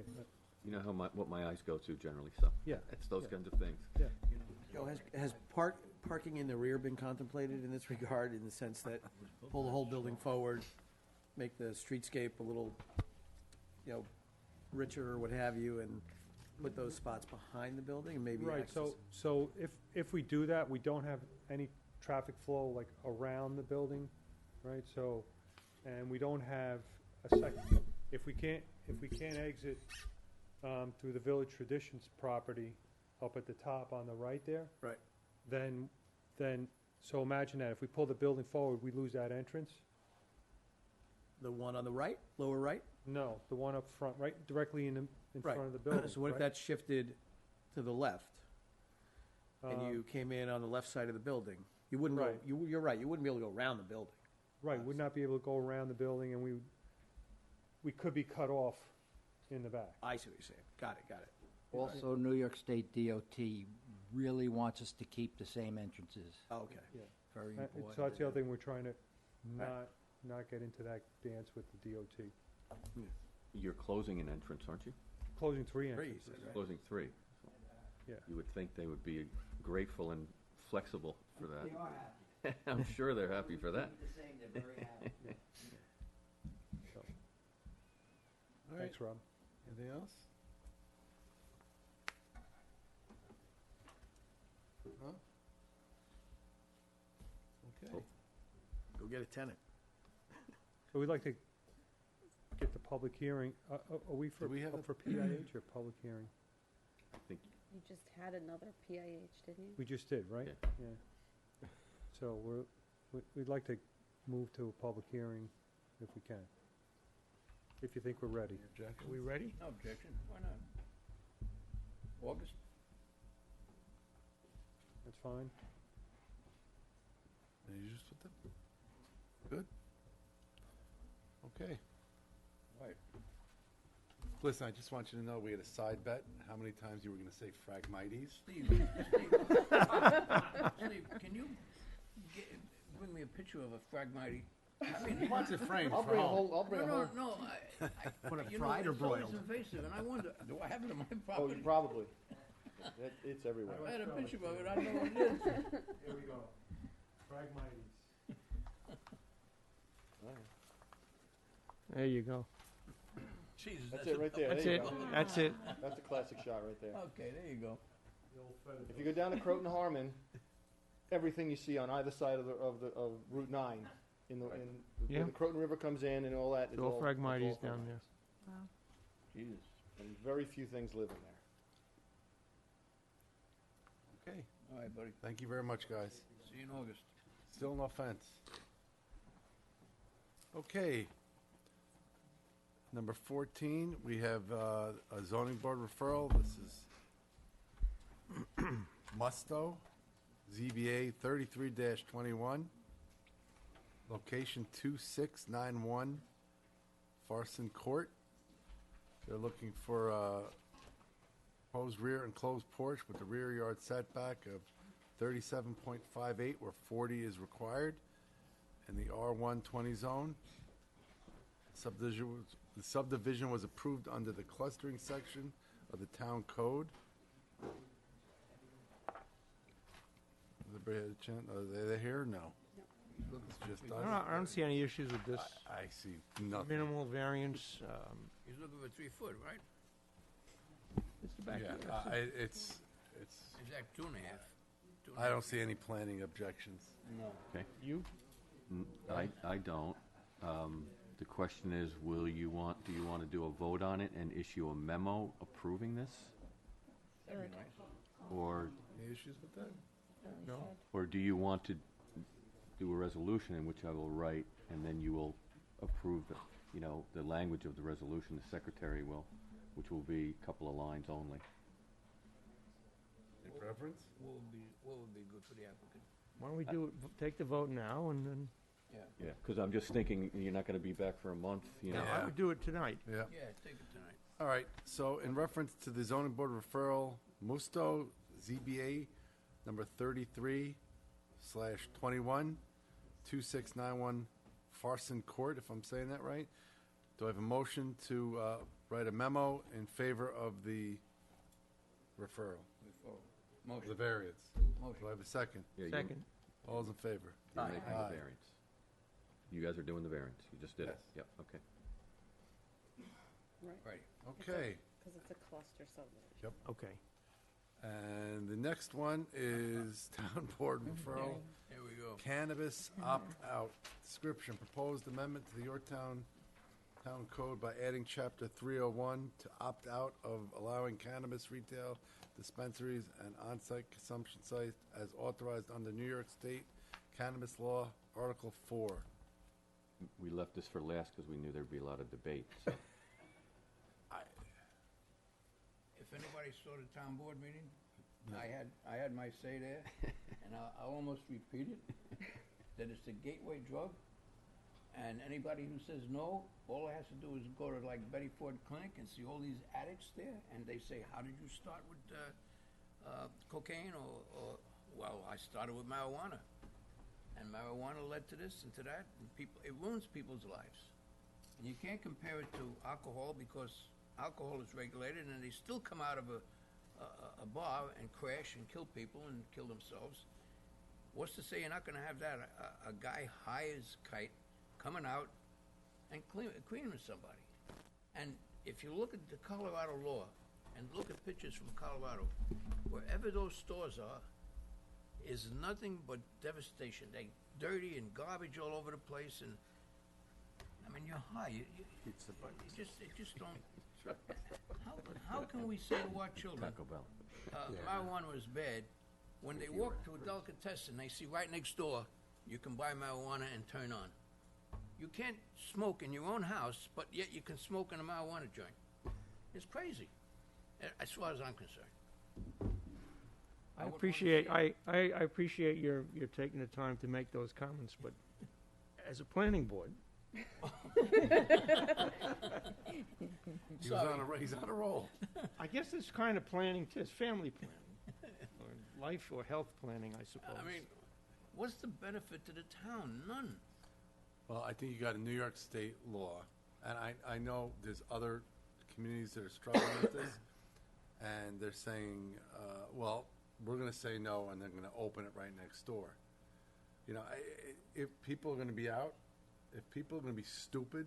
You know what my eyes go to generally, so. Yeah. It's those Yeah. kinds of things. Yeah. Joe, has parking in the rear been contemplated in this regard, in the sense that pull the whole building forward, make the streetscape a little, richer or what have you, and put those spots behind the building and maybe Right, access? so if we do that, we don't have any traffic flow like around the building, right? So, and we don't have a second, if we can't exit through the Village Traditions property up at the top on the right there. Right. Then, so imagine that, if we pull the building forward, we lose that entrance? The one on the right, lower right? No, the one up front, right directly in Right. front of the building. So what if right? that shifted to the left, and Um, you came in on the left side of the building? You wouldn't go, Right. you're right, you wouldn't be able to go around the building. Right, would not be able to go around the building, and we could be cut off in the back. I see what you're saying. Got it. Also, New York State DOT really wants us to keep the same entrances. Oh, okay. Yeah. Very So important. that's the other thing, we're trying to not get into that dance with the DOT. You're closing an entrance, aren't you? Closing three Three, entrances. you said, right? Closing three. Yeah. You would think they would be grateful and flexible for that. They are happy. I'm sure they're happy for that. Keep the same, they're very happy. So, All right. Thanks, Rob. Anything else? No? Okay. Go get a tenant. So we'd like to get the public hearing, are we Do we have up a- for PIH or public hearing? I think You just had another PIH, didn't you? We just did, right? Yeah. So we'd like to move to a public hearing if we can. If you think we're ready. Are we ready? No objection, why not? August? That's fine. And you just put them? Good? Okay. Right. Listen, I just want you to know, we had a side bet, how many times you were gonna say Phragmites. Steve, can you bring me a picture of a Phragmite? I mean, He wants it framed I'll for bring a home. whole, I'll bring a whole. No, Put it you fried know, or it's always broiled? invasive, and I wonder, do I have it on my Oh, property? you probably. It's everywhere. If I had a picture of it, I'd know what it is. Here we go. Phragmites. There you go. Jesus, That's it right there. That's There you it. go. That's it. That's a classic shot right there. Okay, there you go. If you go down to Croton Harmon, everything you see on either side of Route 9, Yeah. where the Croton River comes in and all that. It's all Phragmites down there. Wow. Jesus. And very few things live in there. Okay, All right, buddy. thank you very much, guys. See you in August. Still no fence. Okay. Number 14, we have a zoning board referral. This is Musto, ZBA 33-21, location 2691 Farson Court. They're looking for a proposed rear enclosed porch with a rear yard setback of 37.58, where 40 is required, in the R120 zone. The subdivision was approved under the clustering section of the town code. Everybody had a chance, are they here? No. It's just us. I don't see any issues with this. I see nothing. Minimal variance. He's looking for 3 foot, right? It's the back Yeah, here. it's, Is that 2.5? I don't see any planning objections. No. Okay. You? I don't. The question is, do you want to do a vote on it and issue a memo approving this? That'd be nice. Or, Any issues with that? No? or do you want to do a resolution in which I will write, and then you will approve the language of the resolution, the secretary will, which will be a couple of lines only. Any preference? What would be good for the applicant? Why don't we take the vote now and then, Yeah. Yeah, because I'm just thinking, you're not going to be back for a month, no, I would do it tonight. Yeah. Yeah, take it tonight. All right, so in reference to the zoning board referral, Musto, ZBA, number 33/21, 2691 Farson Court, if I'm saying that right. Do I have a motion to write a memo in favor of the referral? The Motion. variance. Motion. Do I have a second? Yeah, Second. All those in favor? You're making the Aye. variance. You guys are doing the variance. You just did it. Yes. Yep, okay. Right. Okay. Because it's a cluster subdivision. Okay. And the next one is town board referral. Here we go. Cannabis opt-out. Description, proposed amendment to the Yorktown Town Code by adding chapter 301 to opt out of allowing cannabis retail dispensaries and on-site consumption sites as authorized under New York State Cannabis Law, Article 4. We left this for last because we knew there'd be a lot of debate, so. If anybody saw the town board meeting, I had my say there, and I'll almost repeat it, that it's a gateway drug, and anybody who says no, all it has to do is go to like Betty Ford Clinic and see all these addicts there, and they say, how did you start with cocaine, or well, I started with marijuana, and marijuana led to this and to that, and it ruins people's lives. And you can't compare it to alcohol because alcohol is regulated, and they still come out of a bar and crash and kill people and kill themselves. What's to say you're not going to have that? A guy high as kite coming out and cleaning somebody. And if you look at the Colorado law and look at pictures from Colorado, wherever those stores are, is nothing but devastation. They dirty and garbage all over the place, and I mean, you're high. You just don't. How can we say to our children, Taco Bell. marijuana is bad, when they walk to a delicatessen, they see right next door, you can buy marijuana and turn on. You can't smoke in your own house, but yet you can smoke in a marijuana joint. It's crazy, as far as I'm concerned. I appreciate, I appreciate your taking the time to make those comments, but as a planning board, He's on a roll. I guess it's kind of planning, too. It's family planning, or life or health planning, I suppose. I mean, what's the benefit to the town? None. Well, I think you got a New York State law, and I know there's other communities that are struggling with this, and they're saying, well, we're going to say no, and they're going to open it right next door. You know, if people are going to be out, if people are going to be stupid,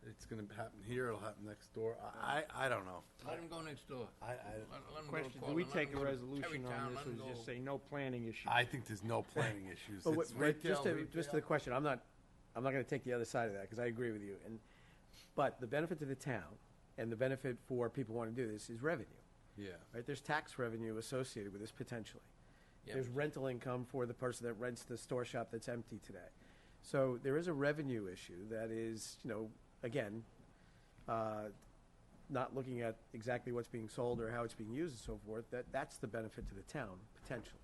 it's going to happen here, it'll happen next door. I don't know. Let them go next door. I Let 'em go to Question, do Portland, we let take 'em a go to resolution Terrytown, on let this, 'em or just go- say no planning issue? think there's no planning issues. But It's just retail, to the question, I'm not going to take the other side of that, because I agree with you. But the benefit to the town and the benefit for people who want to do this is revenue, Yeah. right? There's tax revenue associated with this potentially. Yeah. There's rental income for the person that rents the store shop that's empty today. So there is a revenue issue that is, again, not looking at exactly what's being sold or how it's being used and so forth, that's the benefit to the town, potentially.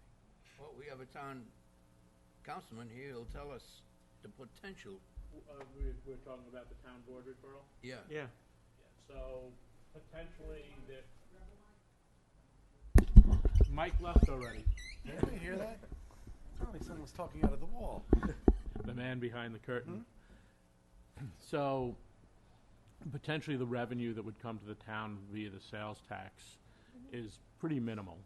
Well, we have a town councilman here, he'll tell us the potential. We're talking about the town board referral? Yeah. Yeah. So potentially Mike left already. Did you hear that? Sounded like someone was talking out of the wall. The man behind the curtain. So potentially the revenue that would come to the town via the sales tax is pretty minimal.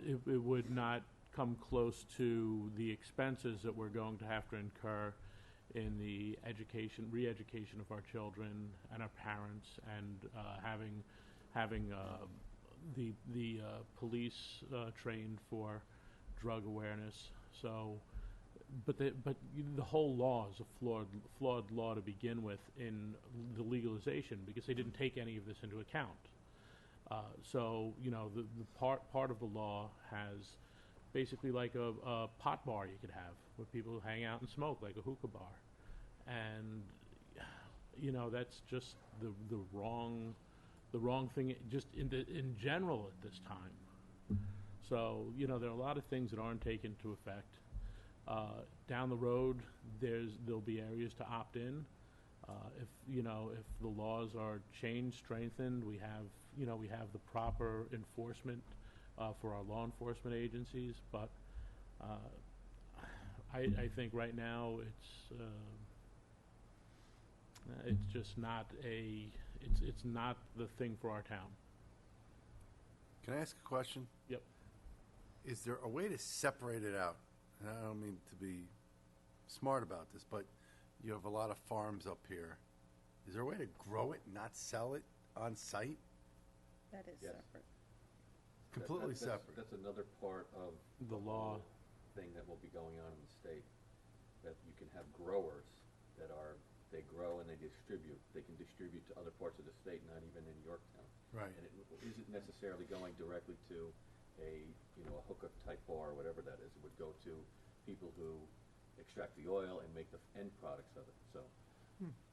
It would not come close to the expenses that we're going to have to incur in the re-education of our children and our parents, and having having the police trained for drug awareness. So, but the whole law is a flawed law to begin with in the legalization, because they didn't take any of this into account. So, you know, the part of the law has basically like a pot bar you could have where people hang out and smoke, like a hookah bar. And, you know, that's just the wrong thing, just in general at this time. So, you know, there are a lot of things that aren't taken into effect. Down the road, there'll be areas to opt in. If the laws are changed, strengthened, we have the proper enforcement for our law enforcement agencies. But I think right now it's just not it's not the thing for our town. Can I ask a question? Yep. Is there a way to separate it out? And I don't mean to be smart about this, but you have a lot of farms up here. Is there a way to grow it, not sell it on site? That is Yes. separate. Completely That's- separate. That's another part of The law. whole thing that will be going on in the state, that you can have growers that they grow and they distribute. They can distribute to other parts of the state, not even in Yorktown. Right. And it isn't necessarily going directly to a hookah type bar or whatever that is. It would go to people who extract the oil and make the end products of it. So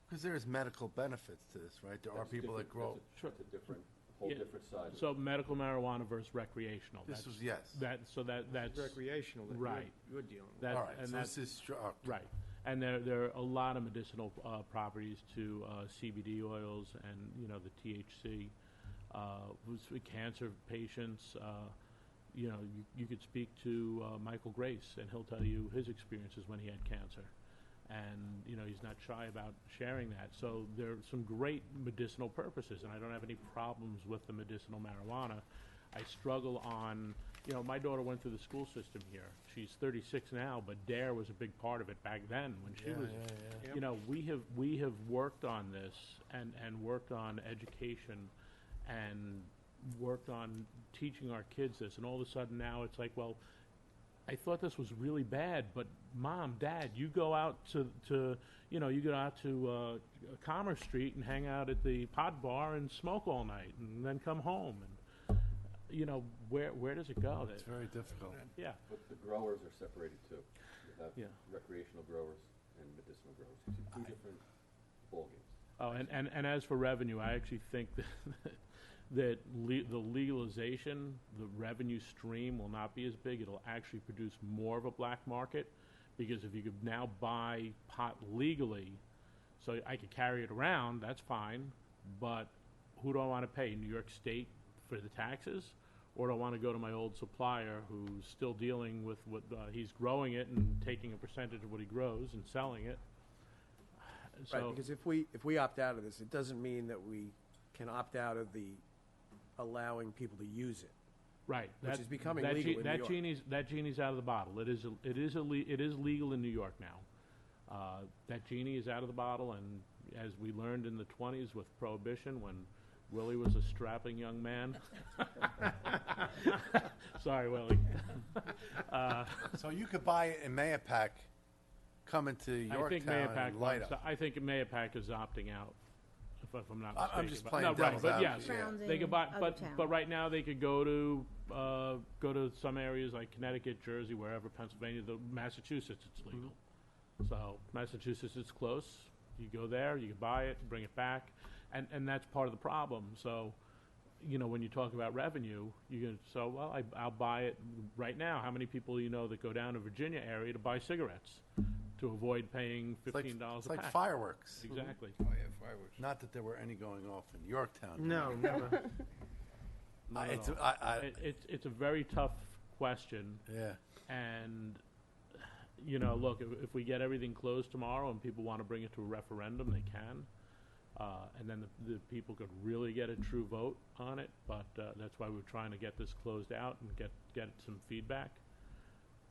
Because there's medical benefits to this, right? There are that's people that different- grow. That's a different, whole Yeah. different side. So medical marijuana versus recreational. This That's- was- yes. That's recreational that right. you're dealing with. That- All right, and so that's- this is right. And there are a lot of medicinal properties to CBD oils and the THC. With cancer patients, you could speak to Michael Grace, and he'll tell you his experiences when he had cancer. And he's not shy about sharing that. So there are some great medicinal purposes, and I don't have any problems with the medicinal marijuana. I struggle on, my daughter went through the school system here. She's 36 now, but DARE was a big part of it back then when she was. We have worked on this and worked on education and worked on teaching our kids this, and all of a sudden now it's like, well, I thought this was really bad, but Mom, Dad, you go out to Commerce Street and hang out at the pot bar and smoke all night, and then come home, and where does it go? It's very difficult. Yeah. But the growers are separated too. You have Yeah. recreational growers and medicinal growers. It's two different ballgames. Oh, and as for revenue, I actually think that the legalization, the revenue stream will not be as big. It'll actually produce more of a black market, because if you could now buy pot legally, so I could carry it around, that's fine, but who do I want to pay? New York State for the taxes? Or do I want to go to my old supplier who's still dealing with what he's growing it and taking a percentage of what he grows and selling it? So, Right, because if we opt out of this, it doesn't mean that we can opt out of the allowing people to use it. right, Which is becoming legal in New York. That genie's out of the bottle. It is legal in New York now. That genie is out of the bottle, and as we learned in the 20s with Prohibition, when Willie was a strapping young man. Sorry, Willie. So you could buy it in Mayapack, come into Yorktown and light up. I think Mayapack is opting out, if I'm not mistaken. I'm just But- playing no, right, devil's but yes, advocate. Frowns they in could buy, other towns. but right now they could go to some areas like Connecticut, Jersey, wherever, Pennsylvania, Massachusetts, it's legal. So Massachusetts, it's close. You go there, you can buy it, bring it back, and that's part of the problem. So, when you talk about revenue, I'll buy it right now. How many people that go down to Virginia area to buy cigarettes to avoid paying $15 It's a like pack? fireworks. Exactly. Oh, yeah, fireworks. Not that there were any going off in Yorktown. No, never. Not at It's all. It's a very tough question. Yeah. And, look, if we get everything closed tomorrow and people want to bring it to a referendum, they can. And then the people could really get a true vote on it. But that's why we're trying to get this closed out and get some feedback.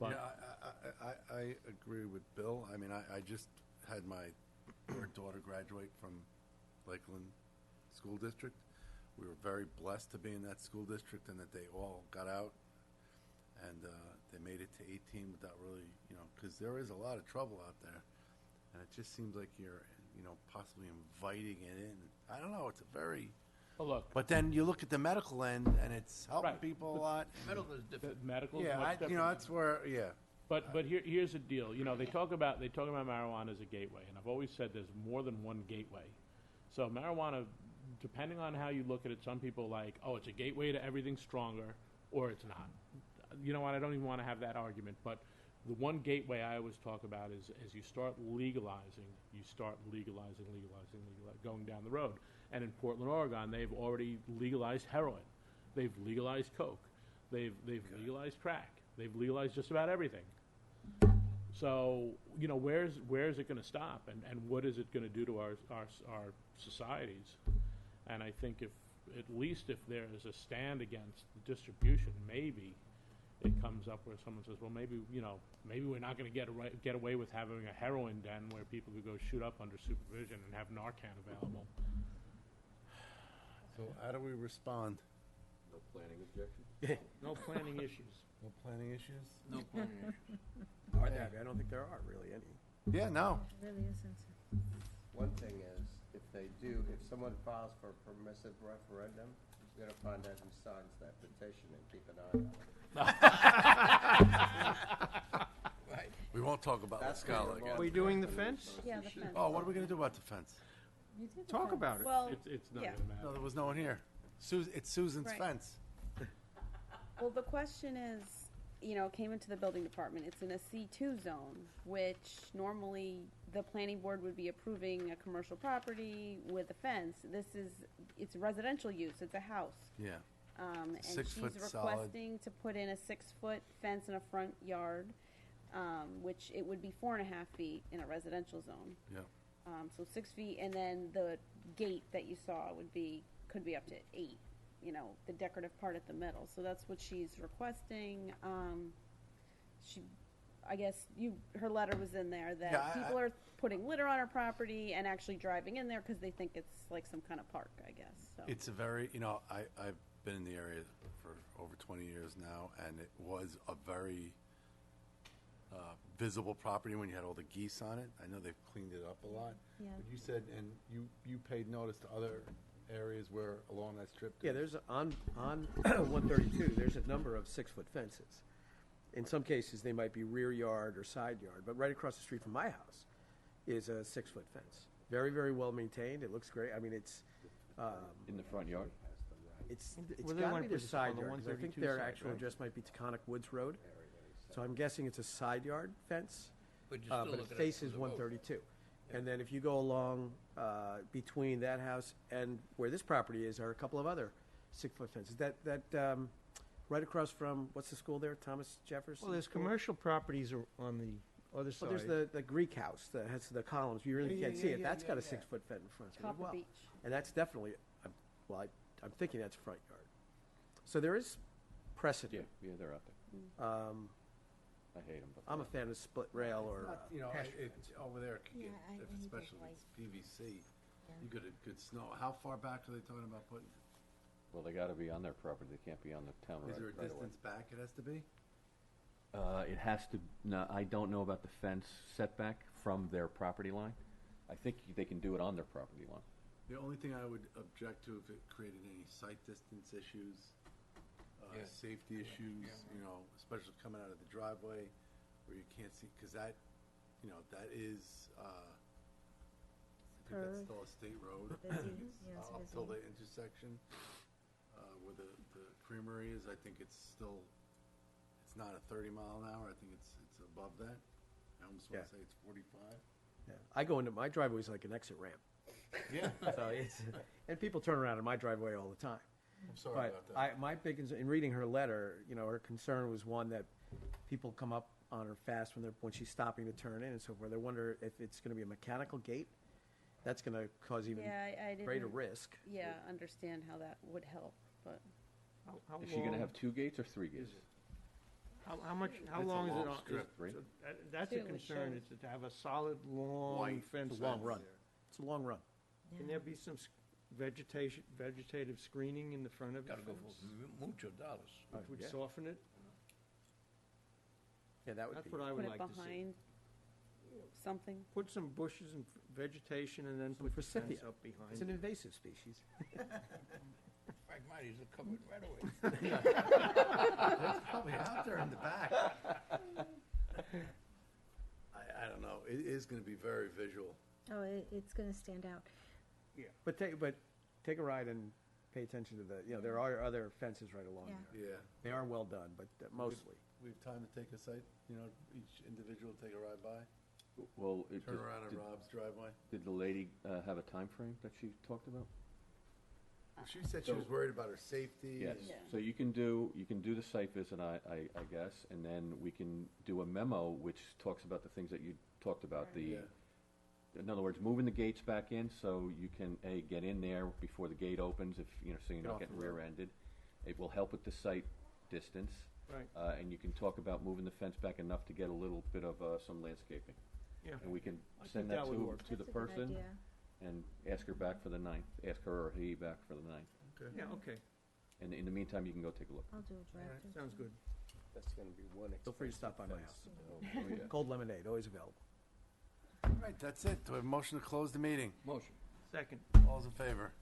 But Yeah, I agree with Bill. I mean, I just had my third daughter graduate from Lakeland School District. we were very blessed to be in that school district and that they all got out and they made it to 18 without really, because there is a lot of trouble out there. And it just seems like you're, possibly inviting it in. I don't know, it's a very... Well, look. But then you look at the medical end and it's helping Right. people a lot. Medical is different. Medical is Yeah, much different. that's where, yeah. But here's the deal. They talk about marijuana as a gateway, and I've always said there's more than one gateway. So marijuana, depending on how you look at it, some people like, oh, it's a gateway to everything stronger, or it's not. You know what? I don't even want to have that argument. But the one gateway I always talk about is as you start legalizing, going down the road. And in Portland, Oregon, they've already legalized heroin. They've legalized coke. They've legalized crack. They've legalized just about everything. So, where's it going to stop, and what is it going to do to our societies? And I think if there is a stand against the distribution, maybe it comes up where someone says, well, maybe we're not going to get away with having a heroin den where people could go shoot up under supervision and have Narcan available. So how do we respond? No planning objections? No planning issues. No planning issues? No planning issue. Are there? I don't think there are really any. Yeah, no. It really isn't. One thing is, if someone files for a permissive referendum, you're gonna find out who signs that petition and keep an eye on it. Right. We won't talk about La That's Scala where again. your Are we doing the fence? Yeah, the fence. Oh, what are we going to do about the fence? You did the Talk fence. about it. Well, It's not yeah. going to matter. No, there was no one here. It's Susan's Right. fence. Well, the question is, it came into the building department. It's in a C2 zone, which normally the planning board would be approving a commercial property with a fence. It's residential use. It's a house. Yeah. And 6 she's foot solid. requesting to put in a 6-foot fence in a front yard, which it would be 4.5 feet in a residential zone. Yeah. So 6 feet, and then the gate that you saw could be up to 8. The decorative part at the middle. So that's what she's requesting. I guess her letter was in there that Yeah, people are putting litter on her property and actually driving in there because they think it's like some kind of park, I guess. So. It's a very, I've been in the area for over 20 years now, and it was a very visible property when you had all the geese on it. I know they've cleaned it up a lot. Yeah. But you said, and you paid notice to other areas where along that strip? Yeah, there's on 132. There's a number of 6-foot fences. In some cases, they might be rear yard or side yard, but right across the street from my house is a 6-foot fence. Very, very well maintained. It looks great. I mean, it's In the front yard? it's Well, they got to wanna be their put this side on the yard, 'cause I think 132 their side, actual right? address might be Taconic Woods Road. So I'm guessing it's a side yard fence, But you're still but it looking at faces the road. 132. And then if you go along between that house and where this property is, are a couple of other 6-foot fences. That right across from, what's the school there, Thomas Jefferson? Well, there's School? commercial properties on the other side. Well, there's the Greek house that has the columns. You really Yeah, can't yeah, see yeah, it. yeah, That's got a yeah. 6-foot fence in front of it as Copper well. Beach. And that's definitely, I'm thinking that's front yard. So there is precedent. Yeah, they're out there. I hate them, but. I'm a fan of split rail or pasture It's fence. over there, it could Yeah, get- I need that especially if it's PVC, Yeah. you get a good snow. How far back are they talking about putting it? Well, they gotta be on their property, they can't be on the town Is there a right away. distance back it has to be? It has to, no, I don't know about the fence setback from their property line. I think they can do it on their property line. The only thing I would object to if it created any sight distance issues, Yeah. safety issues, especially coming out of the driveway where you can't see, because that is, I think that's Curve. still a state road. Busy, yeah, it's Up busy. till the intersection, where the creamery is, I think it's still, it's not a 30-mile-an-hour, I think it's above that. I almost want Yeah. to say it's 45. Yeah. I go into my driveway is like an exit ramp. Yeah. So it's, and people turn around in my driveway all the time. I'm sorry But about that. my big in reading her letter, her concern was one that people come up on her fast when she's stopping to turn in and so forth. They wonder if it's going to be a mechanical gate. That's going to cause even Yeah, I greater didn't. risk. Yeah, understand how that would help, but. How Is she gonna long- have 2 gates or 3 gates? How It's a long is it long on? strip. Three? That's a Two, it concern, shows. is to have a solid, long White fence. It's a long run. It's a long run. Can there be some vegetative screening in the front of the Gotta go fence, for mucho dollars. which would yeah. soften it. Yeah, that would That's be. what I would Put like it to see. behind something. Put some bushes and vegetation and then put the fence forsythia. up behind It's an it. invasive species. Phragmites are covered right away. It's probably out there in the back. I don't know. It is going to be very visual. Oh, it's gonna stand out. Yeah. But take a ride and pay attention to the, there are other fences right along Yeah. there. Yeah. They are well done, but mostly. We have time to take a site, each individual take a ride by, Well, turn around on Rob's driveway. did the lady have a time frame that she talked about? She said she was worried about her safety. Yes, and- so you can do the site visit, I guess, and then we can do a memo which talks about the things that you talked about, Yeah. in other words, moving the gates back in so you can, A, get in there before the gate opens, if, so you're Get not off getting the road. rear-ended. It will help with the site distance. Right. And you can talk about moving the fence back enough to get a little bit of, some landscaping. Yeah. And we can I think send that that would work. to the That's a good person idea. and ask her back for the 9th, ask her or he back for the 9th. Okay. Yeah, okay, And in the meantime, you can go take a look. I'll do a draft. or sounds good. That's gonna be one Feel free to stop by my expensive house. fence. Oh, yeah. Cold lemonade, always available. All right, that's it. Do I have a motion to close the meeting? Motion. Second. All's in favor?